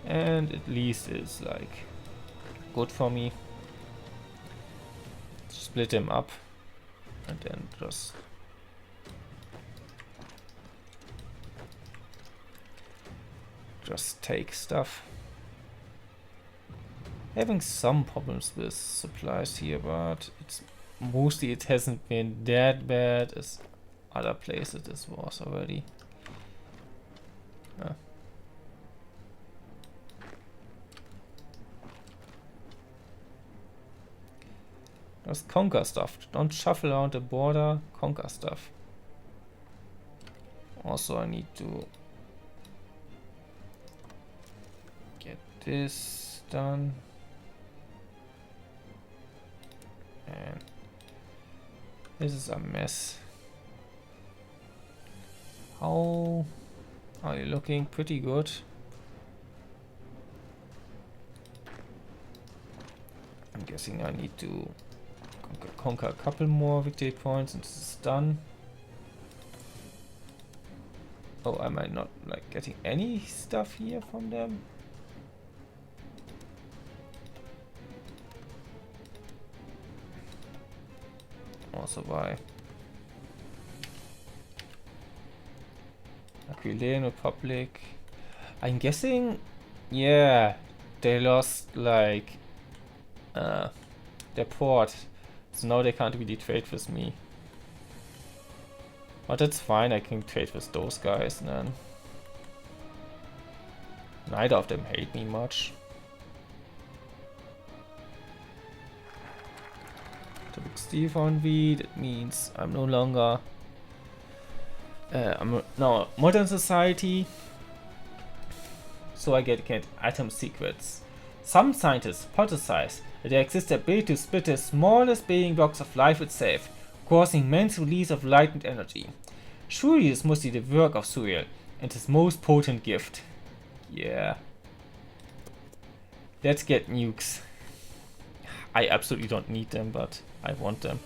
and at least it's like good for me. Split them up and then just take stuff. Having some problems with supplies here, but it's mostly it hasn't been that bad as other places this was already. Just conquer stuff. Don't shuffle around the border, conquer stuff. Also, I need to get this done. And this is a mess. How are you looking? Pretty good. I'm guessing I need to conquer a couple more victory points and this is done. Oh, am I not like getting any stuff here from them? Also why? Aquilean Republic. I'm guessing, yeah, they lost like their port, so now they can't really trade with me. But that's fine, I can trade with those guys then. Neither of them hate me much. To book Steve on V, that means I'm no longer I'm now modern society, so I get item secrets. Some scientists hypothesize that there exists the ability to split the smallest building blocks of life itself, causing immense release of light and energy. Surely this must be the work of Suriel and his most potent gift. Yeah. Let's get nukes. I absolutely don't need them, but I want them.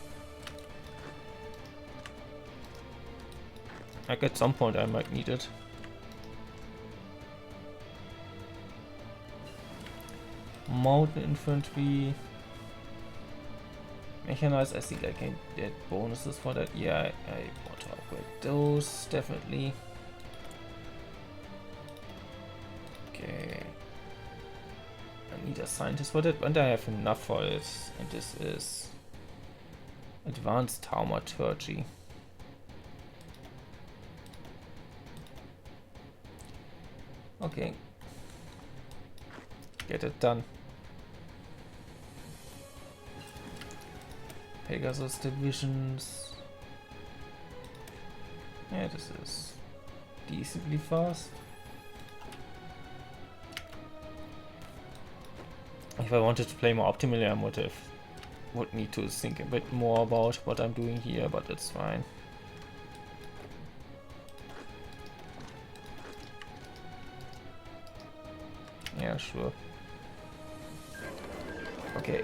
Like at some point I might need it. Mountain infantry. Mechanized, I think I can get bonuses for that. Yeah, I want to upgrade those, definitely. Okay. I need a scientist for that, and I have enough for it. And this is advanced thaumaturgy. Okay. Get it done. Pegasus divisions. Yeah, this is decently fast. If I wanted to play more optimally, I would need to think a bit more about what I'm doing here, but that's fine. Yeah, sure. Okay,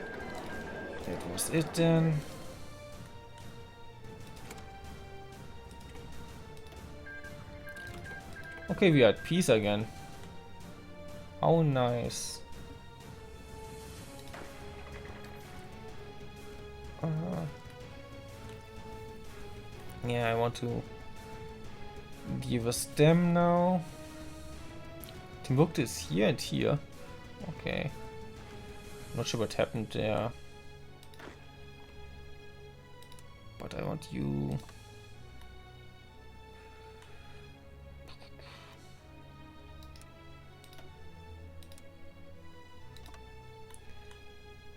that was it then. Okay, we are at peace again. How nice. Yeah, I want to give a stem now. Timbuktu is here and here. Okay. Not sure what happened there. But I want you.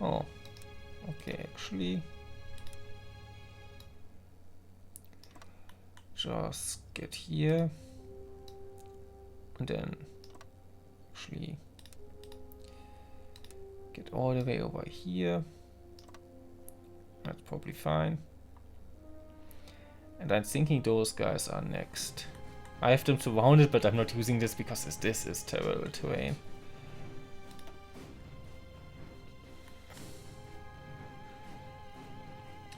Oh. Okay, actually. Just get here. And then actually get all the way over here. That's probably fine. And I'm thinking those guys are next. I have them surrounded, but I'm not using this because this is terrible terrain.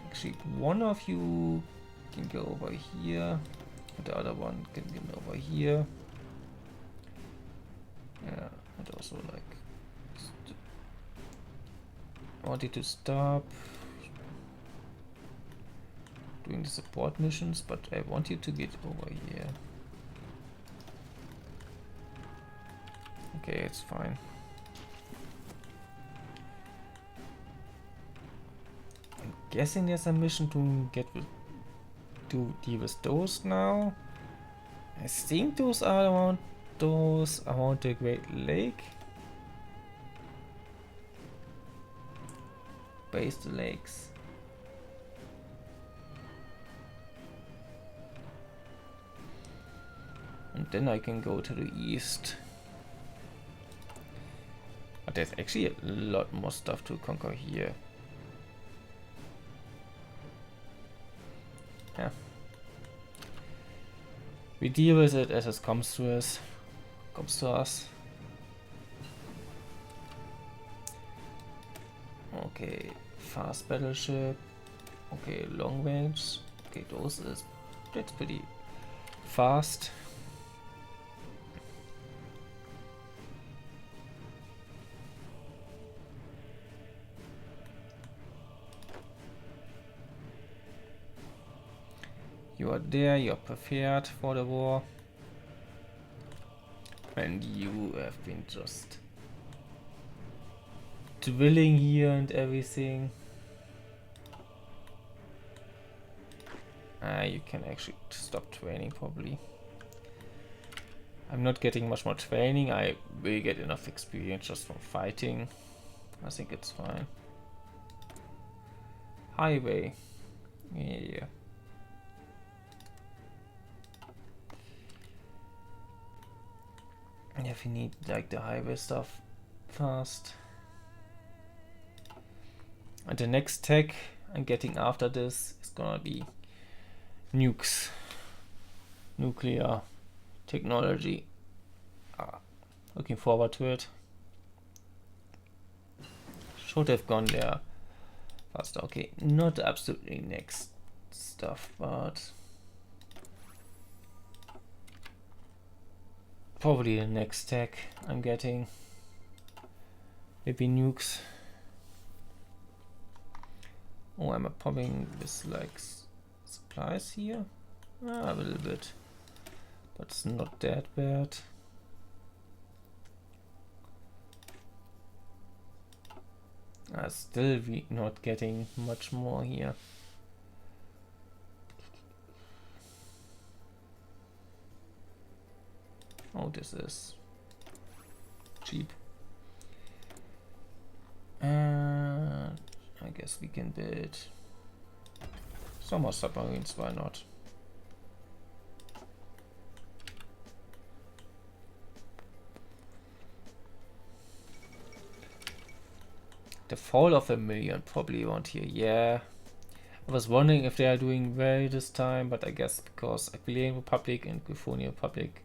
Actually, one of you can go over here. The other one can go over here. Yeah, and also like I want you to stop doing the support missions, but I want you to get over here. Okay, it's fine. I'm guessing there's a mission to deal with those now. I think those are around the Great Lake. Base the lakes. And then I can go to the east. But there's actually a lot more stuff to conquer here. Yeah. We deal with it as it comes to us. Okay, fast battleship. Okay, long range. Okay, that's pretty fast. You are there, you are prepared for the war. And you have been just drilling here and everything. You can actually stop training probably. I'm not getting much more training. I will get enough experience just from fighting. I think it's fine. Highway. Yeah. If you need like the highway stuff fast. And the next tech I'm getting after this is gonna be nukes. Nuclear technology. Looking forward to it. Should have gone there faster. Okay, not absolutely next stuff, but probably the next tech I'm getting. Maybe nukes. Oh, am I popping this like supplies here? A little bit, but it's not that bad. Still not getting much more here. Oh, this is cheap. I guess we can build some more submarines, why not? The fall of a million, probably around here, yeah. I was wondering if they are doing well this time, but I guess because Aquilian Republic and Griffonia Republic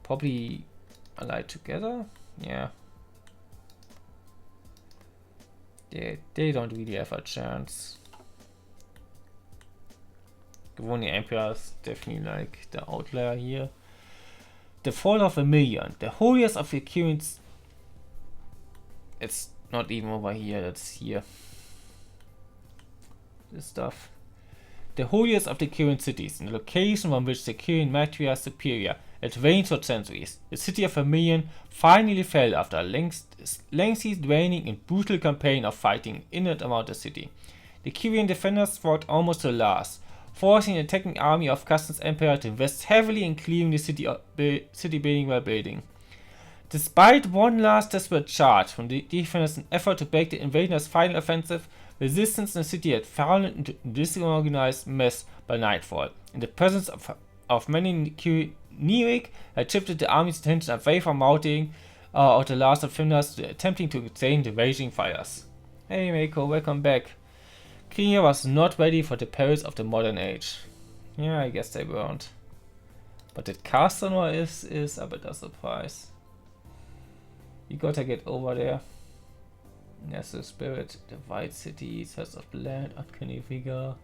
probably allied together, yeah. They don't really have a chance. Griffonia Empire is definitely like the outlier here. The fall of a million, the holiest of the currents. It's not even over here, that's here. This stuff. The holiest of the current cities, in the location from which the current Matria Superior had reigned for centuries, the city of a million finally fell after a lengthy, draining, and brutal campaign of fighting in and around the city. The Kyrian defenders fought almost to the last, forcing the attacking army of Customs Empire to invest heavily in clearing the city building by building. Despite one last desperate charge from the defenders in an effort to break the invaders' final offensive, resistance in the city had fallen into a disorganized mess by nightfall, and the presence of many Neoric had shifted the army's attention away from mounting out the last defenders to attempting to contain the raging fires. Hey Mako, welcome back. Kenya was not ready for the perils of the modern age. Yeah, I guess they weren't. But that Castanor is a bit of a surprise. You gotta get over there. There's the spirit, the white city, Sense of Blood, uncanny figure.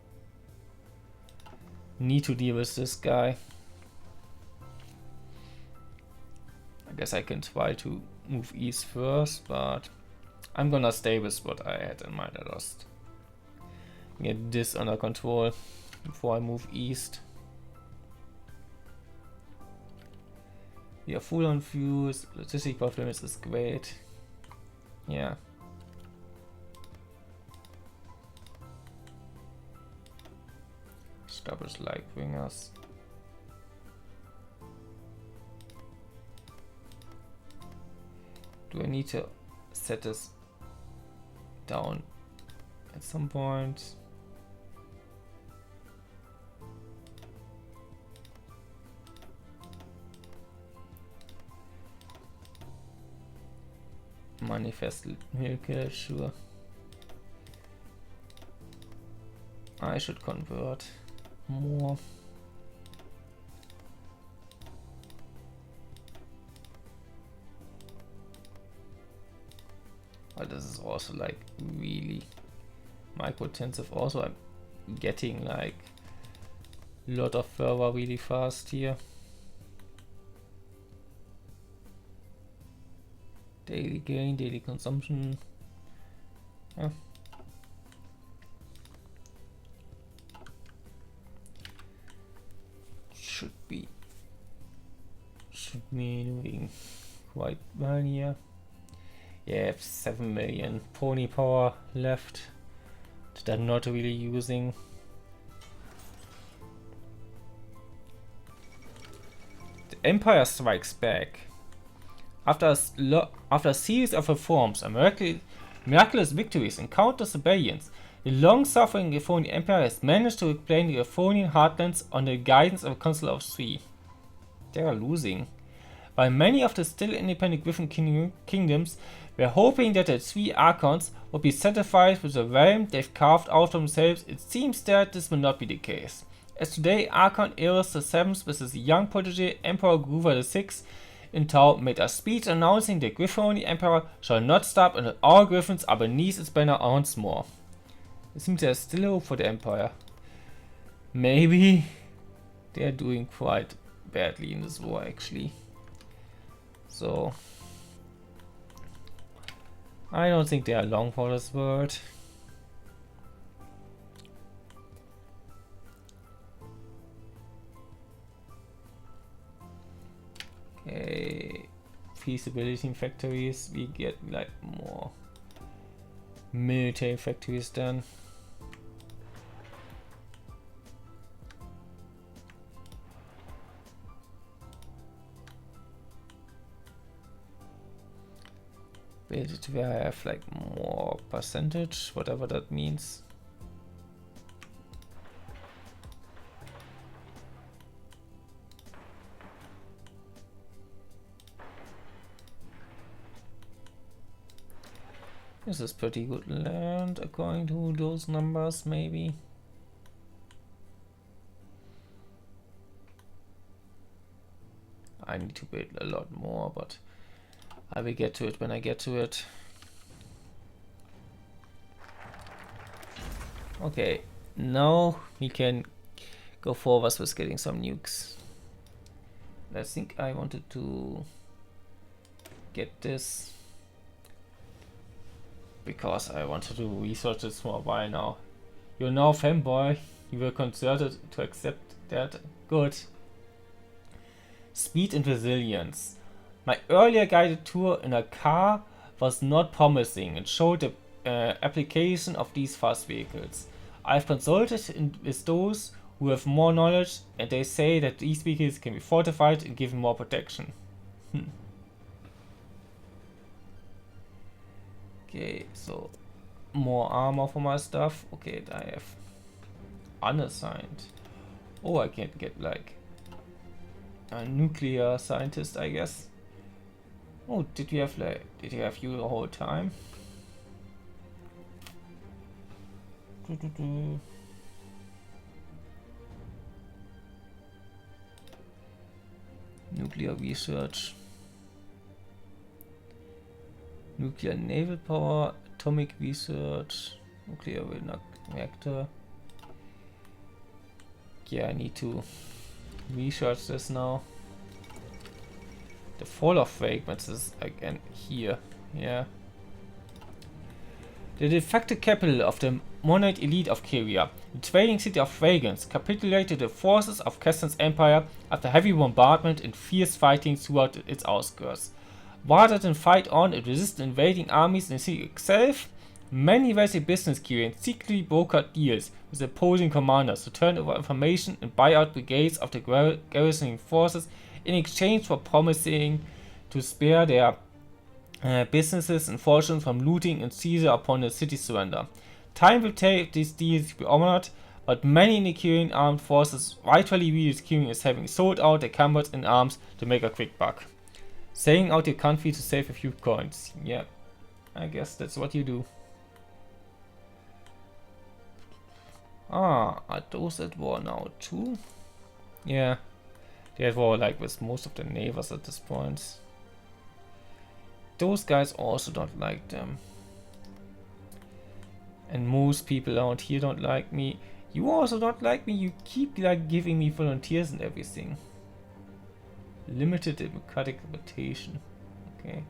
Need to deal with this guy. I guess I can try to move east first, but I'm gonna stay with what I had in mind. I just get this under control before I move east. We are full on fuels. Logistic performance is great. Yeah. Establish light bringers. Do I need to set this down at some point? Manifest Milke, sure. I should convert more. But this is also like really micro-intensive. Also, I'm getting like a lot of fervor really fast here. Daily gain, daily consumption. Yeah. Should be doing quite well here. Yeah, I have 7 million pony power left that I'm not really using. The Empire strikes back. After a series of reforms and miraculous victories and countless rebellions, the long-suffering Euphonian Empire has managed to reclaim the Euphonian heartlands under the guidance of a Council of Three. They are losing. While many of the still independent Griffin kingdoms were hoping that the three Archons would be satisfied with the realm they've carved out for themselves, it seems that this will not be the case. As today, Archon Eros VII with his young protege Emperor Groover VI in tow made a speech announcing the Griffonian Emperor shall not stop until all Griffins are beneath its banner once more. It seems there's still hope for the Empire. Maybe they're doing quite badly in this war actually. So I don't think they are long for this world. Okay, feasibility in factories. We get like more military factories done. Where I have like more percentage, whatever that means. This is pretty good land according to those numbers, maybe. I need to build a lot more, but I will get to it when I get to it. Okay, now we can go forward with getting some nukes. I think I wanted to get this because I wanted to research this for a while now. You're now fanboy. You were converted to accept that. Good. Speed and resilience. My earlier guided tour in a car was not promising and showed the application of these fast vehicles. I've consulted with those who have more knowledge, and they say that these vehicles can be fortified and given more protection. Okay, so more armor for my stuff. Okay, I have unassigned. Oh, I can get like a nuclear scientist, I guess. Oh, did you have you the whole time? Nuclear research. Nuclear naval power, atomic research, nuclear reactor. Yeah, I need to research this now. The fall of fragments is again here. Yeah. The de facto capital of the Monite elite of Kyria, the trading city of Fragance, capitulated to the forces of Castan's empire after heavy bombardment and fierce fighting throughout its outskirts. Rather than fight on and resist invading armies in the city itself, many wealthy business Kyrians secretly brokered deals with opposing commanders to turn over information and buy out brigades of the garrisoning forces in exchange for promising to spare their businesses and fortunes from looting and seizure upon the city's surrender. Time will tell if these deals to be honored, but many in the Kyrian armed forces rightfully view Kyrian as having sold out their comrades in arms to make a quick buck. Selling out your country to save a few coins. Yeah, I guess that's what you do. Ah, are those at war now too? Yeah, they at war like with most of the neighbors at this point. Those guys also don't like them. And most people around here don't like me. You also don't like me. You keep like giving me volunteers and everything. Limited democratic rotation. Okay.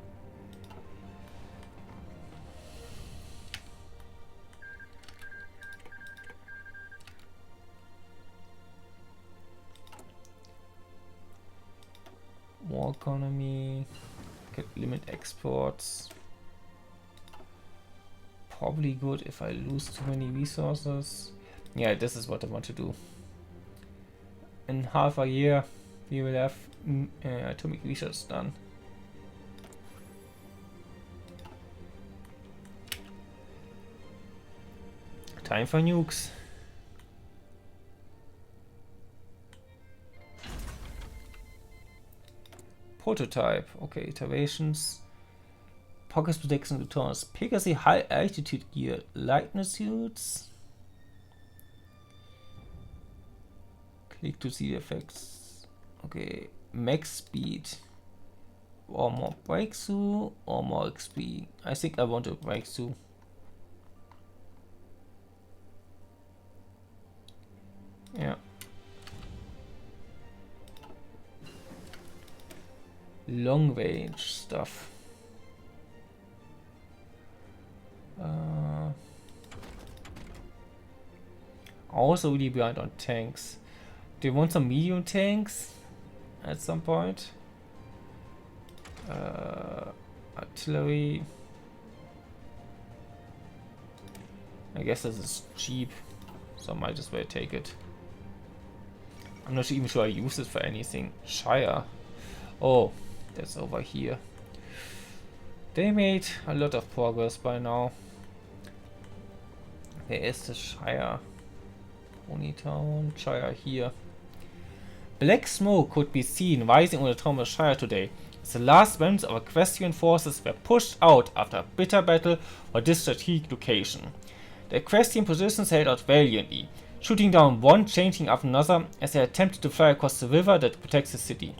War economy. Could limit exports. Probably good if I lose too many resources. Yeah, this is what I want to do. In half a year, we will have atomic research done. Time for nukes. Prototype. Okay, iterations. Pocket protection returns. Pegasus high altitude gear. Lightness suits. Click to see the effects. Okay, max speed. Or more breakthrough or more XP. I think I want a breakthrough. Yeah. Long range stuff. Also really behind on tanks. Do you want some medium tanks at some point? Artillery. I guess this is cheap, so I might as well take it. I'm not even sure I use it for anything. Shire. Oh, that's over here. They made a lot of progress by now. Where is the Shire? Ponytown, Shire here. Black smoke could be seen rising over the town of Shire today. The last remnants of Equestrian forces were pushed out after a bitter battle for this strategic location. The Equestrian positions held out valiantly, shooting down one changing after another as they attempted to fly across the river that protects the city.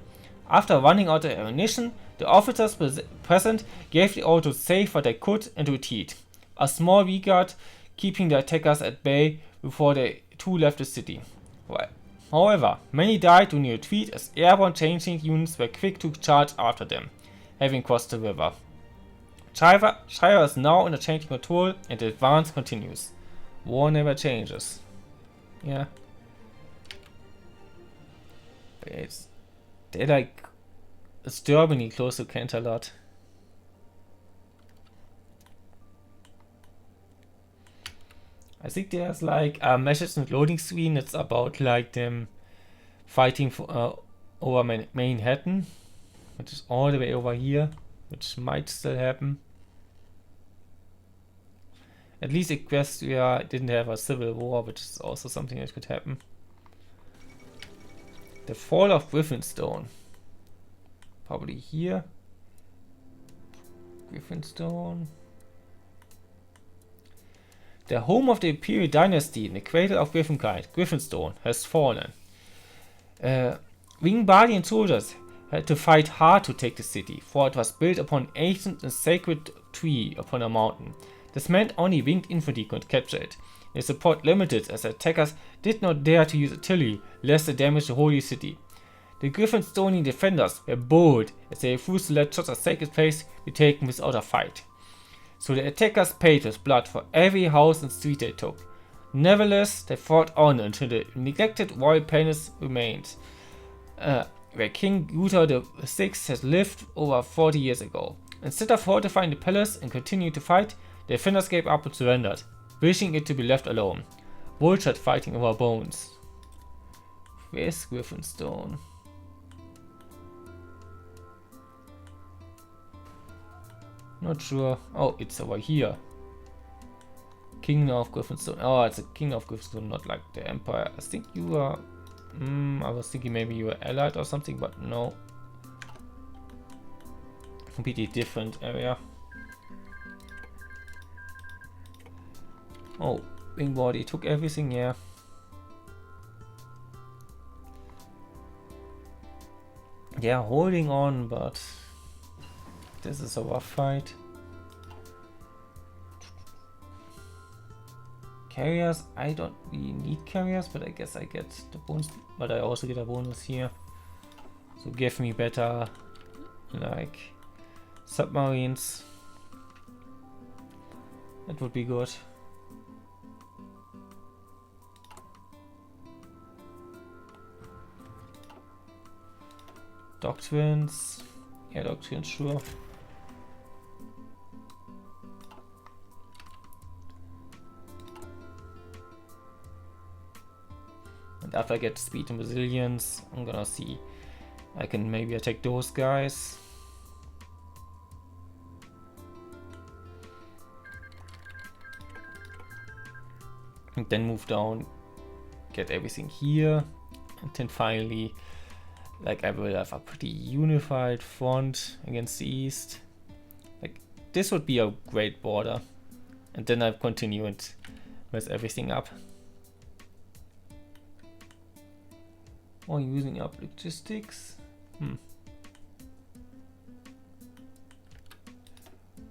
After running out of ammunition, the officers present gave the order to save what they could and to retreat. A small rearguard keeping the attackers at bay before the two left the city. However, many died during the retreat as airborne changing units were quick to charge after them, having crossed the river. Shire is now under changing control and the advance continues. War never changes. Yeah. But they're like disturbingly close to Canterlot. I think there's like a message and loading screen that's about like them fighting for, over Manhattan, which is all the way over here, which might still happen. At least Equestria didn't have a civil war, which is also something that could happen. The fall of Griffinstone. Probably here. Griffinstone. The home of the Imperial Dynasty in the cradle of Griffinkind, Griffinstone, has fallen. Wingardian soldiers had to fight hard to take the city, for it was built upon an ancient and sacred tree upon a mountain. This meant only winged infantry could capture it. Their support limited as the attackers did not dare to use artillery lest they damage the holy city. The Griffinstonian defenders were bold as they refused to let such a sacred place be taken without a fight. So the attackers paid with blood for every house and street they took. Nevertheless, they fought on until the neglected royal palace remained, where King Uther VI had lived over 40 years ago. Instead of fortifying the palace and continuing to fight, the defenders gave up and surrendered, wishing it to be left alone. Bullshit fighting over bones. Where's Griffinstone? Not sure. Oh, it's over here. Kingdom of Griffinstone. Oh, it's a King of Griffinstone, not like the Empire. I think you are... I was thinking maybe you were allied or something, but no. Completely different area. Oh, Wingbody took everything, yeah. They are holding on, but... this is a rough fight. Carriers, I don't really need carriers, but I guess I get the bonus, but I also get a bonus here. So give me better, like, submarines. That would be good. Doctrines. Yeah, doctrines, sure. And after I get speed and resilience, I'm gonna see. I can maybe attack those guys. And then move down, get everything here. And then finally, like, I will have a pretty unified front against the east. Like, this would be a great border. And then I've continued with everything up. Or using up logistics.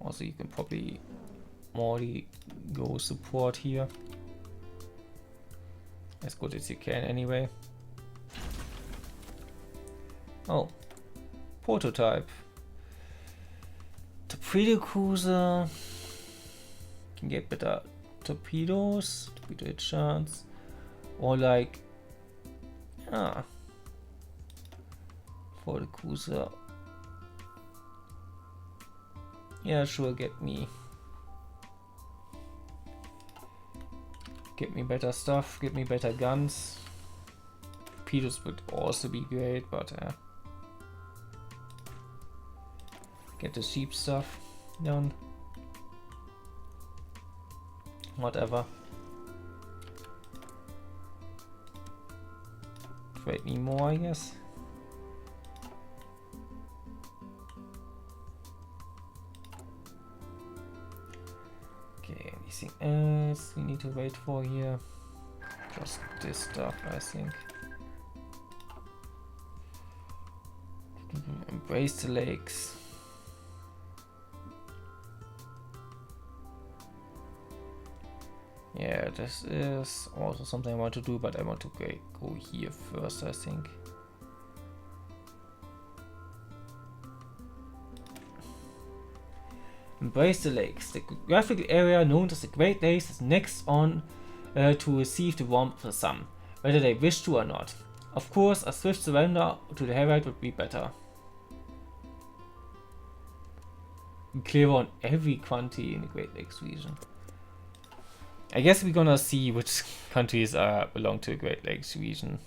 Also, you can probably more go support here. As good as you can anyway. Oh, prototype. Torpedo cruiser. Can get better torpedoes. Torpedo hit chance. Or like, for the cruiser. Yeah, sure, get me better stuff, get me better guns. Torpedoes would also be great, but get the cheap stuff done. Whatever. Trade me more, I guess. Okay, anything else we need to wait for here? Just this stuff, I think. Embrace the lakes. Yeah, this is also something I want to do, but I want to go here first, I think. Embrace the lakes. The geographical area known as the Great Lakes is next on to receive the warmth of the sun, whether they wish to or not. Of course, a swift surrender to the Herald would be better. Clear on every country in the Great Lakes region. I guess we're gonna see which countries belong to the Great Lakes region.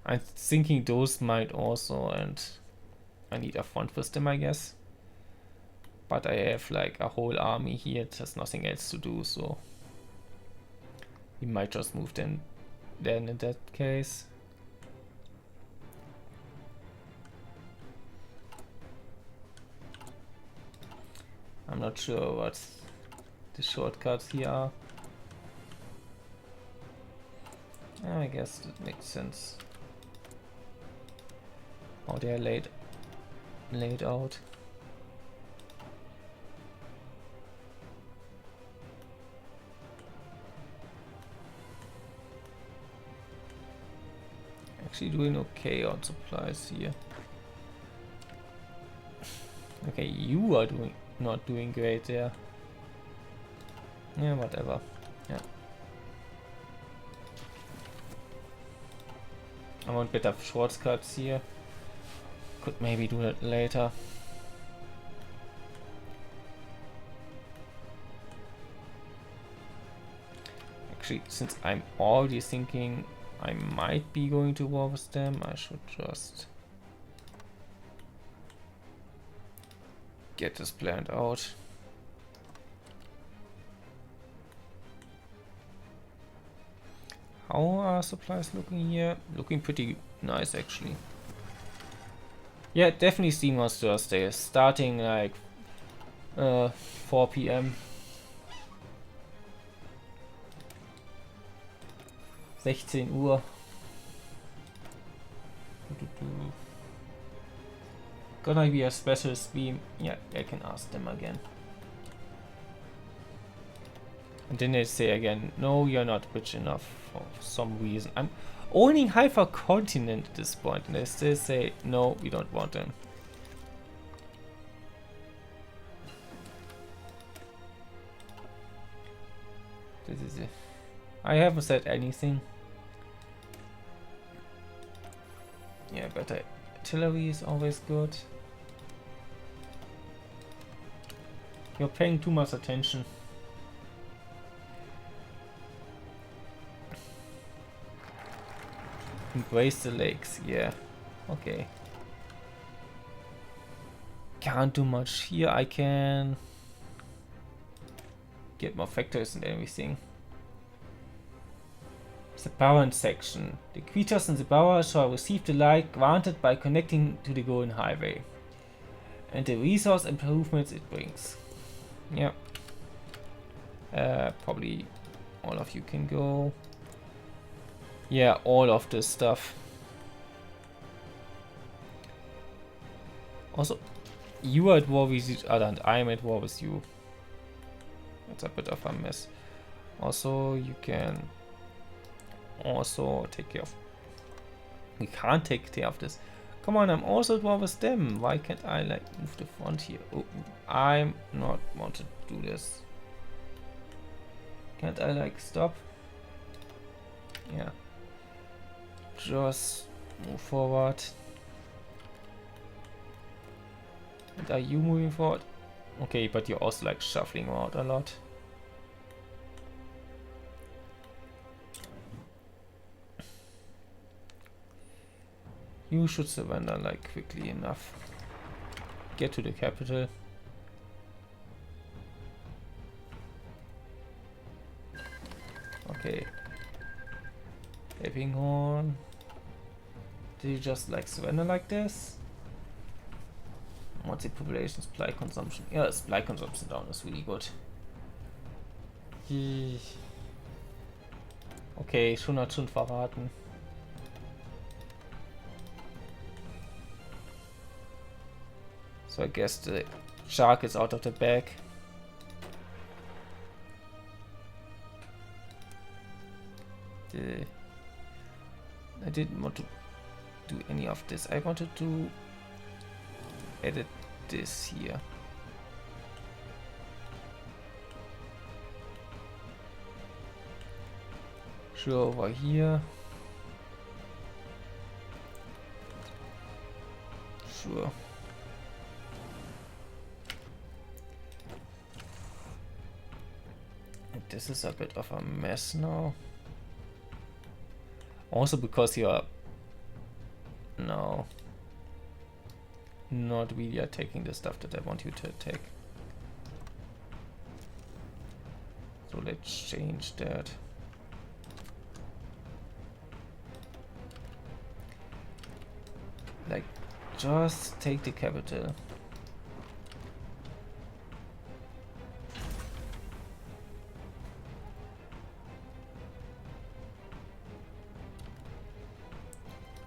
I'm thinking those might also, and I need a front with them, I guess. But I have like a whole army here, there's nothing else to do, so we might just move then in that case. I'm not sure what the shortcuts here are. I guess that makes sense. How they are laid out. Actually doing okay on supplies here. Okay, you are not doing great there. Yeah, whatever. Yeah. I want better shortcuts here. Could maybe do that later. Actually, since I'm already thinking I might be going to war with them, I should just get this planned out. How are supplies looking here? Looking pretty nice, actually. Yeah, definitely Steam on Thursday, starting like 4 PM. 16 Uhr. Gonna be a special stream. Yeah, I can ask them again. And then they say again, no, you're not rich enough for some reason. I'm owning half a continent at this point, and they still say, no, we don't want them. This is it. I haven't said anything. Yeah, better artillery is always good. You're paying too much attention. Embrace the lakes, yeah. Okay. Can't do much here. I can get more factors and everything. The Bowen section. The creatures in the bower shall receive the light granted by connecting to the Golden Highway and the resource improvements it brings. Yeah. Probably all of you can go. Yeah, all of this stuff. Also, you are at war with each other and I am at war with you. That's a bit of a mess. Also, you can also take care of... We can't take care of this. Come on, I'm also at war with them. Why can't I like move the front here? Oh, I'm not want to do this. Can't I like stop? Yeah. Just move forward. And are you moving forward? Okay, but you're also like shuffling around a lot. You should surrender like quickly enough. Get to the capital. Okay. Eppinghorn. Did you just like surrender like this? What's the population? Supply consumption. Yeah, supply consumption down is really good. Okay, schon hat schon verraten. So I guess the shark is out of the bag. I didn't want to do any of this. I wanted to edit this here. Sure, over here. Sure. And this is a bit of a mess now. Also because you're no, not really taking the stuff that I want you to take. So let's change that. Like, just take the capital.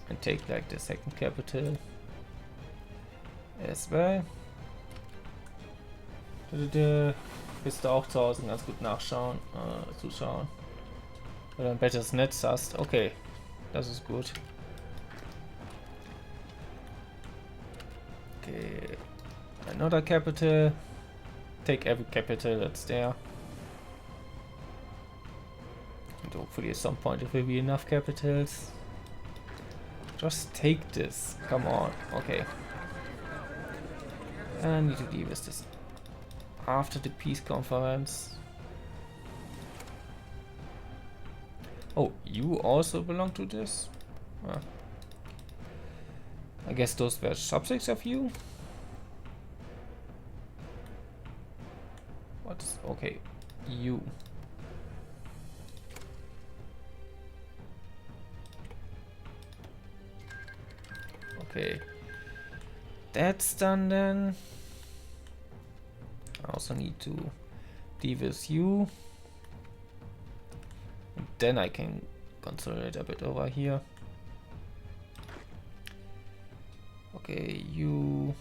And take like the second capital as well. Bist du auch zu Hause ganz gut nachschauen, zuschauen. Oder ein besseres Netz hast. Okay, das ist gut. Okay, another capital. Take every capital that's there. And hopefully at some point it will be enough capitals. Just take this. Come on. Okay. I need to deal with this after the peace conference. Oh, you also belong to this? I guess those were subjects of you? What's... okay. You. Okay. That's done then. I also need to deal with you. And then I can consolidate a bit over here. Okay, you.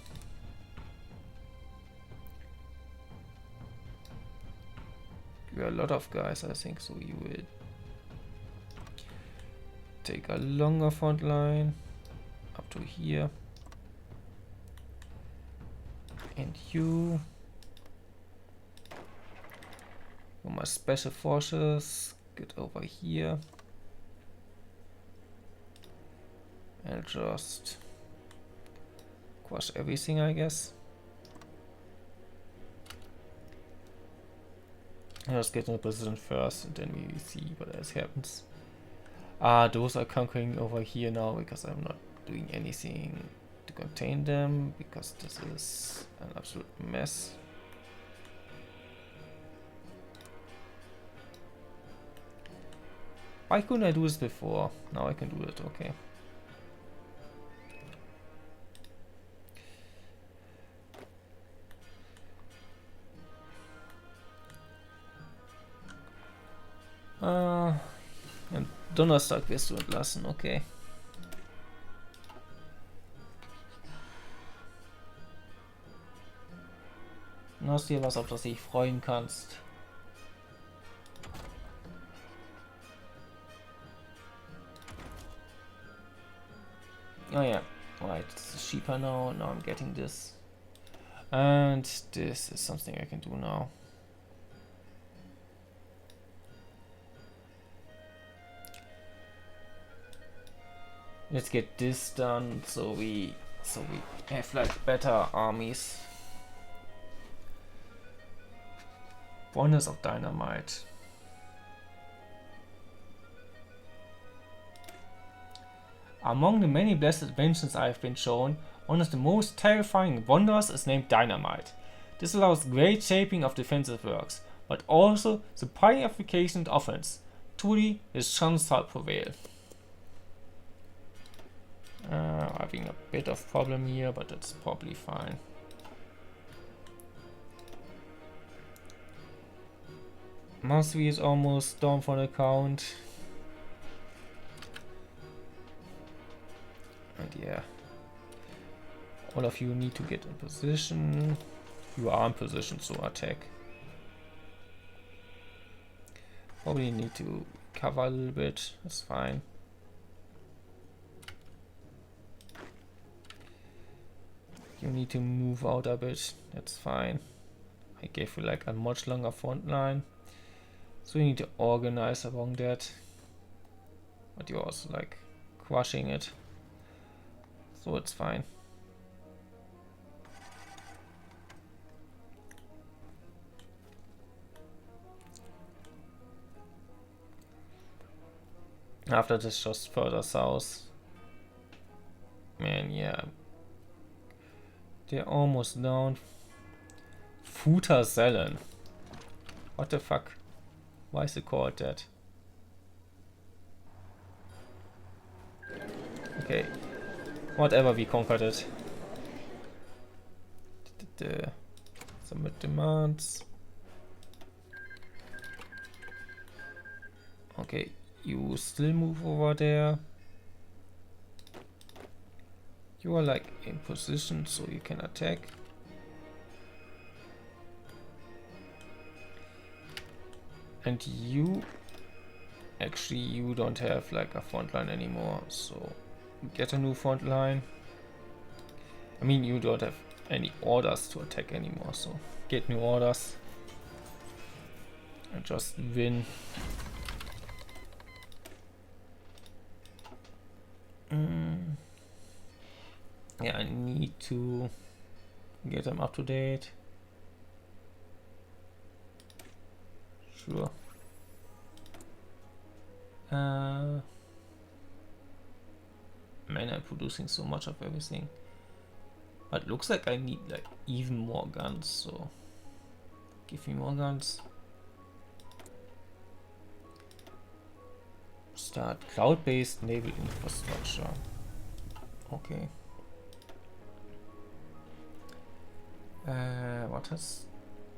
a lot of guys, I think, so you will take a longer front line up to here. And you for my special forces, get over here and just crush everything, I guess. Let's get in a position first and then we see what else happens. Those are conquering over here now because I'm not doing anything to contain them because this is an absolute mess. Why couldn't I do this before? Now I can do it, okay. Und Donnerstag wirst du entlassen, okay. Du hast hier was, auf das dich freuen kannst. Oh yeah, right, it's cheaper now. Now I'm getting this. And this is something I can do now. Let's get this done so we have like better armies. Bonus of dynamite. Among the many blessed inventions I have been shown, one of the most terrifying wonders is named dynamite. This allows great shaping of defensive works, but also surprising application and offense. Truly, his chance shall prevail. Having a bit of problem here, but that's probably fine. Mastery is almost down for the count. And yeah, all of you need to get in position. You are in position, so attack. Probably need to cover a little bit, that's fine. You need to move out a bit, that's fine. I gave you like a much longer front line. So you need to organize along that. But you're also like crushing it. So it's fine. After this, just further south. Man, yeah. They're almost down. Futtersellen. What the fuck? Why is it called that? Okay. Whatever, we conquered it. Submit demands. Okay, you still move over there. You are like in position so you can attack. And you actually you don't have like a front line anymore, so get a new front line. I mean, you don't have any orders to attack anymore, so get new orders and just win. Yeah, I need to get them up to date. Sure. Man, I'm producing so much of everything. But looks like I need like even more guns, so give me more guns. Start cloud-based naval infrastructure. Okay. What has...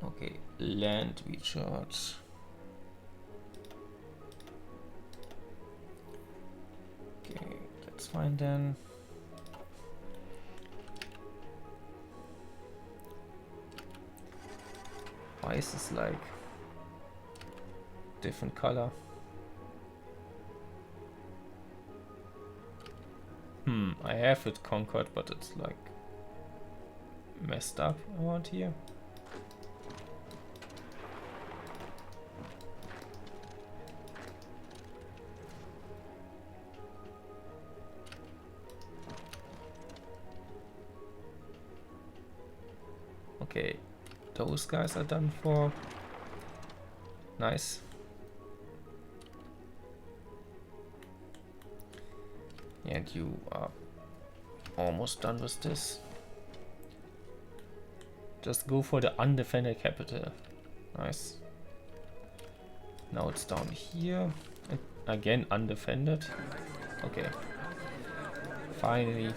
Okay, land recharge. Okay, that's fine then. Why is this like... different color. I have it conquered, but it's like messed up around here. Okay, those guys are done for. Nice. And you are almost done with this. Just go for the undefended capital. Nice. Now it's down here. And again, undefended. Okay. Finally.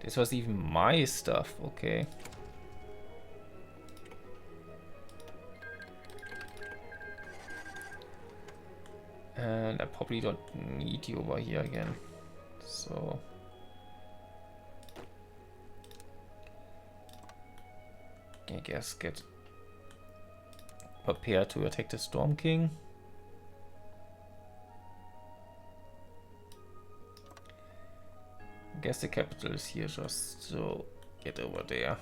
This was even my stuff. Okay. And I probably don't need you over here again. So I guess get prepared to attack the Storm King. I guess the capital is here, just so get over there.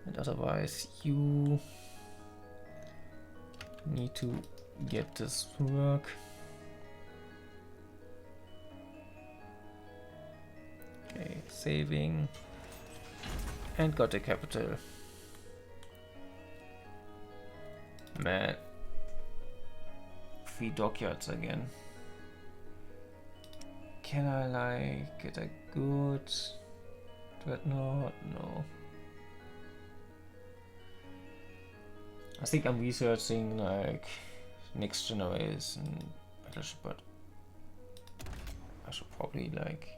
And otherwise you need to get this to work. Okay, saving. And got the capital. Man. 3 dockyards again. Can I like get a good dreadnought? No. I think I'm researching like next generation battleship, but I should probably like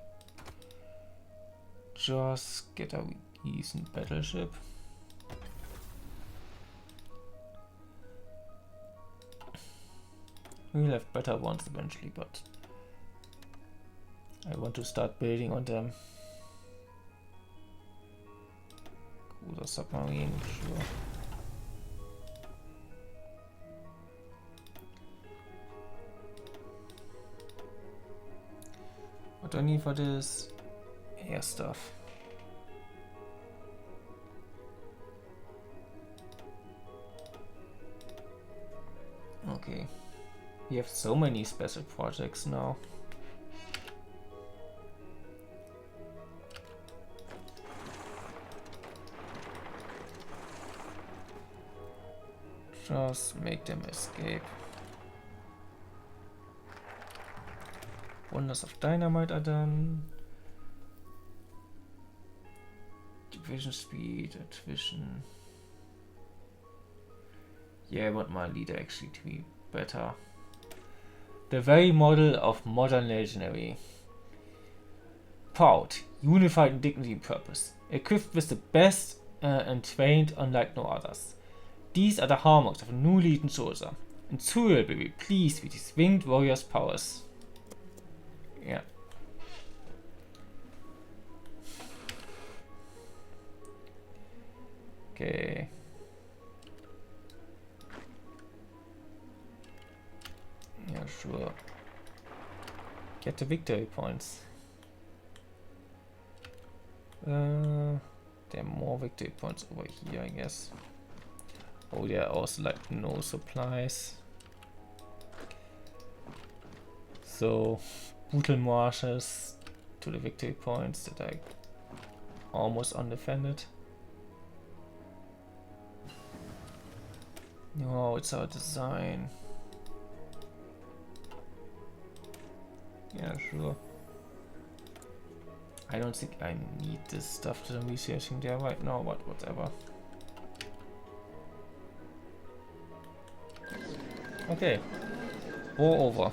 just get a decent battleship. We'll have better ones eventually, but I want to start building on them. Cruiser submarine, sure. What do I need for this? Air stuff. Okay. We have so many special projects now. Just make them escape. Wonders of Dynamite are done. Division speed, attrition. Yeah, I want my leader actually to be better. The very model of modern legionary. Proud, unified in dignity and purpose. Equipped with the best and trained unlike no others. These are the hallmarks of a new legion soldier. And Zuriel will be pleased with his winged warrior's powers. Yeah. Okay. Yeah, sure. Get the victory points. There are more victory points over here, I guess. Oh, there are also like no supplies. So, brutal marshes to the victory points that are almost undefended. No, it's our design. Yeah, sure. I don't think I need this stuff that I'm researching there right now, but whatever. Okay. War over.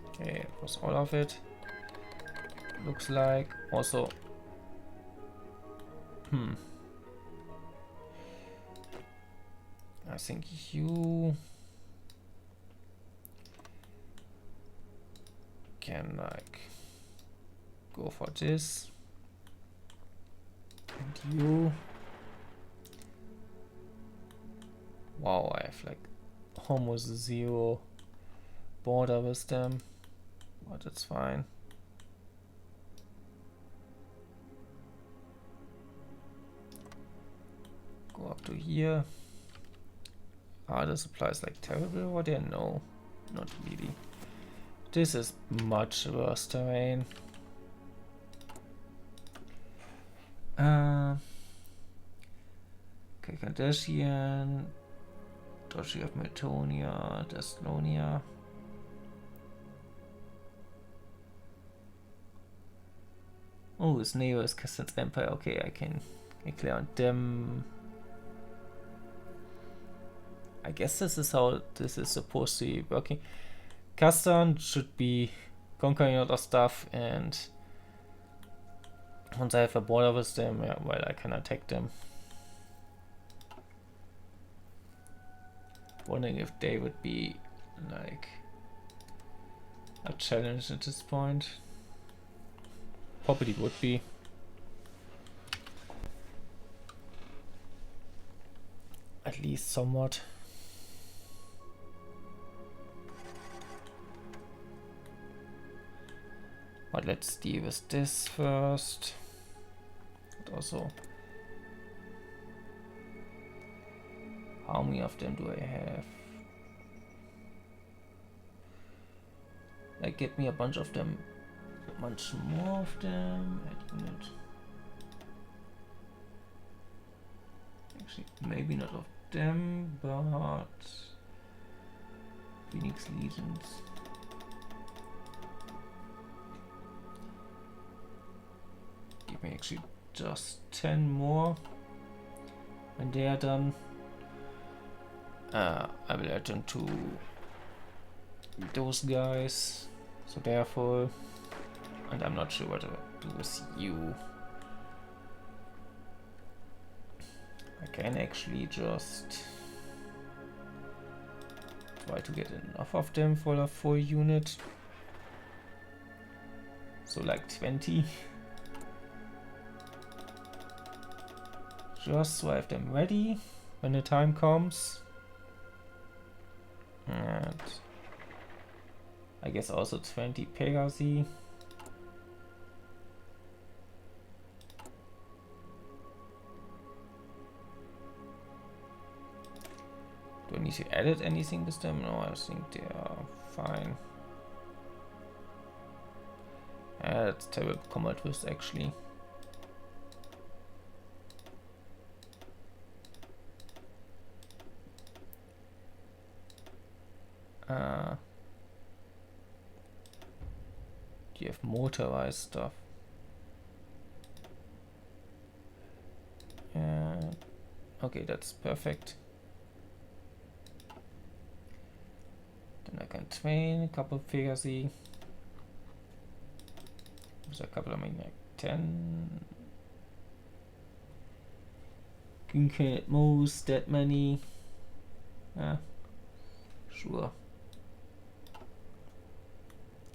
Okay, that was all of it. Looks like also. I think you can like go for this, and you. Wow, I have like almost 0 border with them, but it's fine. Go up to here. Are the supplies like terrible over there? No, not really. This is much worse terrain. Okay, Kardashian, Duchy of Metonia, Thessalonia. Oh, his neighbor is Castan's Empire. Okay, I can clear on them. I guess this is how this is supposed to be working. Castan should be conquering a lot of stuff, and once I have a border with them, yeah, well, I can attack them. Wondering if they would be like a challenge at this point. Probably would be. At least somewhat. But let's deal with this first. And also, how many of them do I have? Like, get me a bunch of them, much more of them. Add unit. Actually, maybe not of them, but Phoenix Legions. Give me actually just 10 more. When they are done, I will add them to those guys, so they are full. And I'm not sure what to do with you. I can actually just try to get enough of them for a full unit. So like 20. Just so I have them ready when the time comes. And I guess also 20 Pegasi. Do I need to edit anything with them? No, I think they are fine. That's terrible combat with actually. Do you have motorized stuff? Okay, that's perfect. Then I can train a couple of Pegasi. With a couple, I mean like 10. Can at most that many. Sure.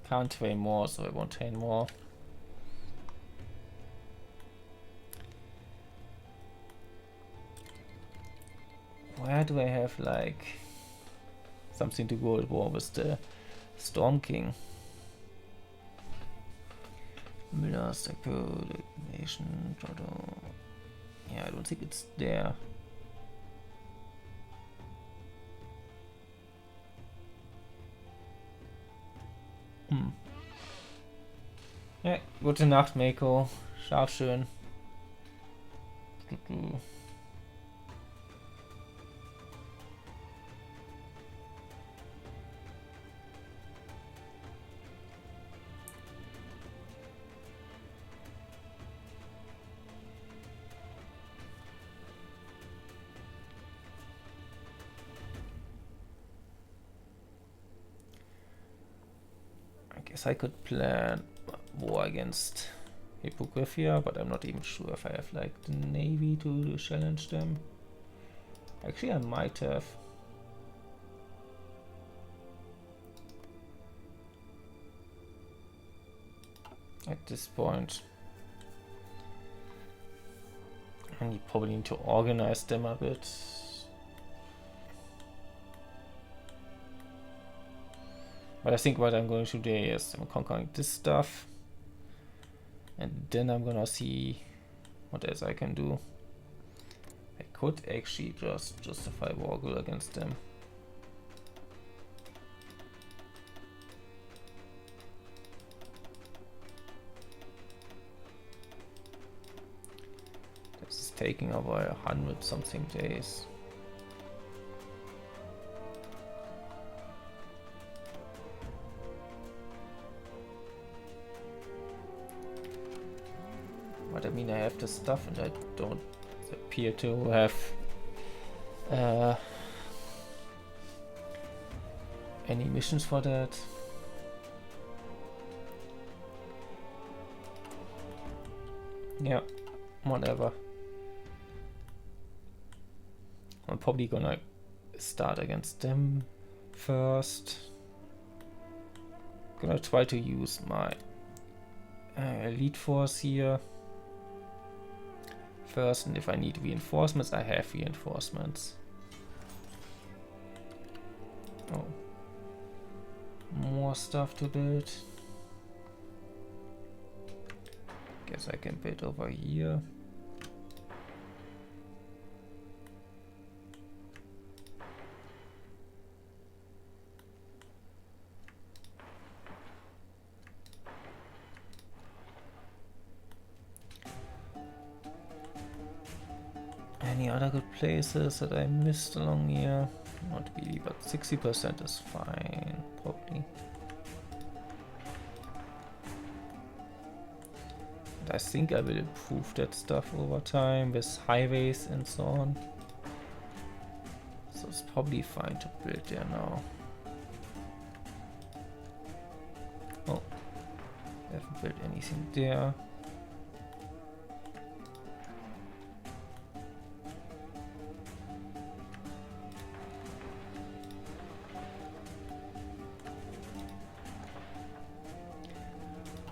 Can't train more, so I won't train more. Where do I have like something to go at war with the Storm King? Miller's Nation. Yeah, I don't think it's there. Ja, gute Nacht, Mako. Schlaf schön. I guess I could plan war against Hippogriphia, but I'm not even sure if I have like the navy to challenge them. Actually, I might have. At this point. And you probably need to organize them a bit. But I think what I'm going to do is I'm conquering this stuff. And then I'm gonna see what else I can do. I could actually just justify Wargle against them. This is taking over 100 something days. But I mean, I have the stuff and I don't appear to have any missions for that. Yeah, whatever. I'm probably gonna start against them first. Gonna try to use my elite force here first, and if I need reinforcements, I have reinforcements. Oh, more stuff to build. Guess I can build over here. Any other good places that I missed along here? Not really, but 60% is fine, probably. And I think I will improve that stuff over time with highways and so on. So it's probably fine to build there now. Oh, I haven't built anything there.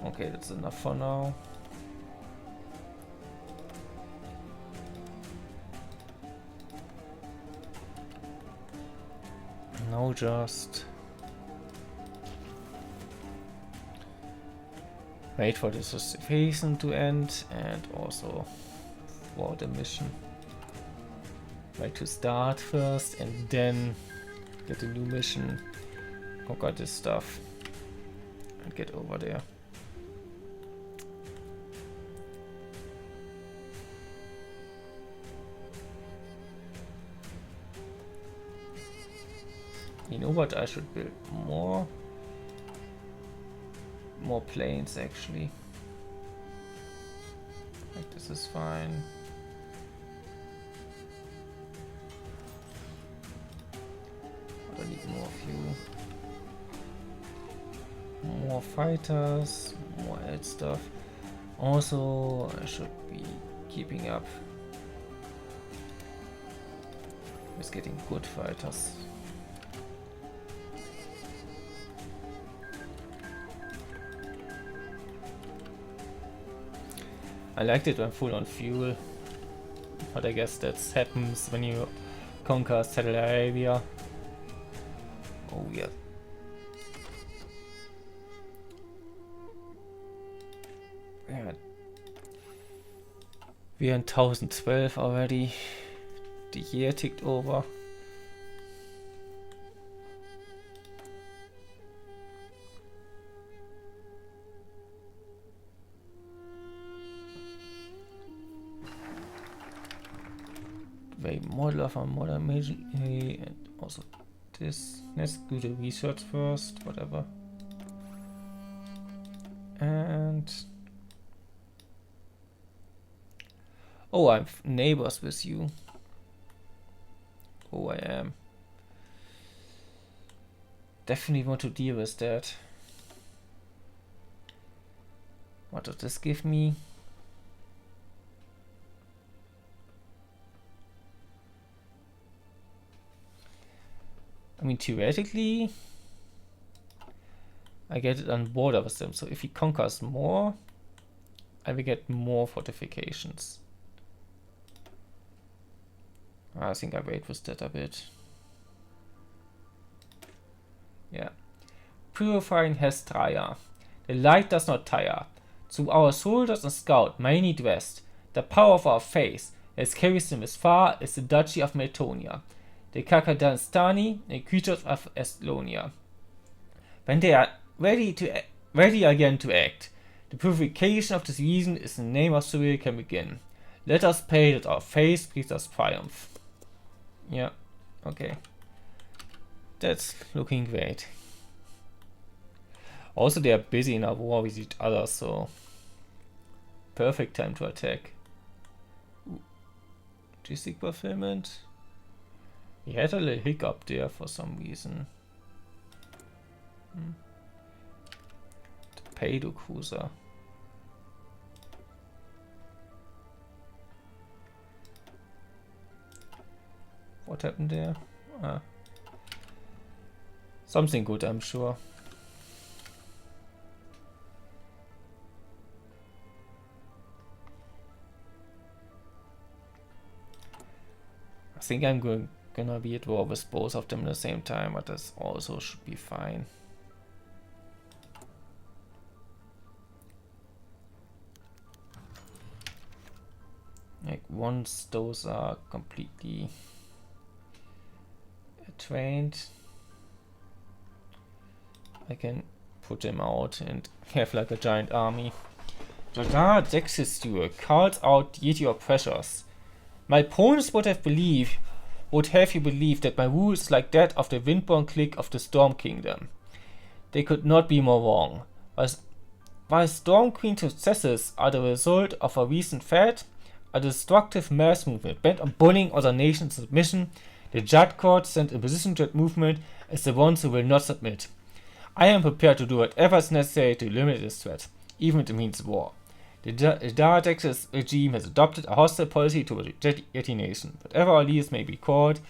Okay, that's enough for now. Now just wait for this season to end and also for the mission. Wait to start first and then get a new mission, conquer this stuff and get over there. You know what? I should build more planes actually. Like this is fine. But I need more fuel. More fighters, more aid stuff. Also, I should be keeping up with getting good fighters. I liked it when full on fuel, but I guess that happens when you conquer Satellite Arabia. Oh yeah. Yeah. We're in 1012 already. The year ticked over. Model of a modern military and also this. Let's do the research first, whatever. And oh, I'm neighbors with you. Oh, I am. Definitely want to deal with that. What does this give me? I mean, theoretically, I get it on border with them. So if he conquers more, I will get more fortifications. I think I wait with that a bit. Yeah. Purifying Equestria. The light does not tire. To our soldiers and scouts, may need rest. The power of our faith, as carries them as far as the Duchy of Meltonia, the Kakadanstani, and creatures of Estonia. When they are ready again to act, the purification of this region is the name of Cyril can begin. Let us pray that our faith brings us triumph. Yeah, okay. That's looking great. Also, they are busy in a war with each other, so perfect time to attack. Logistic fulfillment. He had a little hiccup there for some reason. The Paydo Cruiser. What happened there? Ah. Something good, I'm sure. I think I'm gonna be at war with both of them at the same time, but this also should be fine. Like once those are completely trained, I can put them out and have like a giant army. Jadd Dexter calls out deity oppressors. My opponents would have you believe that my rule is like that of the windborne clique of the Storm Kingdom. They could not be more wrong. While Storm Queen's successes are the result of a recent fad, a destructive mass movement bent on bullying other nations to submission, the Jadd court sent a position to that movement as the ones who will not submit. I am prepared to do whatever is necessary to eliminate this threat, even if it means war. The Jadd regime has adopted a hostile policy toward the Yeti nation. Whatever our leaders may be called,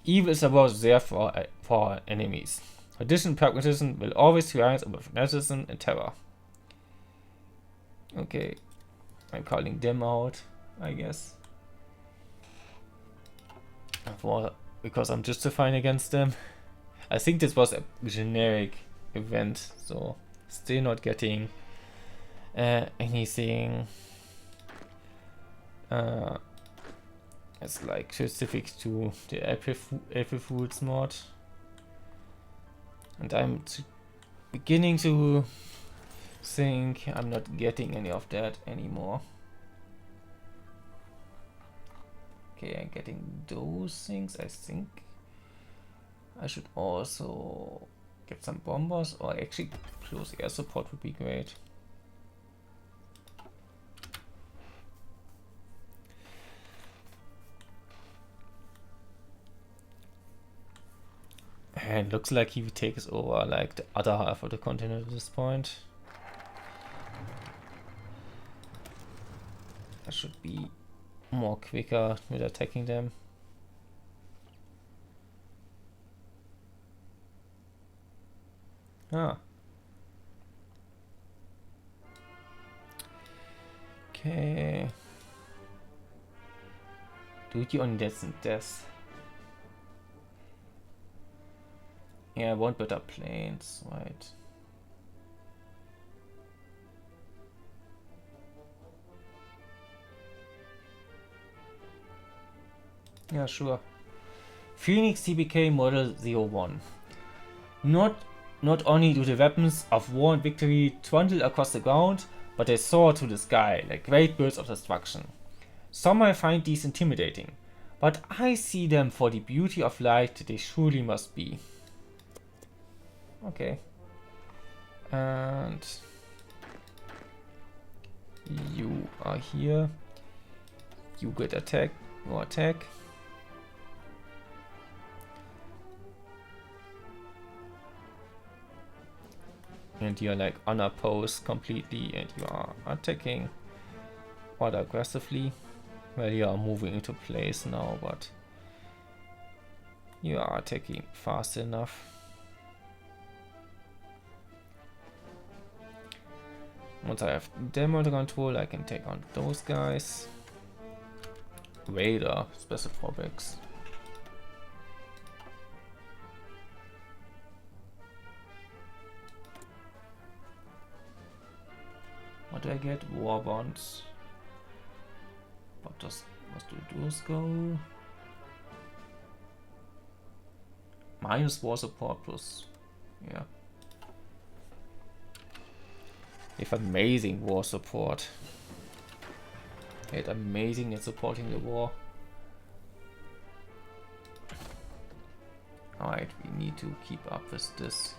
evil is about there for our enemies. Tradition and pragmatism will always triumph over fanaticism and terror. Okay, I'm calling them out, I guess. Because I'm justifying against them. I think this was a generic event, so still not getting anything it's like specific to the April Fool's mod, and I'm beginning to think I'm not getting any of that anymore. Okay, I'm getting those things. I think I should also get some bombers, or actually close air support would be great. And looks like he takes over like the other half of the continent at this point. I should be more quicker with attacking them. Ah. Okay. Duty on death and death. Yeah, I want better planes, right? Yeah, sure. Phoenix CBK Model 01. Not only do the weapons of war and victory trundle across the ground, but they soar to the sky like great birds of destruction. Some might find these intimidating, but I see them for the beauty of light that they surely must be. Okay. And you are here. You get attack. More attack. And you're like unopposed completely, and you are attacking quite aggressively. Well, you are moving into place now, but You are attacking fast enough. Once I have them under control, I can take on those guys. Raider, special drawbacks. What do I get? War bonds. What do those go? Minus war support plus, yeah. They have amazing war support. It's amazing at supporting the war. Alright, we need to keep up with this.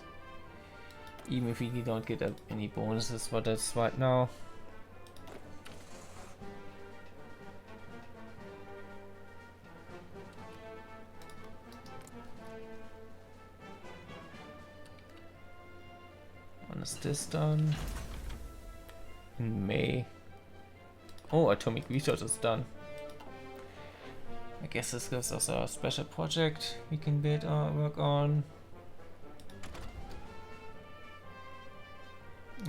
Even if we don't get any bonuses for this right now. When is this done? In May. Oh, atomic research is done. I guess this gives us a special project we can work on.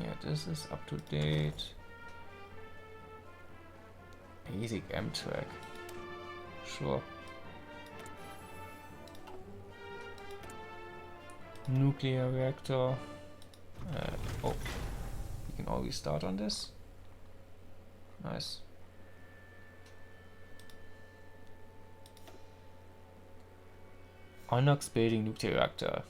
Yeah, this is up to date. Basic Amtrak. Sure. Nuclear reactor. Oh, you can always start on this. Nice. Onyx building nuclear reactor.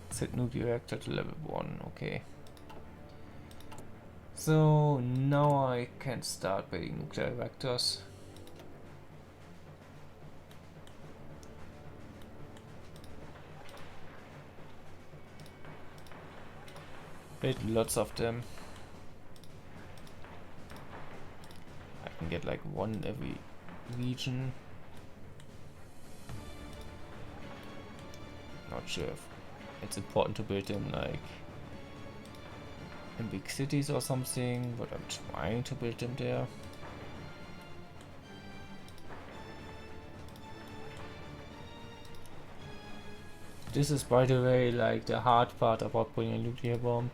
Set nuclear reactor to level 1, okay. So now I can start building nuclear reactors. Build lots of them. I can get like one every region. Not sure if it's important to build them like in big cities or something, but I'm trying to build them there. This is, by the way, like the hard part about putting a nuclear bomb.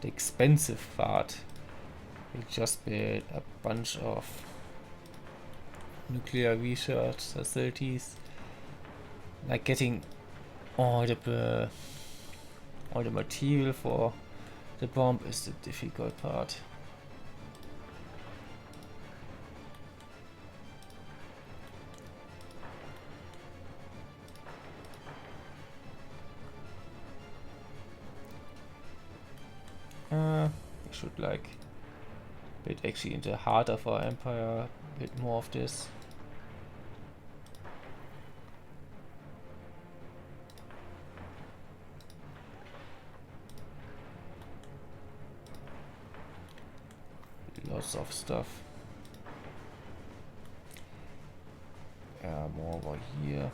The expensive part. We just built a bunch of nuclear research facilities. Like getting all the material for the bomb is the difficult part. We should like build actually in the heart of our empire, build more of this. Lots of stuff. More over here.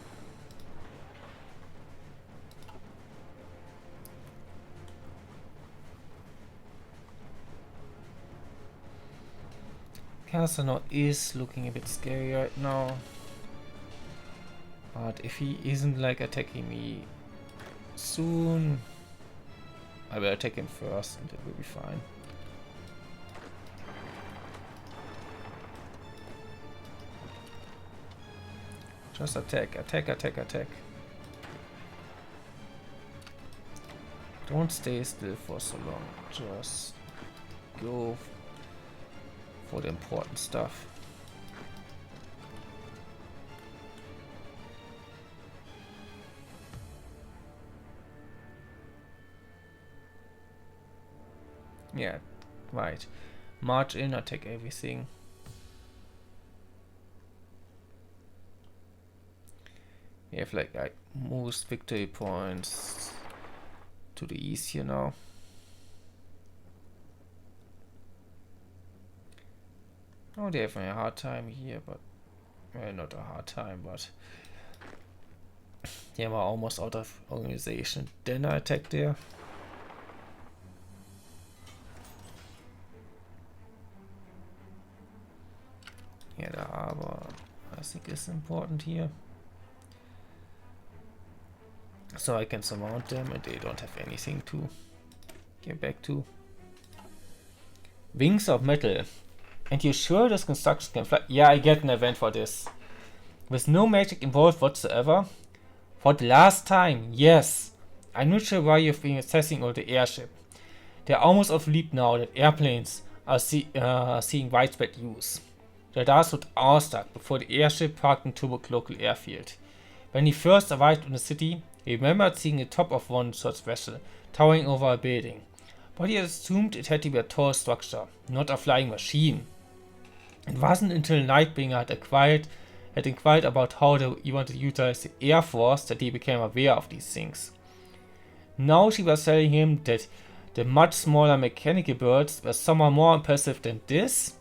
Casanova is looking a bit scary right now. But if he isn't like attacking me soon, I will attack him first and it will be fine. Just attack, attack, attack, attack. Don't stay still for so long. Just go for the important stuff. Yeah, right. March in, attack everything. We have like most victory points to the east here now. Oh, they're having a hard time here, but well, not a hard time, but they were almost out of organization. Then I attacked there. Yeah, the harbor I think is important here. So I can surmount them and they don't have anything to get back to. Wings of metal. And you sure this construction can fly? Yeah, I get an event for this. With no magic involved whatsoever. For the last time, yes. I'm not sure why you've been assessing all the airship. They're almost obsolete now that airplanes are seeing widespread use. Radars looked awestruck before the airship parked in Turbo's local airfield. When he first arrived in the city, he remembered seeing the top of one such vessel, towering over a building. But he assumed it had to be a tall structure, not a flying machine. It wasn't until Nightbringer had inquired about how he wanted to utilize the Air Force that he became aware of these things. Now she was telling him that the much smaller mechanical birds were somehow more impressive than this.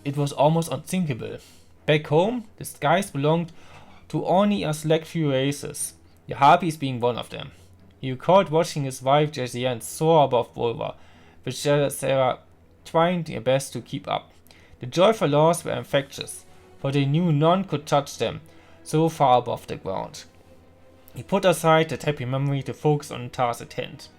It was almost unthinkable. Back home, the skies belonged to only a select few races, the Harpies being one of them. He recalled watching his wife Jessiane soar above Volva, which they were trying their best to keep up. The joyful laws were infectious, for they knew none could touch them, so far above the ground. He put aside that happy memory to focus on the task at hand.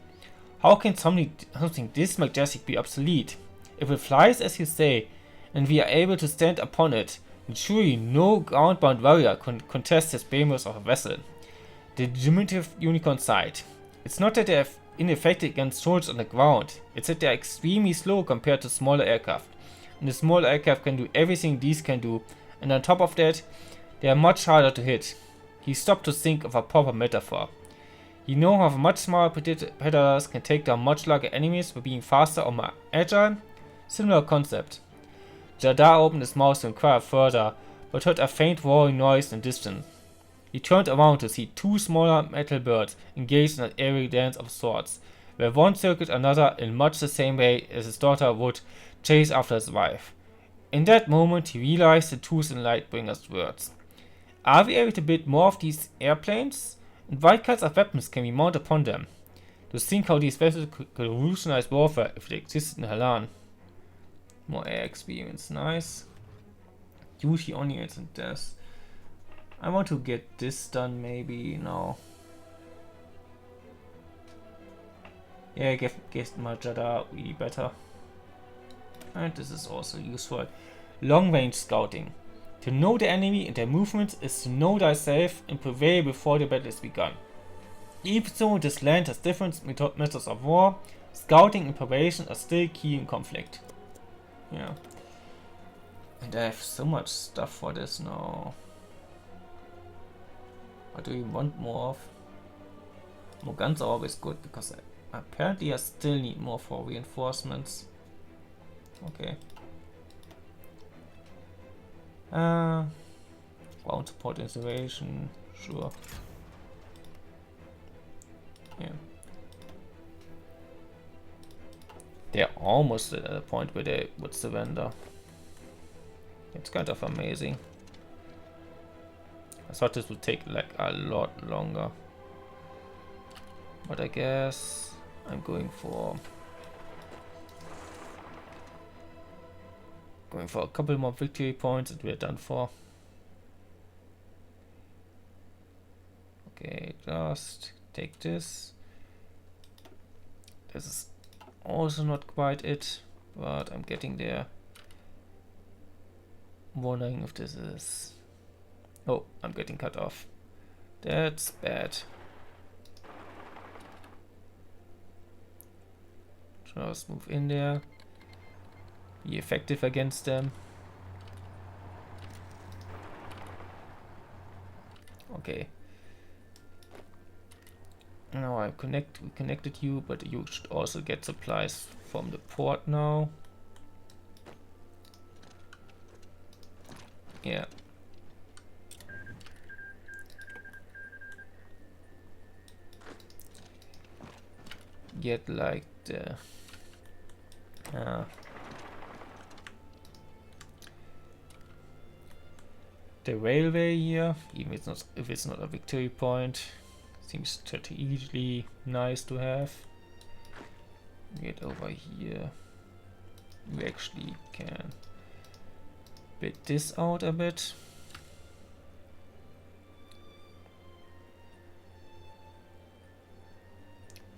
How can something this majestic be obsolete? If it flies as you say, and we are able to stand upon it, then surely no ground-bound warrior can contest this behemoth of a vessel. The diminutive unicorn sighed. It's not that they are ineffective against soldiers on the ground, it's that they are extremely slow compared to smaller aircraft. And the smaller aircraft can do everything these can do, and on top of that, they are much harder to hit. He stopped to think of a proper metaphor. You know how much smaller predators can take down much larger enemies by being faster or more agile? Similar concept. Jadd opened his mouth to inquire further, but heard a faint roaring noise in the distance. He turned around to see two smaller metal birds engaged in an airy dance of sorts, where one circled another in much the same way as his daughter would chase after his wife. In that moment, he realized the truth in Lightbringer's words. Are we able to build more of these airplanes? And what kinds of weapons can we mount upon them? To think how these vessels could revolutionize warfare if they existed in Halan. More air experience, nice. Duty only ends in death. I want to get this done maybe now. Yeah, get my Jadd really better. And this is also useful. Long range scouting. To know the enemy and their movements is to know thyself and prevail before the battle is begun. Even though this land has different methods of war, scouting and preparation are still key in conflict. Yeah. And I have so much stuff for this now. What do we want more of? More guns are always good because apparently I still need more for reinforcements. Okay. Ground support installation, sure. Yeah. They're almost at a point where they would surrender. It's kind of amazing. I thought this would take like a lot longer. But I guess I'm going for a couple more victory points and we're done for. Okay, just take this. This is also not quite it, but I'm getting there. Wondering if this is... Oh, I'm getting cut off. That's bad. Just move in there. Be effective against them. Okay. Now we connected you, but you should also get supplies from the port now. Yeah. Get like the railway here, even if it's not a victory point. Seems strategically nice to have. Get over here. We actually can bit this out a bit.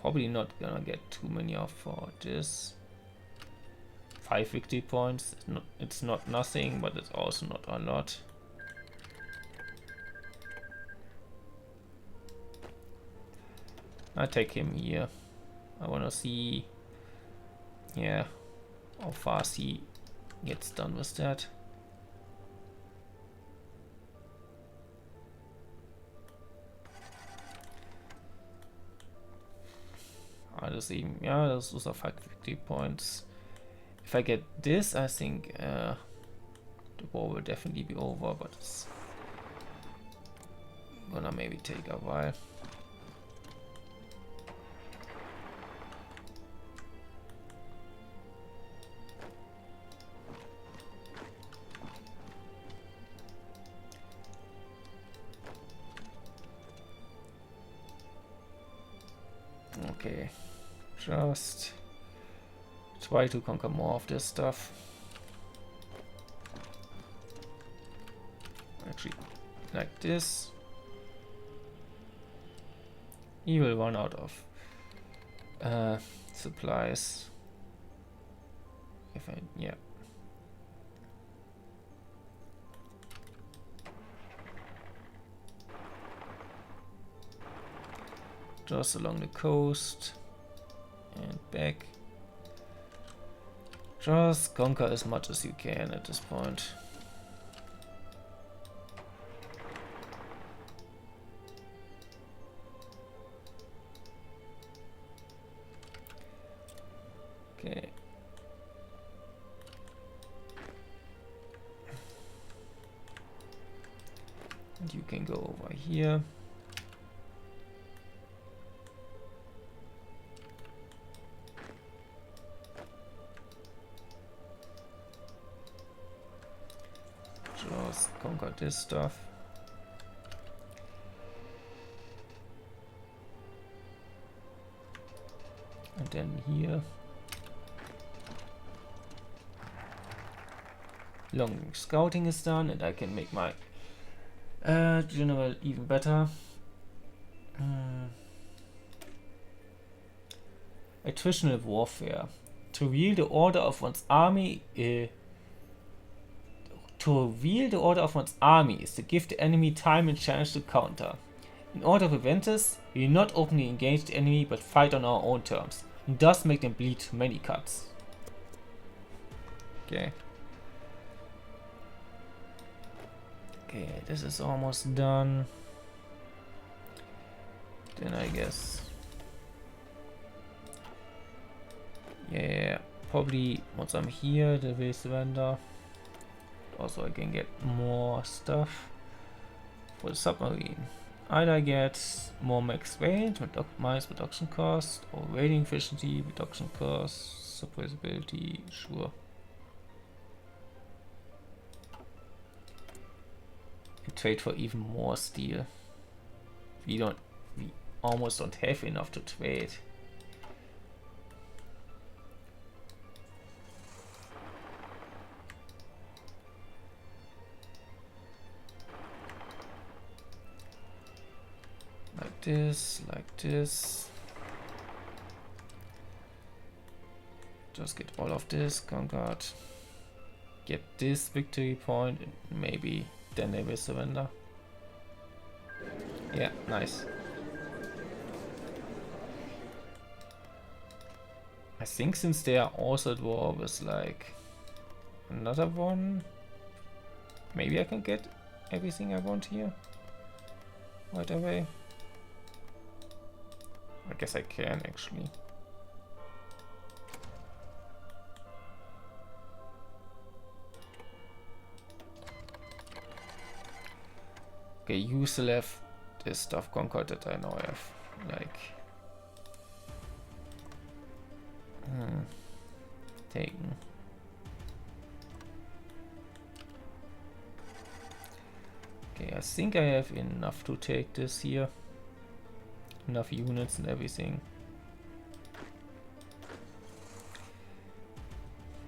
Probably not gonna get too many off for this. 5 victory points. It's not nothing, but it's also not a lot. I take him here. I wanna see, yeah, how fast he gets done with that. This even, yeah, those are 5 victory points. If I get this, I think the war will definitely be over, but it's gonna maybe take a while. Okay, just try to conquer more of this stuff. Actually, like this. He will run out of supplies. If I, yeah. Just along the coast and back. Just conquer as much as you can at this point. Okay. And you can go over here. Just conquer this stuff. And then here. Long scouting is done and I can make my general even better. Attritional warfare. To reveal the order of one's army is to give the enemy time and chance to counter. In order to prevent this, we will not openly engage the enemy but fight on our own terms, and thus make them bleed too many cuts. Okay. Okay, this is almost done. Then I guess, yeah, probably once I'm here, they will surrender. Also, I can get more stuff for the submarine. Either I get more max range, minus production cost, or rating efficiency, production cost, suppressibility, sure. And trade for even more steel. We almost don't have enough to trade. Like this. Just get all of this conquered. Get this victory point, and maybe then they will surrender. Yeah, nice. I think since they are also at war with like another one, maybe I can get everything I want here right away. I guess I can actually. Okay, you still have this stuff conquered that I now have. Like, taken. Okay, I think I have enough to take this here. Enough units and everything.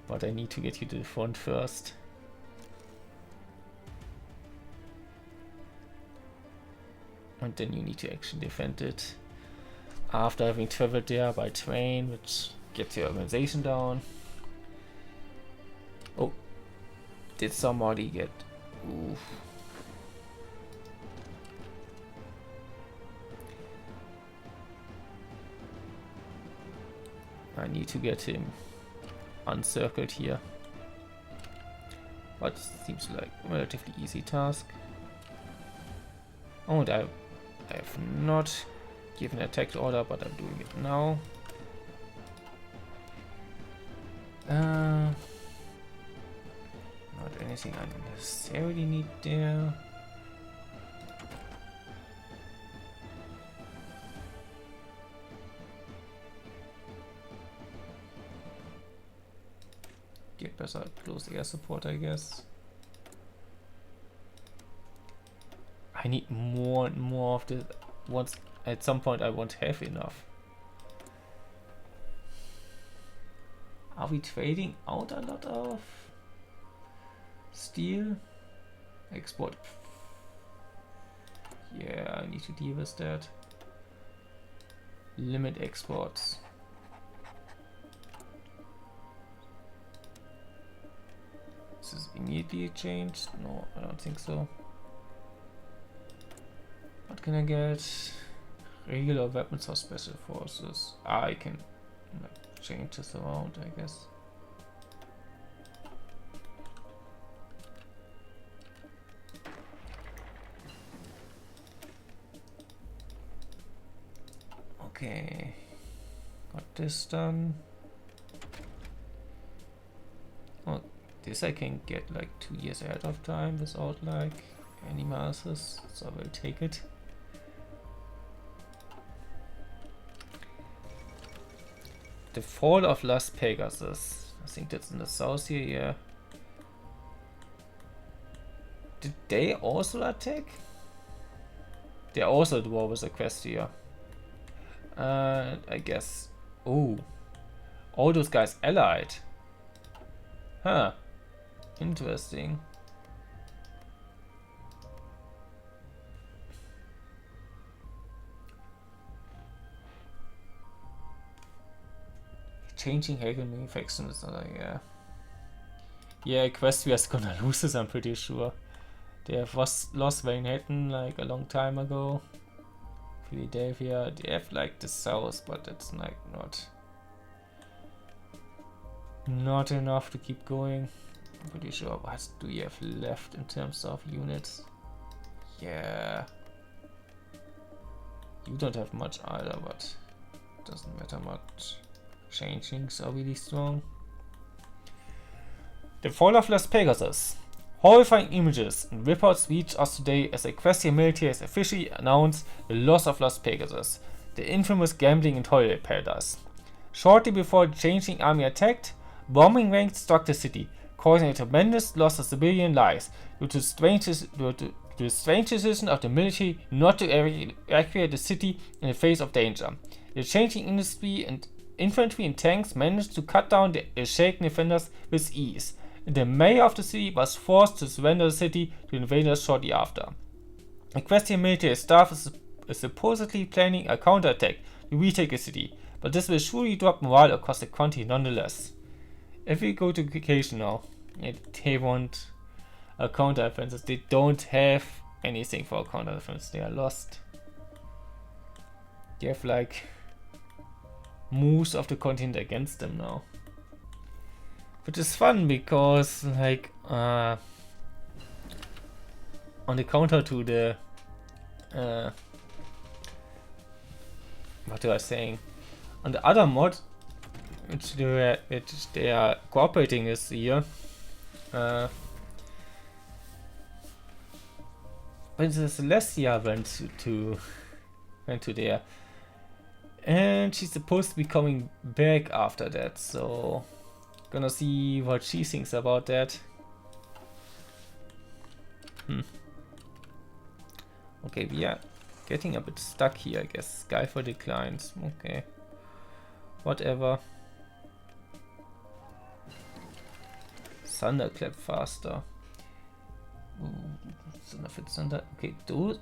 But I need to get you to the front first. And then you need to actually defend it after having traveled there by train, which gets your organization down. Oh, did somebody get... Oof. I need to get him uncircled here. But seems like a relatively easy task. Oh, and I have not given attack order, but I'm doing it now. Not anything I necessarily need there. Get better close air support, I guess. I need more and more of this. Once at some point I won't have enough. Are we trading out a lot of steel? Export. Yeah, I need to deal with that. Limit exports. Is this immediately changed? No, I don't think so. What can I get? Regular weapons or special forces? Ah, I can like, change this around, I guess. Okay, got this done. Oh, this I can get like 2 years ahead of time without like any masters, so I will take it. The fall of Las Pegasus. I think that's in the south here, yeah. Did they also attack? They're also at war with Equestria. I guess. Oh. All those guys allied. Huh. Interesting. Changing Hegel manufacturing is not yeah. Yeah, Equestria's gonna lose this, I'm pretty sure. They have lost Manhattan like a long time ago. Philadelphia, they have like the south, but it's like not enough to keep going. I'm pretty sure. What do you have left in terms of units? Yeah. You don't have much either, but doesn't matter much. Changings are really strong. The fall of Las Pegasus. Horrifying images and reports reach us today as the Equestrian military has officially announced the loss of Las Pegasus, the infamous gambling and holiday paradise. Shortly before the changing army attacked, bombing ranks struck the city, causing a tremendous loss of civilian lives due to the strange decision of the military not to evacuate the city in the face of danger. The changing infantry and tanks managed to cut down the shaken defenders with ease, and the mayor of the city was forced to surrender the city to invaders shortly after. Equestrian military staff is supposedly planning a counterattack to retake the city, but this will surely drop morale across the country nonetheless. If we go to vacation now, they want a counter-offensive. They don't have anything for a counter-offensive. They are lost. They have like moves of the continent against them now, which is fun because like on the counter to the what was I saying? On the other mod, which they are cooperating this year, Princess Celestia went to there. And she's supposed to be coming back after that, so gonna see what she thinks about that. Okay, we are getting a bit stuck here, I guess. Skyfall declines. Okay. Whatever. Thunderclap faster. Thunder. Okay,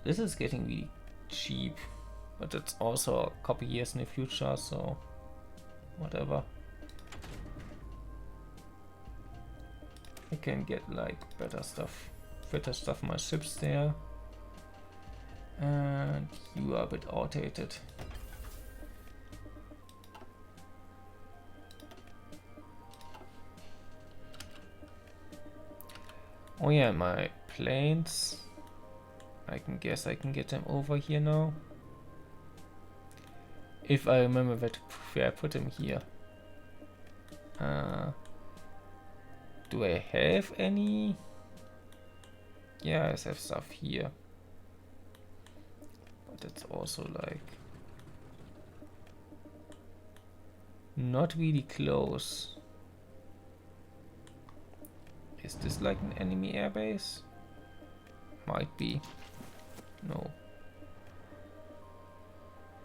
this is getting really cheap, but it's also a couple years in the future, so whatever. I can get like better stuff, fitter stuff in my ships there. And you are a bit outdated. Oh yeah, my planes. I can guess I can get them over here now. If I remember where I put them here. Do I have any? Yeah, I have stuff here. But it's also like not really close. Is this like an enemy airbase? Might be. No.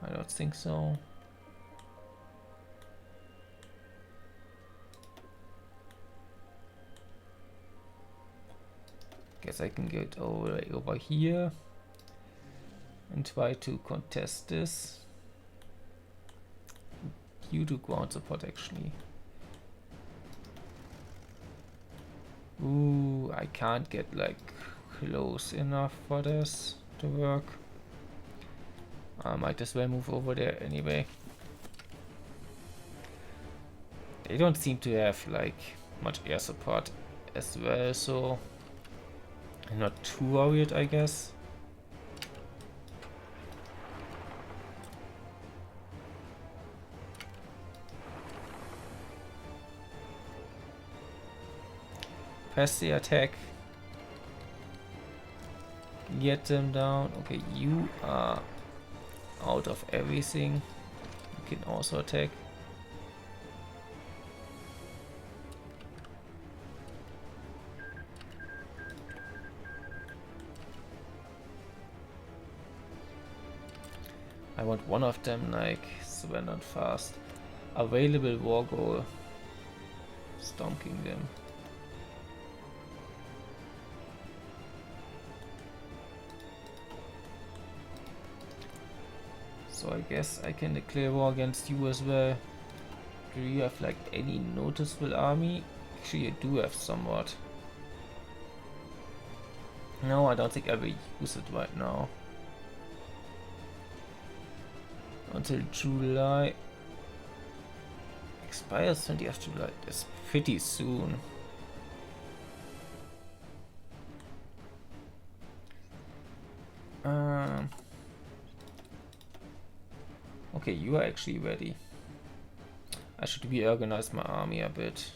I don't think so. Guess I can get over here and try to contest this. You do ground support actually. Ooh, I can't get like close enough for this to work. I might as well move over there anyway. They don't seem to have like much air support as well, so I'm not too worried, I guess. Pass the attack. Get them down. Okay, you are out of everything. You can also attack. I want one of them like surrendered fast. Available war goal. Stonking them. So I guess I can declare war against you as well. Do you have like any noticeable army? Actually, I do have somewhat. No, I don't think I will use it right now. Until July. Expires 20th of July. That's pretty soon. Okay, you are actually ready. I should reorganize my army a bit.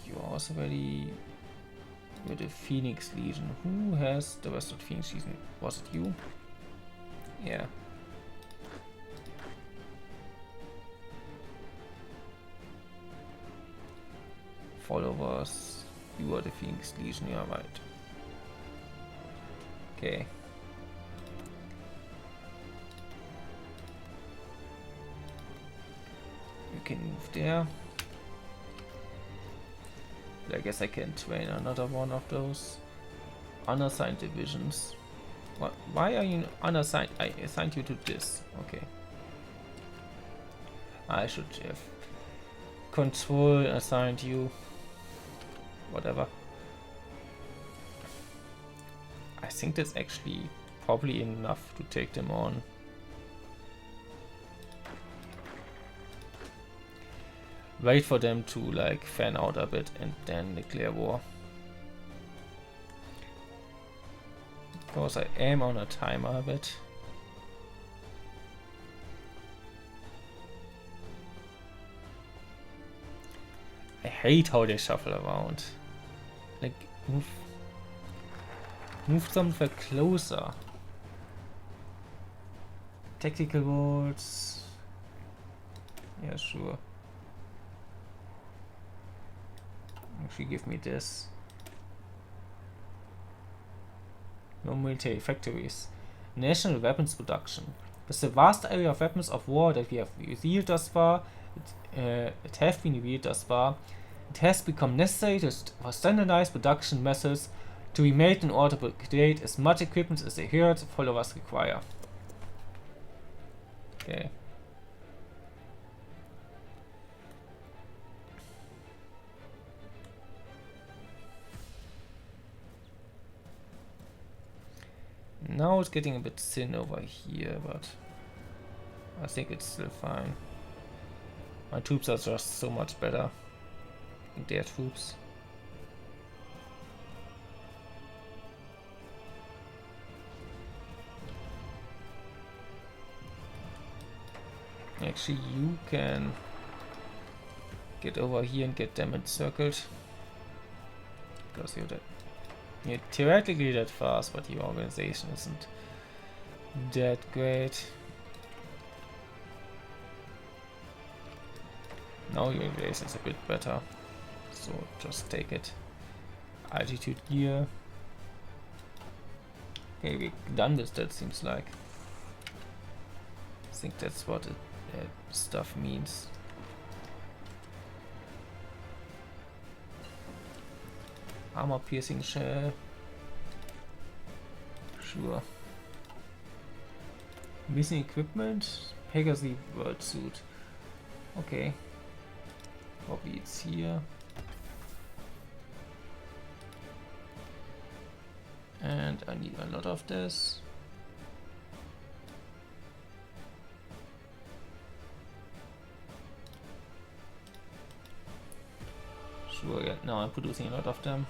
You are also ready with the Phoenix Legion. Who has the rest of the Phoenix Legion? Was it you? Yeah. Followers. You are the Phoenix Legion, yeah, right. Okay. You can move there. I guess I can train another one of those unassigned divisions. What? Why are you unassigned? I assigned you to this. Okay. I should have control assigned you. Whatever. I think that's actually probably enough to take them on. Wait for them to like fan out a bit and then declare war. Because I am on a timer a bit. I hate how they shuffle around. Like move somewhere closer. Tactical boards. Yeah, sure. Actually, give me this. No military factories. National weapons production. With the vast area of weapons of war that we have revealed thus far, it has become necessary for standardized production methods to be made in order to create as much equipment as the herds followers require. Okay. Now it's getting a bit thin over here, but I think it's still fine. My troops are just so much better than their troops. Actually, you can get over here and get them encircled. Because you're theoretically that fast, but your organization isn't that great. Now your organization is a bit better, so just take it. Altitude gear. Okay, we're done with that, seems like. I think that's what stuff means. Armor piercing shell. Sure. Missing equipment. Pegasus world suit. Okay. Probably it's here. And I need a lot of this. Sure, yeah, now I'm producing a lot of them.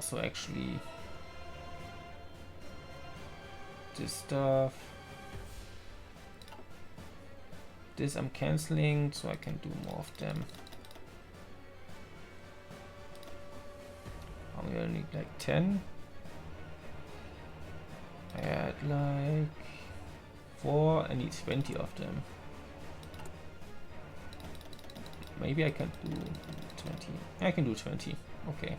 So actually this stuff, this I'm cancelling so I can do more of them. I'm gonna need like 10. I had like 4, I need 20 of them. Maybe I can do 20. I can do 20. Okay.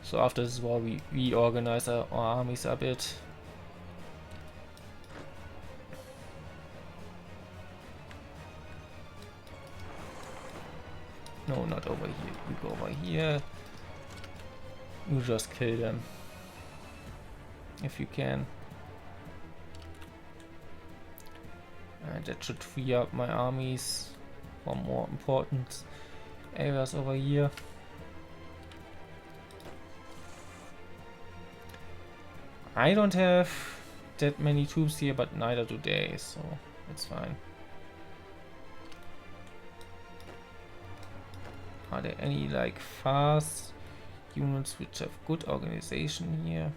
So after this war we reorganize our armies a bit. No, not over here. We go over here. You just kill them. If you can. And that should free up my armies for more important areas over here. I don't have that many troops here, but neither do they, so it's fine. Are there any like fast units which have good organization here?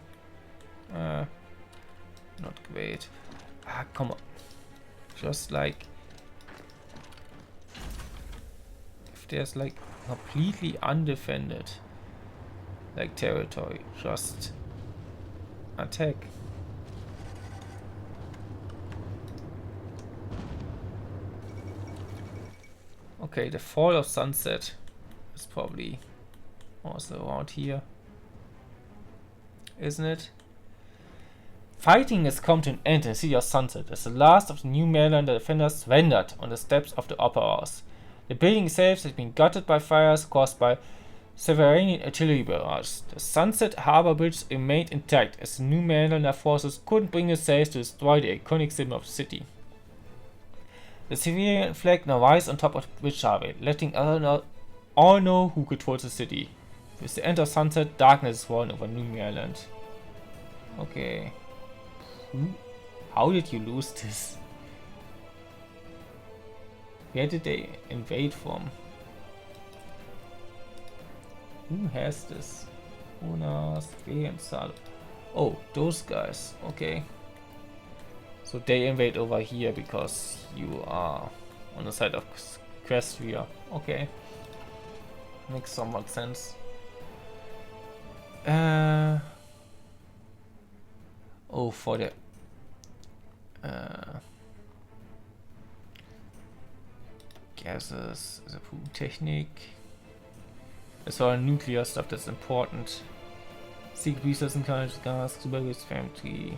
Not great. Ah, come on. Just like if there's like completely undefended like territory, just attack. Okay, the fall of sunset is probably also around here, isn't it? Fighting has come to an end in the city of Sunset as the last of the new Maryland defenders surrendered on the steps of the Opera House. The building itself has been gutted by fires caused by Sovereign artillery barrages. The Sunset Harbor Bridge remained intact as the new Marylander forces couldn't bring themselves to destroy the iconic symbol of the city. The civilian flag now rises on top of the bridge highway, letting all know who controls the city. With the end of sunset, darkness is falling over New Maryland. Okay. How did you lose this? Where did they invade from? Who has this? Unas, and Salo. Oh, those guys. Okay. So they invade over here because you are on the side of Equestria. Okay. Makes somewhat sense. Oh, for the gases, the Technik. It's all nuclear stuff that's important. Secret research and gas, super family.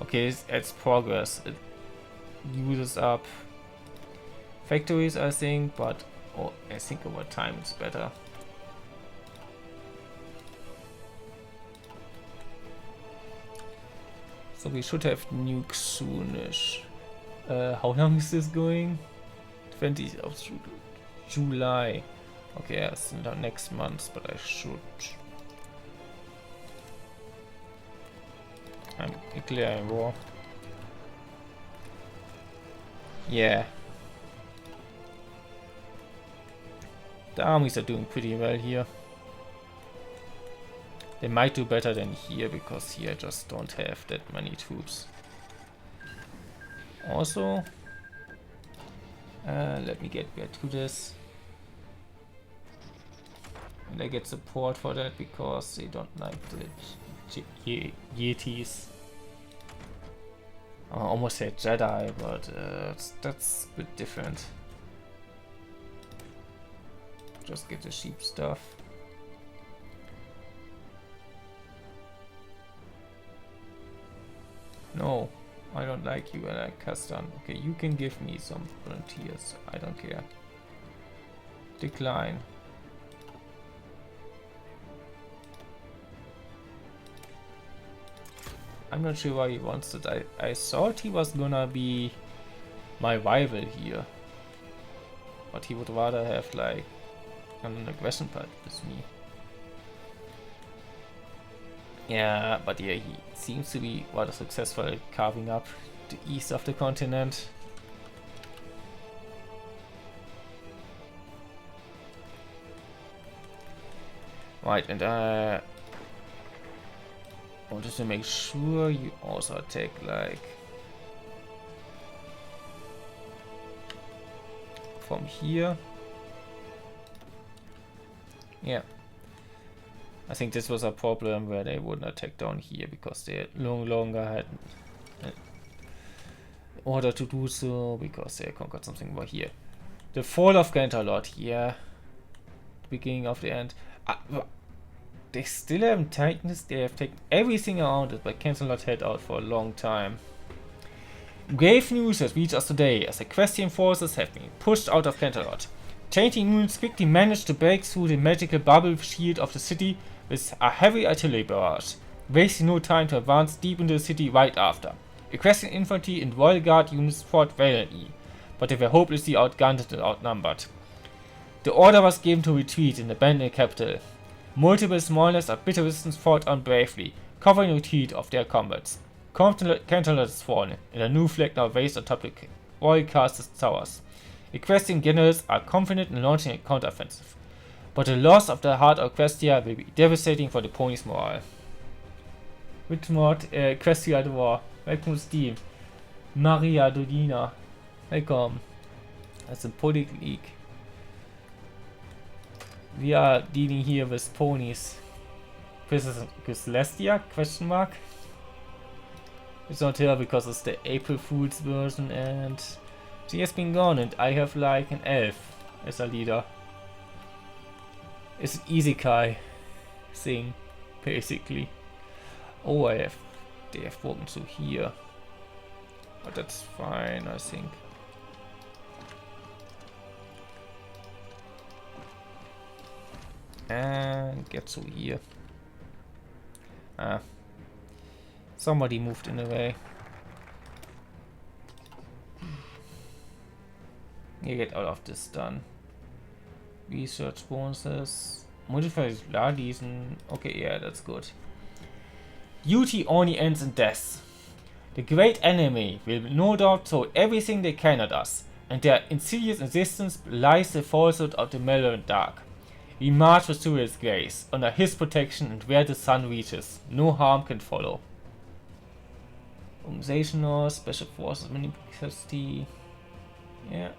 Okay, it's progress. It uses up factories, I think, but I think over time it's better. So we should have nukes soonish. How long is this going? 20th of July. Okay, it's not next month, but I should. I'm declaring war. Yeah. The armies are doing pretty well here. They might do better than here, because here I just don't have that many troops. Also, let me get back to this. And I get support for that because they don't like the Yetis. I almost said Jedi, but that's a bit different. Just get the sheep stuff. No, I don't like you, I like Kastan. Okay, you can give me some volunteers. I don't care. Decline. I'm not sure why he wants it. I thought he was gonna be my rival here. But he would rather have like an aggression part with me. Yeah, but yeah, he seems to be rather successful at carving up the east of the continent. Right, and I wanted to make sure you also attack like from here. Yeah. I think this was a problem where they wouldn't attack down here because they no longer had an order to do so, because they conquered something over here. The fall of Gantalot, yeah. Beginning of the end. They still haven't taken this. They have taken everything around it, but Gantalot held out for a long time. Grave news has reached us today as Equestrian forces have been pushed out of Gantalot. Changing units quickly managed to break through the magical bubble shield of the city with a heavy artillery barrage, wasting no time to advance deep into the city right after. Equestrian infantry and royal guard units fought valiantly, but they were hopelessly outgunned and outnumbered. The order was given to retreat and abandon the capital. Multiple smallness of bitter resistance fought on bravely, covering the retreat of their combats. Gantalot is fallen, and a new flag now raised atop the royal castle's towers. Equestrian generals are confident in launching a counteroffensive, but the loss of the heart of Equestria will be devastating for the pony's morale. Which mod? Equestria the War. Welcome to Steam. Maria Dodina. Welcome. That's a Politic League. We are dealing here with ponies. Princess Celestia? Question mark. It's not here because it's the April Fool's version and she has been gone, and I have like an elf as a leader. It's an isekai thing, basically. Oh, they have broken through here. But that's fine, I think. And get through here. Somebody moved in the way. You get all of this done. Research bonuses. Modifiers Ladisen. Okay, yeah, that's good. Duty only ends in death. The great enemy will no doubt throw everything they can at us, and their insidious insistence belies the falsehood of the malevolent dark. We march with Cyril's grace, under his protection, and where the sun reaches, no harm can follow. Organizational, special forces, mini capacity. Yeah.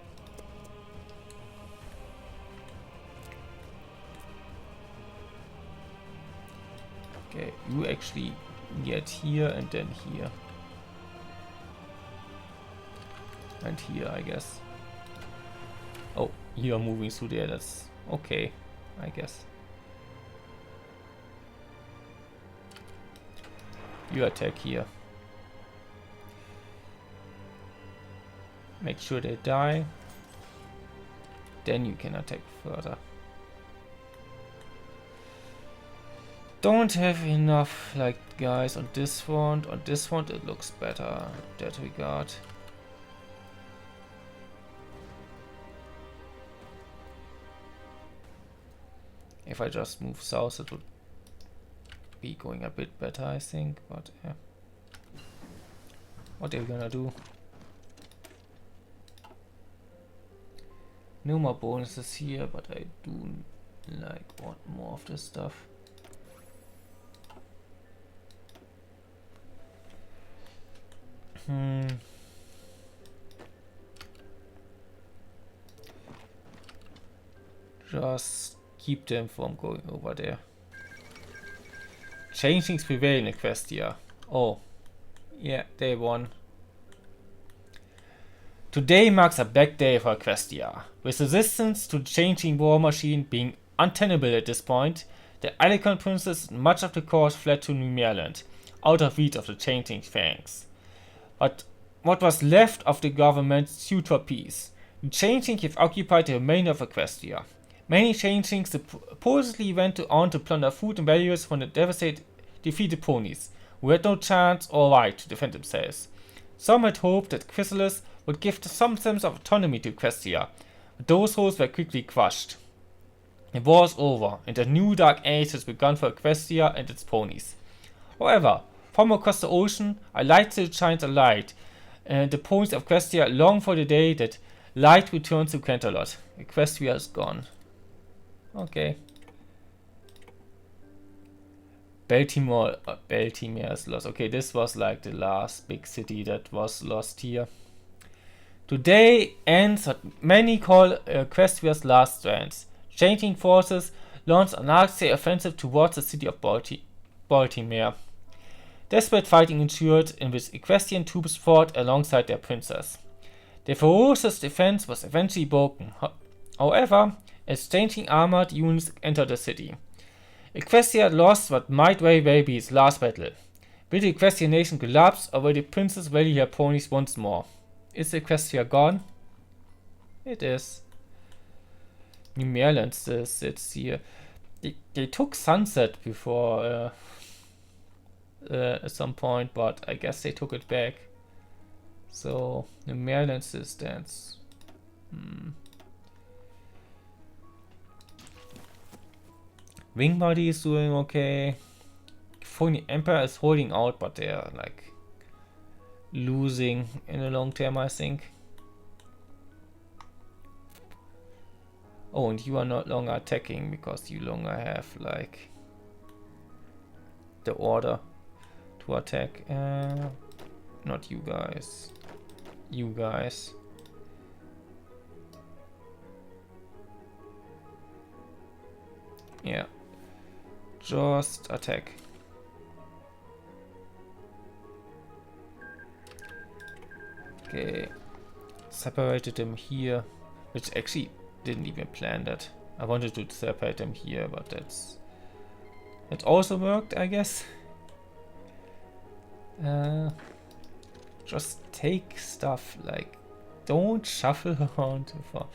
Okay, you actually get here and then here. And here, I guess. Oh, you are moving through there, that's okay, I guess. You attack here. Make sure they die. Then you can attack further. Don't have enough like guys on this front. On this front it looks better in that regard. If I just move south it would be going a bit better, I think, but yeah. What are you gonna do? No more bonuses here, but I do like want more of this stuff. Just keep them from going over there. Changings prevail in Equestria. Oh, yeah, they won. Today marks a black day for Equestria. With resistance to the changing war machine being untenable at this point, the Alicon princess and much of the court fled to New Maryland, out of reach of the changing fangs. But what was left of the government sued for peace. The changing have occupied the remainder of Equestria. Many changelings supposedly went on to plunder food and valuables from the devastated defeated ponies, who had no chance or right to defend themselves. Some had hoped that Chrysalis would give some sense of autonomy to Equestria, but those hopes were quickly crushed. The war is over, and a new dark age has begun for Equestria and its ponies. However, from across the ocean, a light still shines a light, and the ponies of Equestria long for the day that light returns to Canterlot. Equestria is gone. Okay. Baltimore is lost. Okay, this was like the last big city that was lost here. Today ends what many call Equestria's last strands. Changing forces launched an Arctic offensive towards the city of Baltimore. Desperate fighting ensued, in which Equestrian troops fought alongside their princess. Their ferocious defense was eventually broken. However, as changing armored units entered the city, Equestria lost what might very well be its last battle. Will the Equestrian nation collapse, or will the princess rally her ponies once more? Is Equestria gone? It is. New Maryland still sits here. They took Sunset before at some point, but I guess they took it back. So New Maryland still stands. Wingbody is doing okay. Phony Empire is holding out, but they are like losing in the long term, I think. Oh, and you are no longer attacking because you longer have like the order to attack. Not you guys. You guys. Yeah. Just attack. Okay. Separated them here, which actually didn't even plan that. I wanted to separate them here, but that also worked, I guess. Just take stuff, like don't shuffle around too far.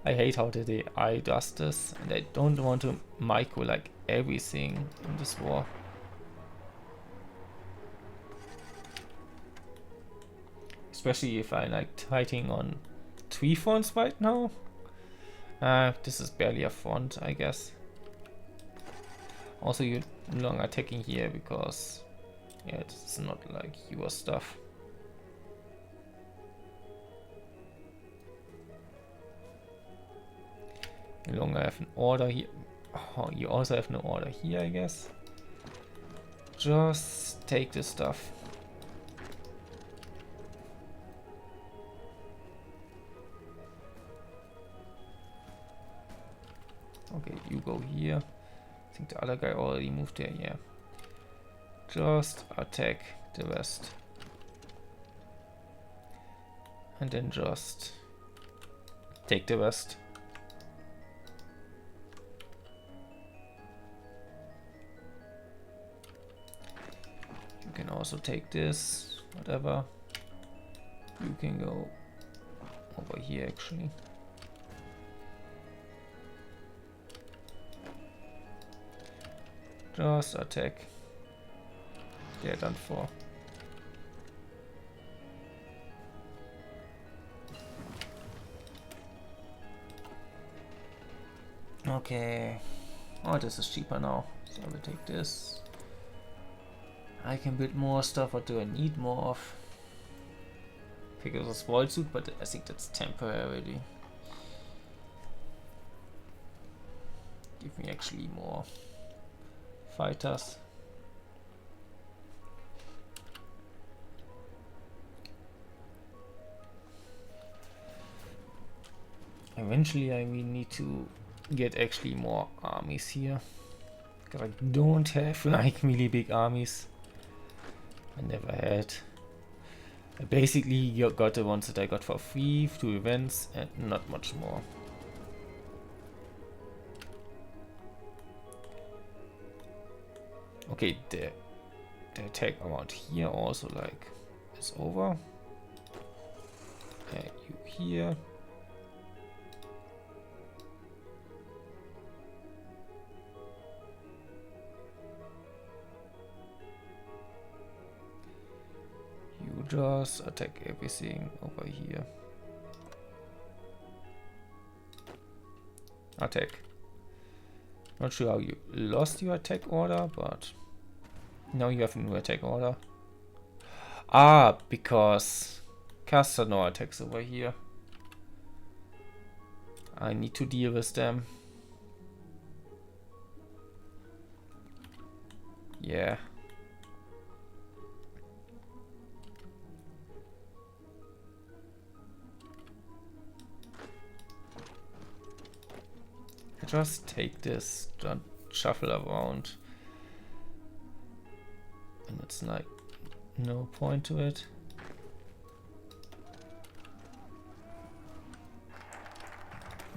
I hate how the AI does this, and I don't want to micro like everything in this war. Especially if I like fighting on 3 fronts right now. This is barely a front, I guess. Also, you're no longer attacking here because, yeah, this is not like your stuff. You no longer have an order here. Oh, you also have no order here, I guess. Just take this stuff. Okay, you go here. I think the other guy already moved there, yeah. Just attack the west. And then just take the west. You can also take this, whatever. You can go over here actually. Just attack. They're done for. Okay. Oh, this is cheaper now. So I will take this. I can build more stuff. What do I need more of? Pick up a small suit, but I think that's temporarily. Give me actually more fighters. Eventually I will need to get actually more armies here, because I don't have like really big armies. I never had. I basically got the ones that I got for free through events and not much more. Okay, the attack around here also like is over. You here. You just attack everything over here. Attack. Not sure how you lost your attack order, but now you have a new attack order. Ah, because caster no attacks over here. I need to deal with them. Yeah. I just take this, don't shuffle around. And it's like no point to it.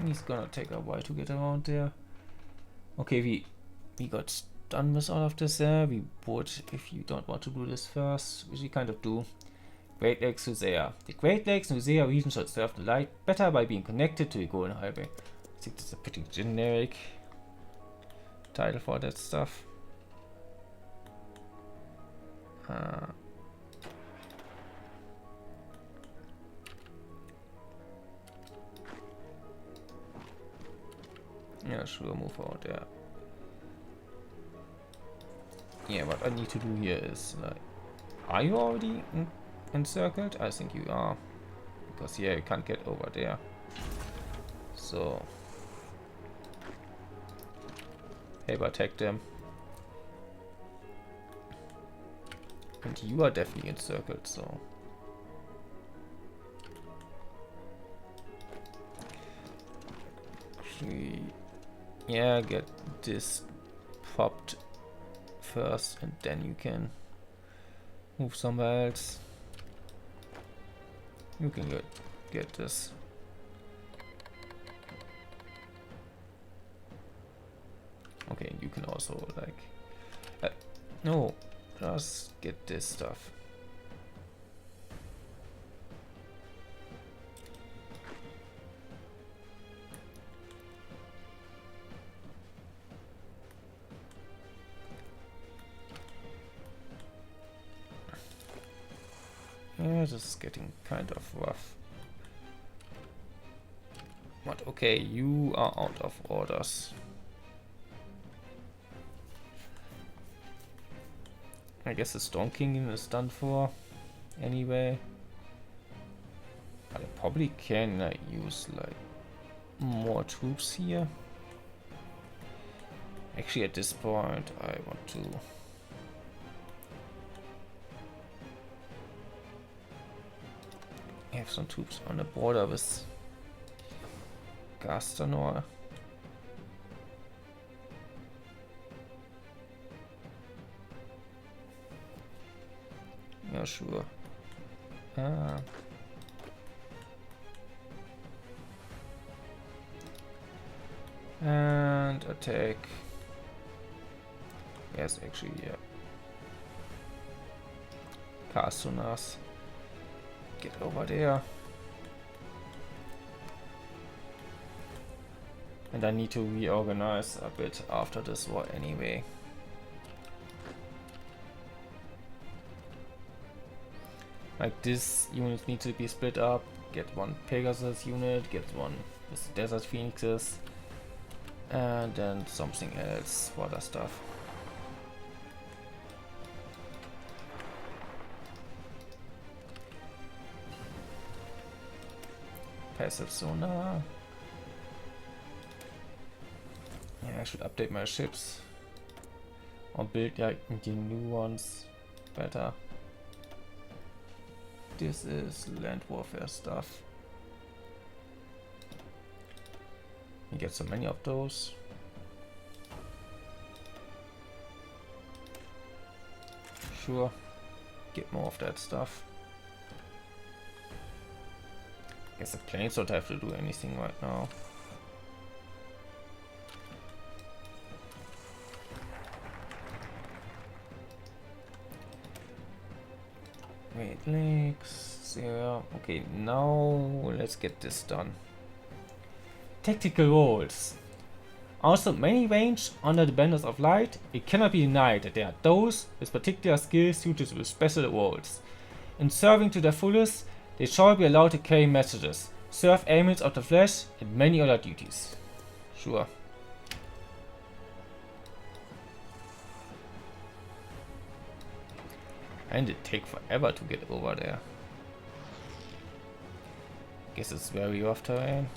He's gonna take a while to get around there. Okay, we got done with all of this there. We would, if you don't want to do this first, which we kind of do. Great Lakes Nusea. The Great Lakes Nusea region should serve the light better by being connected to the Golden Highway. I think that's a pretty generic title for that stuff. Yeah, sure, move out there. Yeah, what I need to do here is like, are you already encircled? I think you are, because yeah, you can't get over there. So, paper attack them. And you are definitely encircled, so. Yeah, get this popped first and then you can move somewhere else. You can get this. Okay, you can also like no, just get this stuff. Yeah, this is getting kind of rough. What? Okay, you are out of orders. I guess the Storm King is done for anyway. But I probably can use like more troops here. Actually, at this point, I want to have some troops on the border with Gastanor. Yeah, sure. And attack. Yes, actually, yeah. Castunas. Get over there. And I need to reorganize a bit after this war anyway. Like this unit needs to be split up. Get one Pegasus unit, get one with Desert Phoenixes, and then something else for other stuff. Passive sonar. Yeah, I should update my ships or build like the new ones better. This is land warfare stuff. You get so many of those. Sure, get more of that stuff. Guess the planes don't have to do anything right now. Great Lakes, yeah. Okay, now let's get this done. Tactical roles. Also, many range under the banners of light, it cannot be denied that there are those with particular skills suited to special roles. In serving to their fullest, they shall be allowed to carry messages, serve ailments of the flesh, and many other duties. Sure. And it take forever to get over there. Guess it's very rough terrain.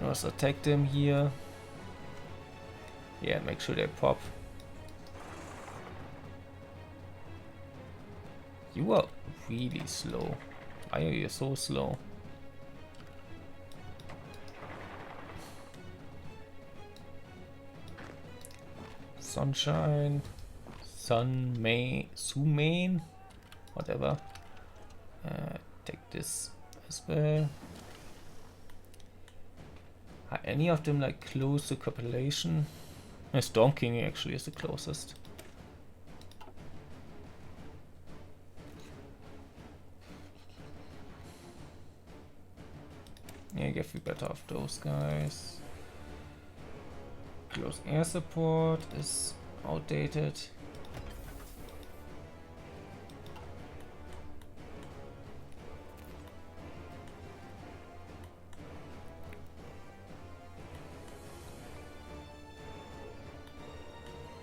Let's attack them here. Yeah, make sure they pop. You are really slow. Why are you so slow? Sunshine, Sumain, whatever. Take this as well. Are any of them like close to population? Storm King actually is the closest. Yeah, get me better of those guys. Close air support is outdated.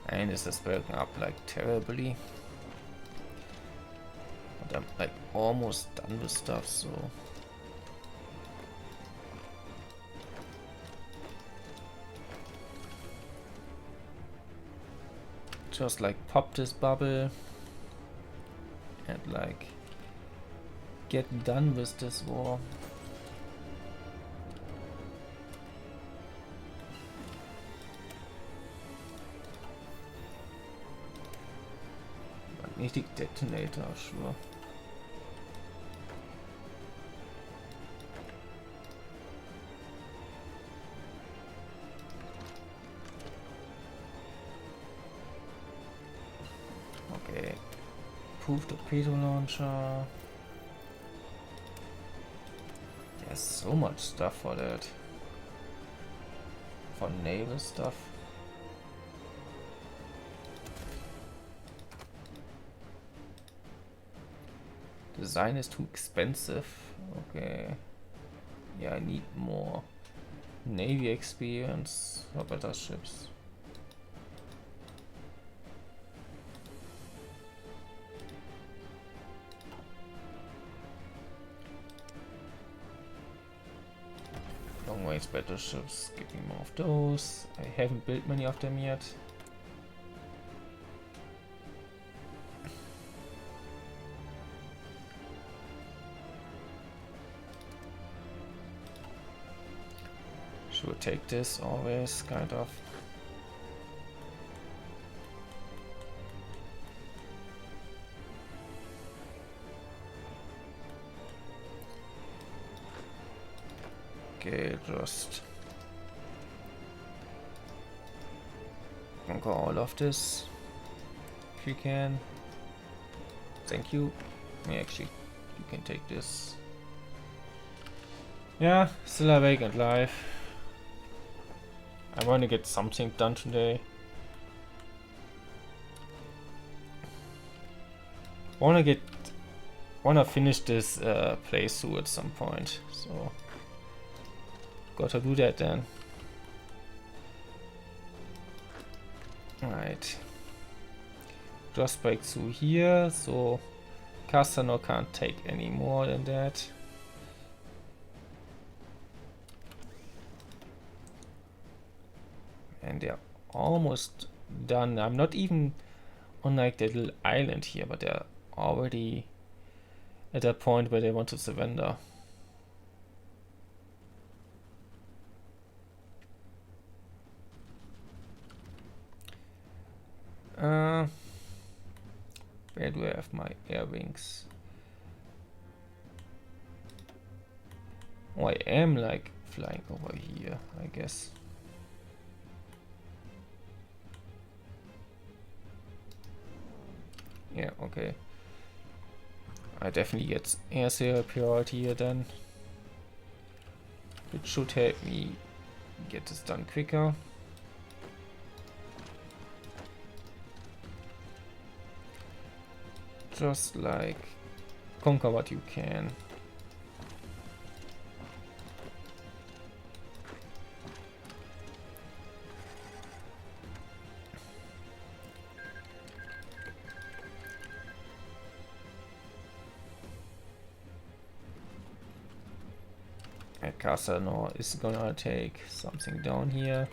And this is broken up like terribly. But I'm like almost done with stuff, so just like pop this bubble and like get done with this war. Magnetic detonator, sure. Okay, proof torpedo launcher. There's so much stuff for that. For naval stuff. Design is too expensive. Okay. Yeah, I need more Navy experience for better ships. Long range battleships, give me more of those. I haven't built many of them yet. Should take this always, kind of. Okay, just conquer all of this if you can. Thank you. Yeah, actually, you can take this. Yeah, still awake and live. I want to get something done today. Wanna finish this playthrough at some point. So gotta do that then. Alright. Just break through here, so Castano can't take any more than that. And they're almost done. I'm not even on like that little island here, but they're already at a point where they want to surrender. Where do I have my air wings? Oh, I am like flying over here, I guess. Yeah, okay. I definitely get air priority here then. It should help me get this done quicker. Just like conquer what you can. And Casano is gonna take something down here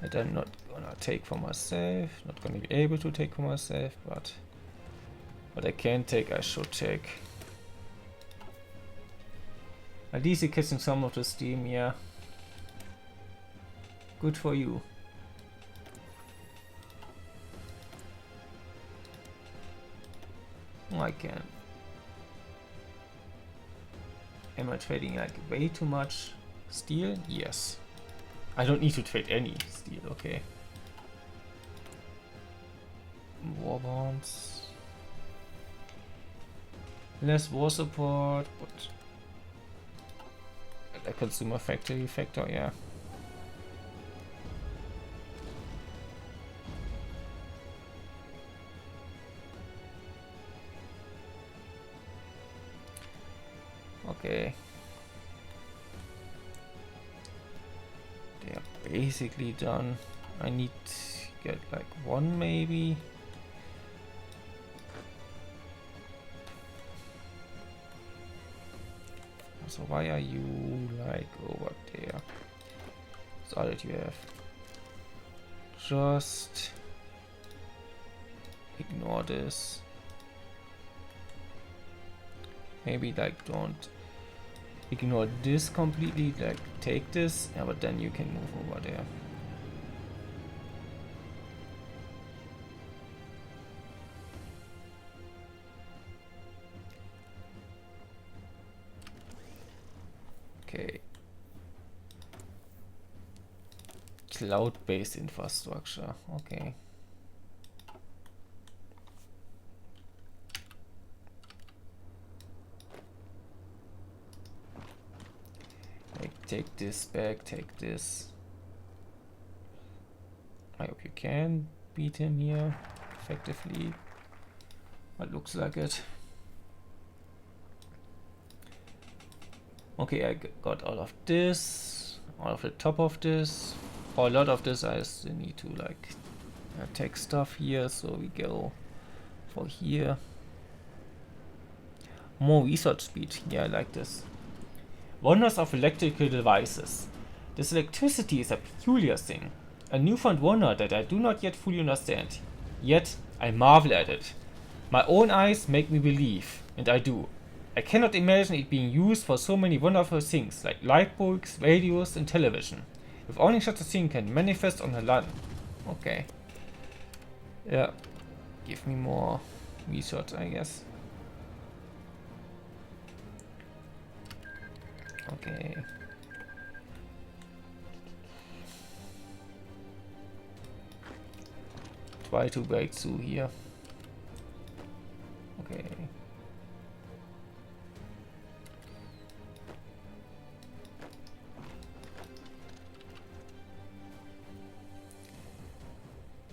that I'm not gonna take for myself, not gonna be able to take for myself, but what I can take, I should take. At least you're catching some of the steam, yeah. Good for you. Oh, I can. Am I trading like way too much steel? Yes. I don't need to trade any steel, okay. War bonds. Less war support, but the consumer factory factor, yeah. Okay. They are basically done. I need to get like one maybe. So why are you like over there? So that you have just ignore this. Maybe like don't ignore this completely, like take this, yeah, but then you can move over there. Okay. Cloud-based infrastructure, okay. Take this back, take this. I hope you can beat him here effectively. It looks like it. Okay, I got all of this, all of the top of this. For a lot of this I still need to like take stuff here, so we go for here. More research speed, yeah, I like this. Wonders of electrical devices. This electricity is a peculiar thing, a newfound wonder that I do not yet fully understand. Yet, I marvel at it. My own eyes make me believe, and I do. I cannot imagine it being used for so many wonderful things, like light bulbs, radios, and television. If only such a thing can manifest on the land. Okay. Yeah. Give me more research, I guess. Okay. Try to break through here. Okay.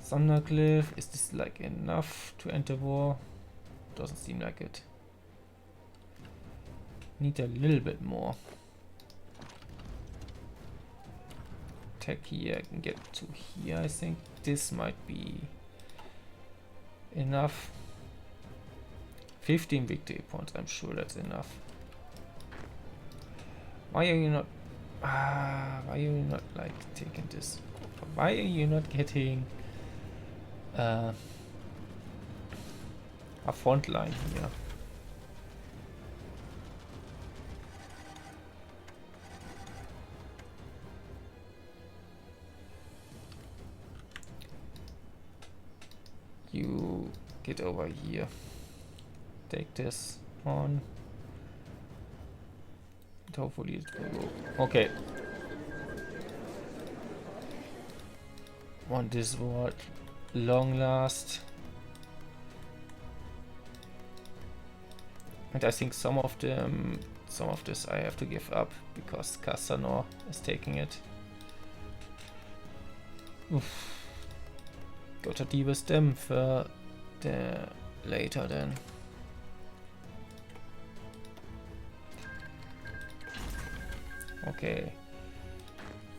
Thundercliff, is this like enough to enter war? Doesn't seem like it. Need a little bit more. Attack here, I can get to here, I think. This might be enough. 15 victory points, I'm sure that's enough. Why are you not... why are you not like taking this? Why are you not getting a front line here? You get over here. Take this on. And hopefully it will go. Okay. Want this war long last. And I think some of this I have to give up because Casanor is taking it. Uff. Gotta deal with them for the later then. Okay.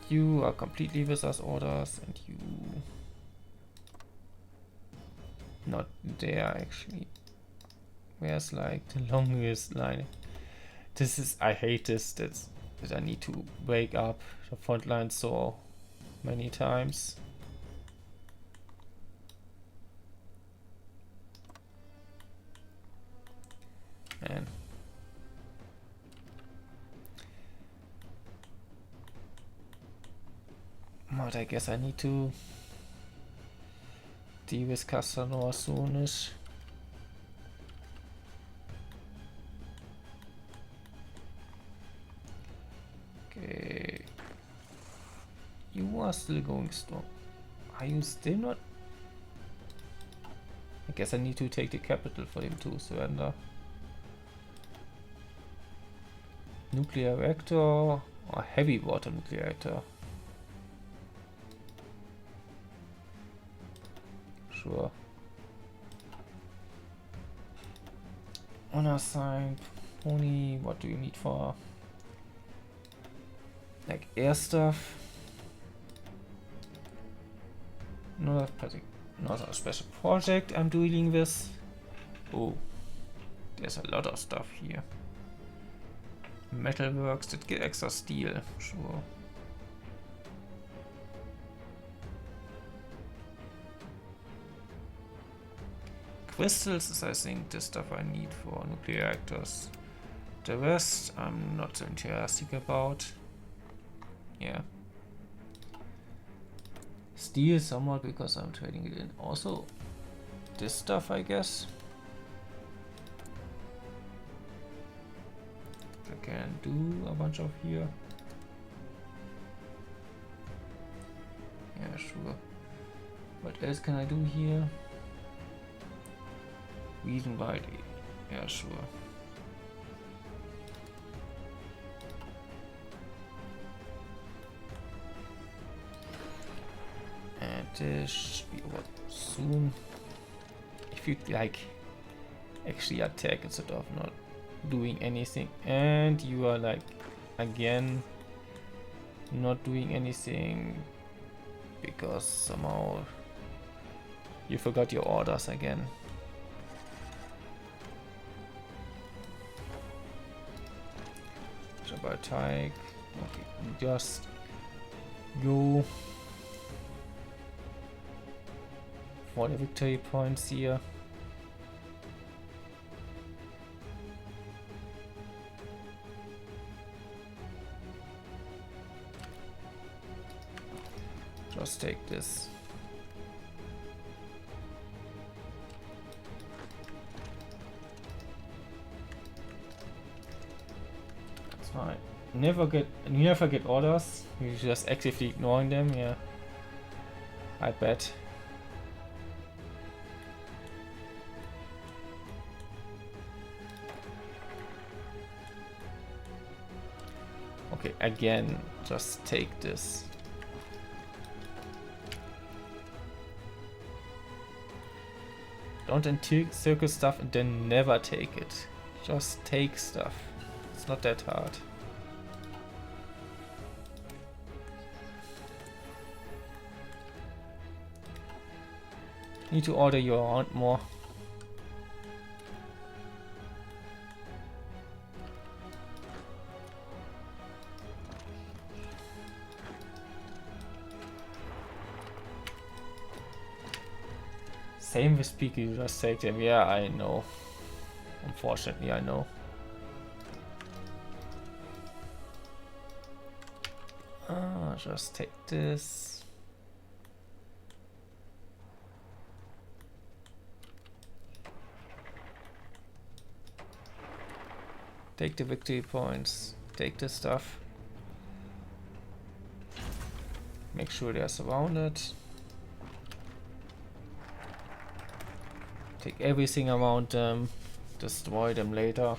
You are completely without orders and you not there actually. Where's like the longest line? This is, I hate this, that I need to break up the front line so many times. Man. But I guess I need to deal with Casanor soonish. Okay. You are still going strong. Are you still not? I guess I need to take the capital for him to surrender. Nuclear reactor or heavy water nuclear reactor? Sure. Honor sign, pony, what do you need for like air stuff? Not a special project I'm dealing with. Oh, there's a lot of stuff here. Metalworks that get extra steel, sure. Crystals is I think the stuff I need for nuclear reactors. The rest I'm not so enthusiastic about. Yeah. Steel somewhat because I'm trading it in. Also this stuff I guess. I can do a bunch of here. Yeah, sure. What else can I do here? Reason why, yeah, sure. And this should be over soon. If you like actually attack instead of not doing anything, and you are like again not doing anything because somehow you forgot your orders again. Teig. Okay, just go for the victory points here. Just take this. That's fine. You never get orders. You just actively ignoring them. Yeah, I bet. Okay, again, just take this. Don't encircle stuff and then never take it. Just take stuff. It's not that hard. Need to order you around more. Same with people you just take them. Yeah, I know. Unfortunately, I know. Just take this. Take the victory points. Take this stuff. Make sure they're surrounded. Take everything around them. Destroy them later.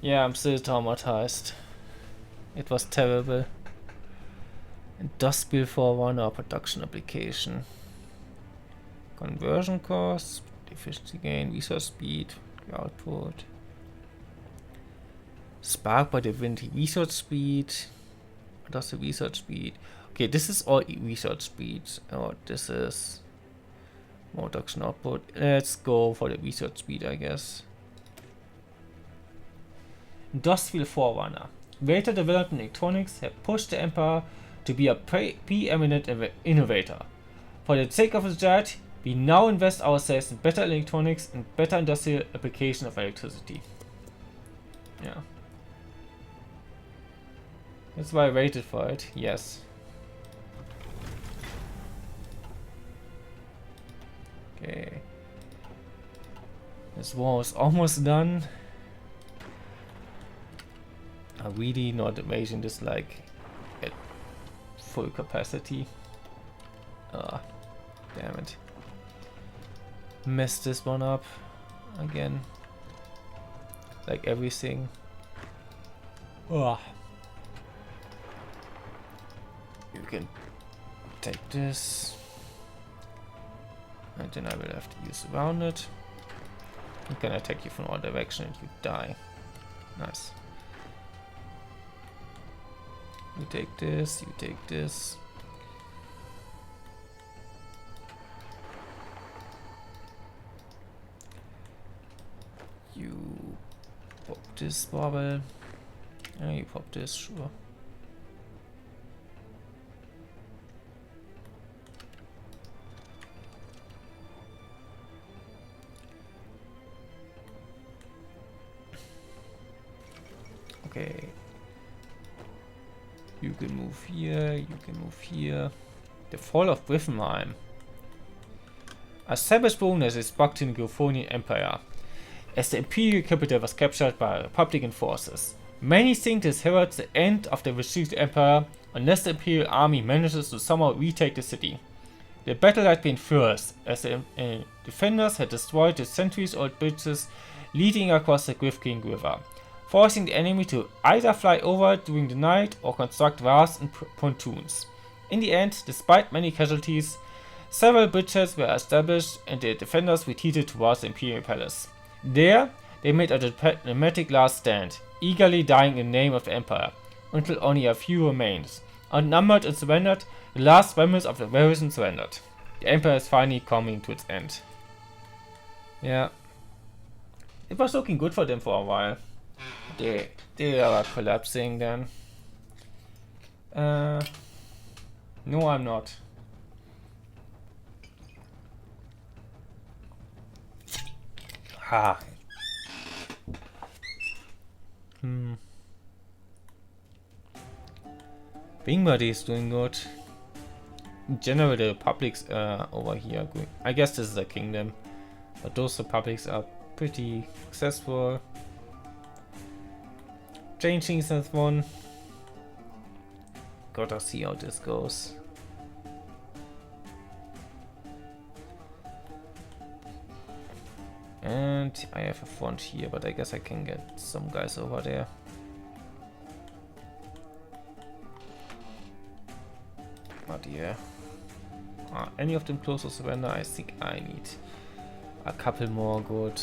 Yeah, I'm still traumatized. It was terrible. Industrial Forerunner production application. Conversion cost, efficiency gain, resource speed, output. Spark by the wind, research speed. That's the research speed. Okay, this is all research speed. Oh, this is more production output. Let's go for the research speed, I guess. Industrial Forerunner. Later developed in electronics have pushed the Empire to be a preeminent innovator. For the sake of the Jadd, we now invest ourselves in better electronics and better industrial application of electricity. Yeah. That's why I waited for it, yes. Okay. This war is almost done. I'm really not amazing this like at full capacity. Ah, damn it. Messed this one up again. Like everything. Ah. You can take this. And then I will have to use around it. You can attack you from all directions and you die. Nice. You take this, you take this. You pop this bubble. Yeah, you pop this, sure. Okay. You can move here, you can move here. The fall of Briffenheim. A savage bonus is backed in the Euphonian Empire, as the imperial capital was captured by Republican forces. Many think this heralds the end of the retreated empire unless the imperial army manages to somehow retake the city. The battle had been fierce, as the defenders had destroyed the centuries-old bridges leading across the Griffking River, forcing the enemy to either fly over during the night or construct rafts and pontoons. In the end, despite many casualties, several bridges were established and the defenders retreated towards the Imperial Palace. There, they made a dramatic last stand, eagerly dying in the name of the Empire, until only a few remained. Outnumbered and surrendered, the last remnants of the garrison surrendered. The Empire is finally coming to its end. Yeah. It was looking good for them for a while. They are collapsing then. No, I'm not. Ah. Bing Buddy is doing good. In general, the republics over here are going. I guess this is a kingdom, but those republics are pretty successful. Changing since one. Gotta see how this goes. And I have a front here, but I guess I can get some guys over there. But yeah. Any of them close to surrender? I think I need a couple more good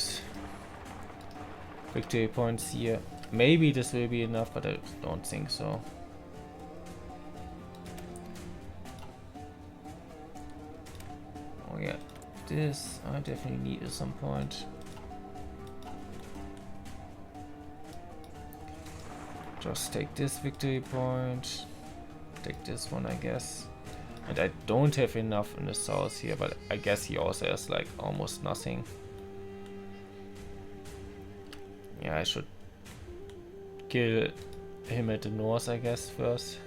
victory points here. Maybe this will be enough, but I don't think so. Oh yeah, this I definitely need at some point. Just take this victory point. Take this one, I guess. And I don't have enough in the south here, but I guess he also has like almost nothing. Yeah, I should kill him at the north, I guess, first.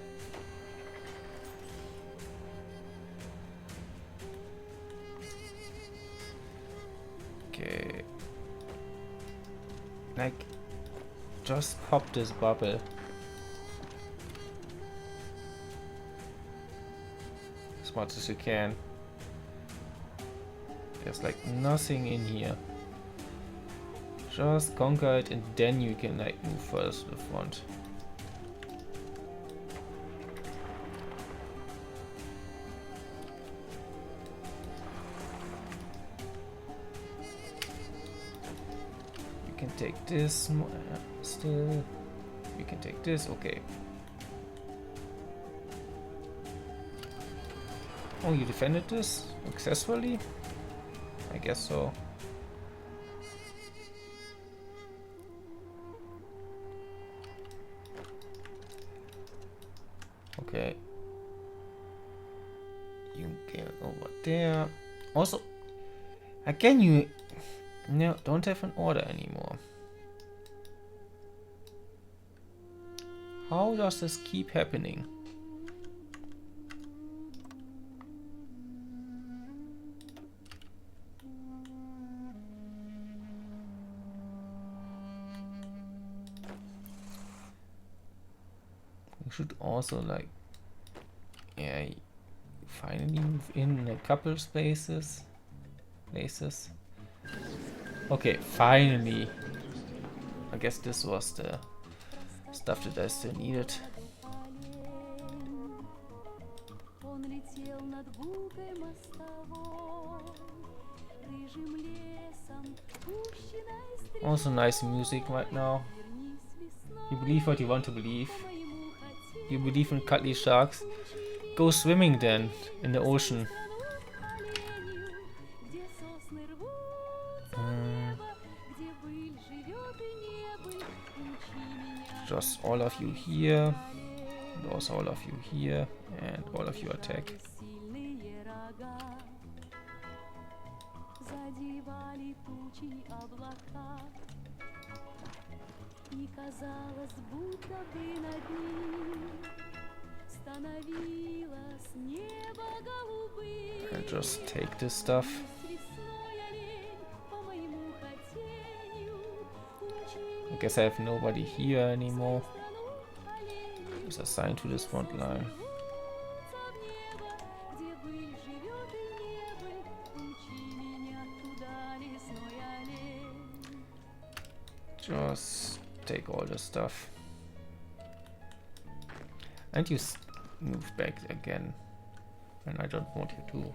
Okay. Like, just pop this bubble. As much as you can. There's like nothing in here. Just conquer it and then you can like move first to the front. You can take this still. You can take this, okay. Oh, you defended this successfully? I guess so. Okay. You get over there. Also, again, you no, don't have an order anymore. How does this keep happening? We should also like, yeah, finally move in a couple places. Okay, finally. I guess this was the stuff that I still needed. Also nice music right now. You believe what you want to believe. You believe in cuddly sharks? Go swimming then, in the ocean. Just all of you here, and also all of you here, and all of you attack. And just take this stuff. I guess I have nobody here anymore. Who's assigned to this front line. Just take all this stuff. And you move back again. And I don't want you to.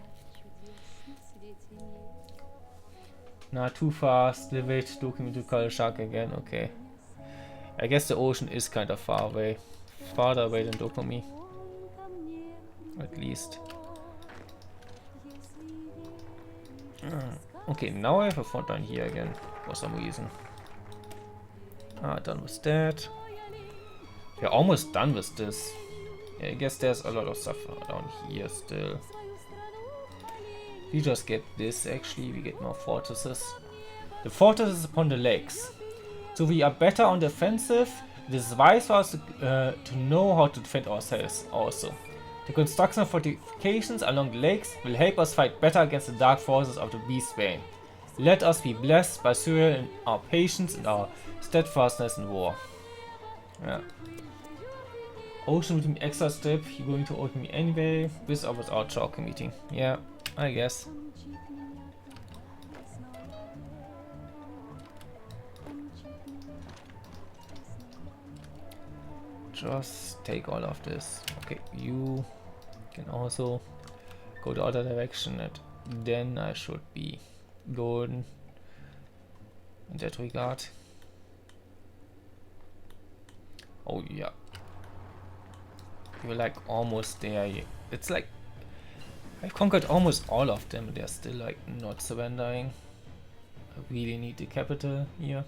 Nah, too fast. Live it. Looking into Cuddle Shark again. Okay. I guess the ocean is kind of far away. Farther away than Dokumi. At least. Okay, now I have a front line here again. For some reason. Done with that. We're almost done with this. Yeah, I guess there's a lot of stuff down here still. We just get this actually, we get more fortresses. The fortress is upon the lakes. So we are better on the offensive. It is wise for us to know how to defend ourselves also. The construction of fortifications along the lakes will help us fight better against the dark forces of the Beastbane. Let us be blessed by Cyril in our patience and our steadfastness in war. Yeah. Ocean meeting extra strip. You're going to open me anyway, with or without chalk meeting. Yeah, I guess. Just take all of this. Okay, you can also go the other direction, and then I should be golden in that regard. Oh yeah, you're like almost there. It's like I conquered almost all of them. They're still like not surrendering. I really need the capital here.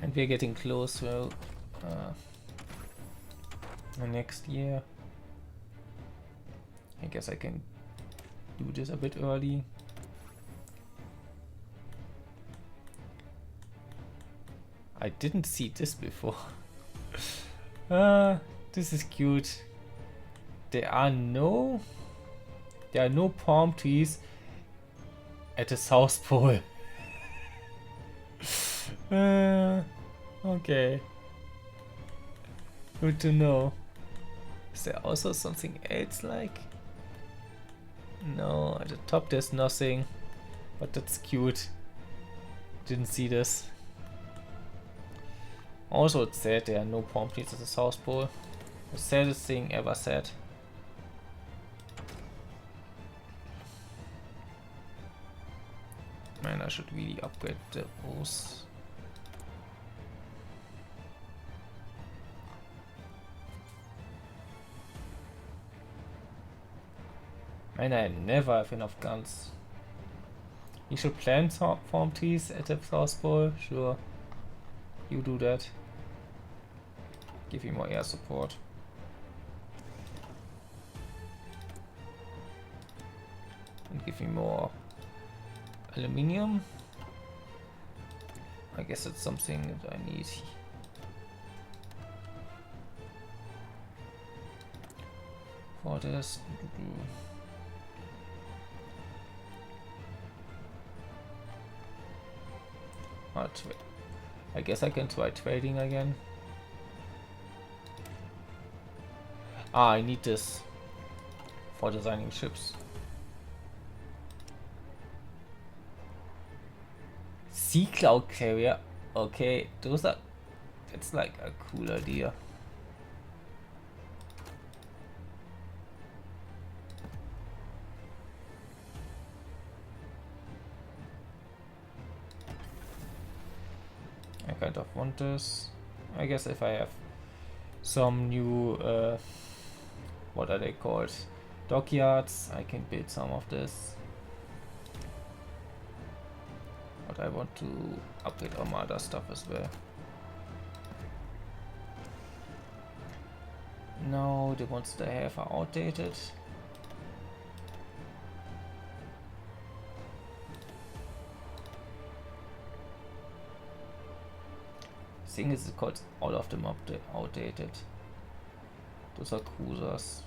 And we're getting close to the next year. I guess I can do this a bit early. I didn't see this before. This is cute. There are no palm trees at the South Pole. Okay. Good to know. Is there also something else like? No, at the top there's nothing. But that's cute. Didn't see this. Also, it's sad there are no palm trees at the South Pole. The saddest thing ever said. Man, I should really upgrade those. Man, I never have enough guns. You should plant palm trees at the South Pole, sure. You do that. Give me more air support. And give me more aluminium. I guess that's something that I need. For this. I guess I can try trading again. Ah, I need this for designing ships. Sea Cloud Carrier. Okay, that's like a cool idea. I kind of want this. I guess if I have some new what are they called? Dockyards, I can build some of this. But I want to upgrade Armada stuff as well. No, the ones that I have are outdated. Thing is, it's called all of them outdated. Those are cruisers.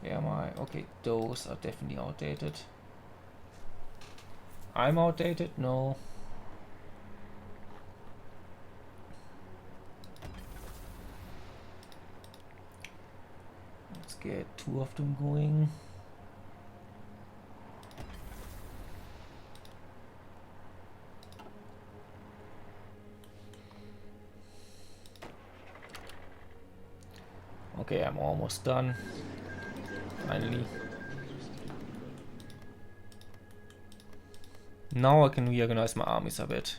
Yeah, okay, those are definitely outdated. I'm outdated? No. Let's get 2 of them going. Okay, I'm almost done. Finally. Now I can reorganize my armies a bit.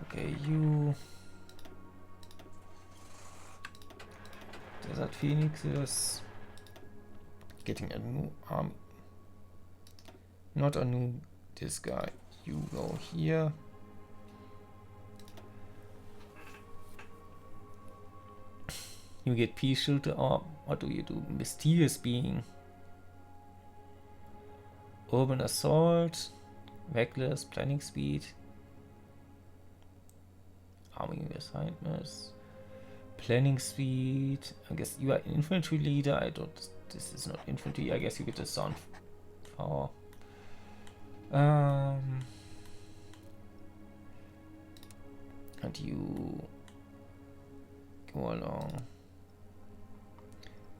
Okay, you. Desert Phoenix is getting a new army. Not a new. This guy. You go here. You get peace shooter, or what do you do? Mysterious being. Urban assault. Reckless, planning speed. Arming assignments. Planning speed. I guess you are infantry leader. I don't. This is not infantry. I guess you get the sound power. And you go along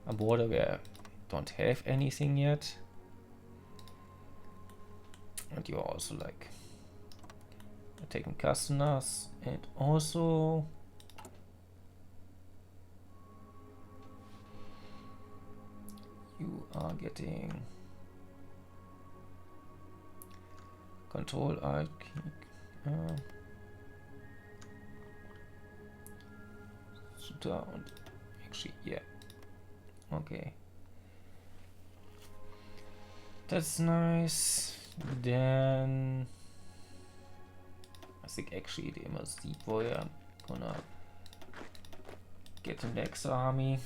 a border where I don't have anything yet. And you're also like taking customers, and also you are getting Control Alt Shooter und actually yeah, okay, that's nice. Then I think actually the immersive warrior, I'm gonna get the next army,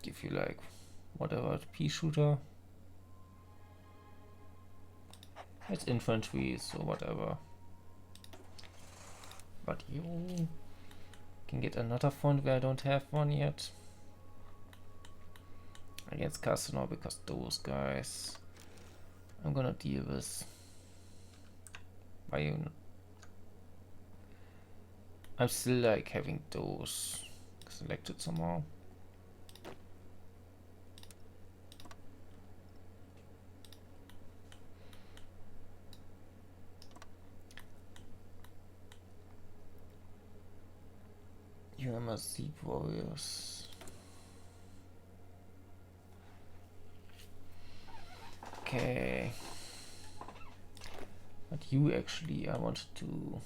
give you like whatever pea shooter. It's infantry, so whatever. But you can get another font where I don't have one yet. Against Casino, because those guys I'm gonna deal with. I'm still like having those selected somehow. You are deep warriors. Okay. But you actually, I wanted to.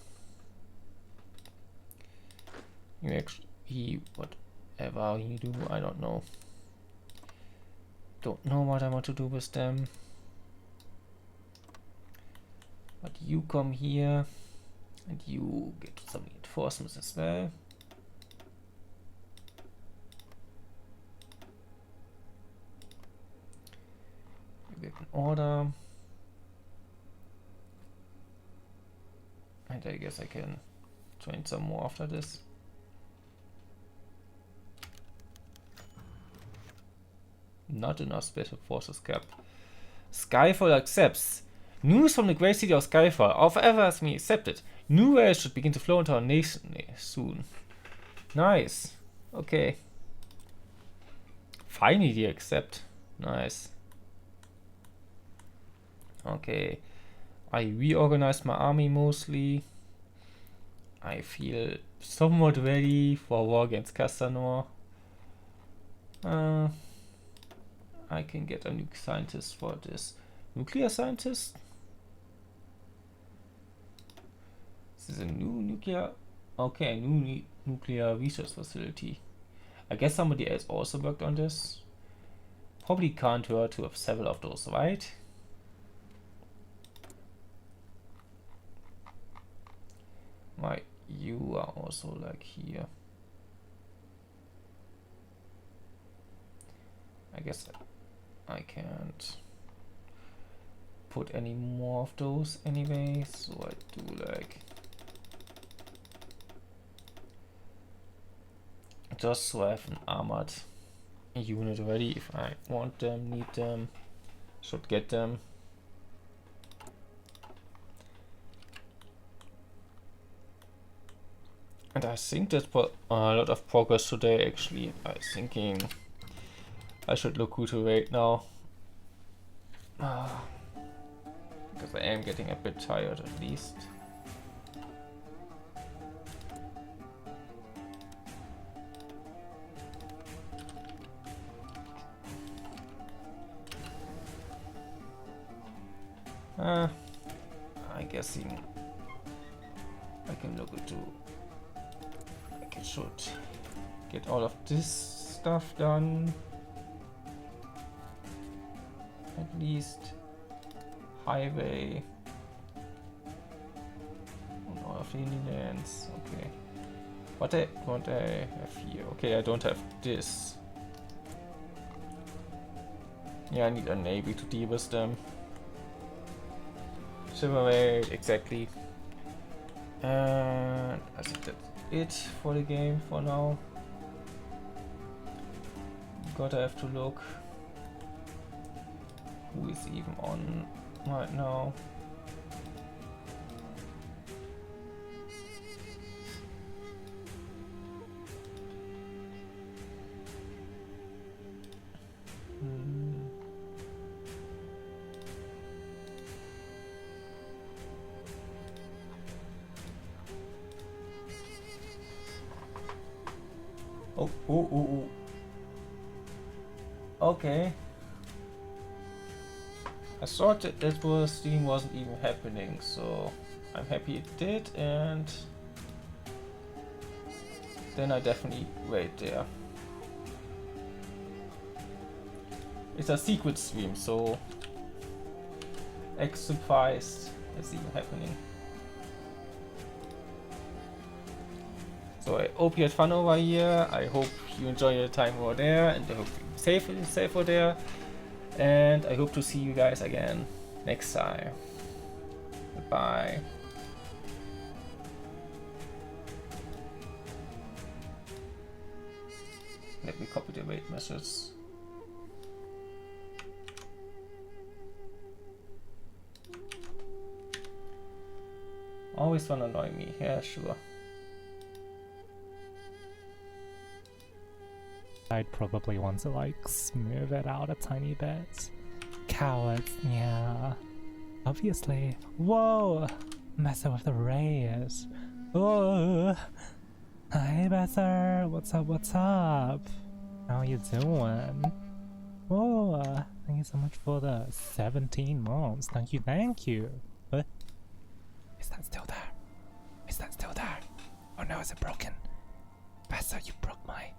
You actually, whatever you do, I don't know. Don't know what I want to do with them. But you come here, and you get some reinforcements as well. You get an order. And I guess I can train some more after this. Not enough special forces cap. Skyfall accepts. News from the great city of Skyfall. However, has been accepted. New wares should begin to flow into our nation soon. Nice. Okay. Finally, they accept. Nice. Okay. I reorganized my army mostly. I feel somewhat ready for war against Castanor. I can get a nuke scientist for this. Nuclear scientist? This is a new nuclear... Okay, new nuclear research facility. I guess somebody else also worked on this. Probably can't hurt to have several of those, right? Right, you are also like here. I guess I can't put any more of those anyway, so I do like just so I have an armored unit ready if I want them, need them, should get them. And I think that's a lot of progress today actually. I'm thinking I should look who to rate now. Because I am getting a bit tired at least. I guess I can look into. I should get all of this stuff done. At least highway and all of the lands. Okay. What don't I have here? Okay, I don't have this. Yeah, I need a navy to deal with them. Chivalry, exactly. And I think that's it for the game for now. Gotta have to look who is even on right now. Oh, oh, oh, oh. Okay. I thought that stream wasn't even happening, so I'm happy it did, and then I definitely wait there. It's a secret stream, so X surprised it's even happening. So I hope you had fun over here. I hope you enjoy your time over there, and I hope you're safe over there. And I hope to see you guys again next time. Goodbye. Let me copy the wait message. Always wanna annoy me. Yeah, sure. I'd probably want to like smooth it out a tiny bit. Cowards, yeah. Obviously. Whoa! Messing with the rays. Oh! Hi, Besser! What's up, what's up? How you doing? Whoa! Thank you so much for the 17 months. Thank you, thank you. What? Is that still there? Is that still there? Oh no, is it broken? Besser, you broke my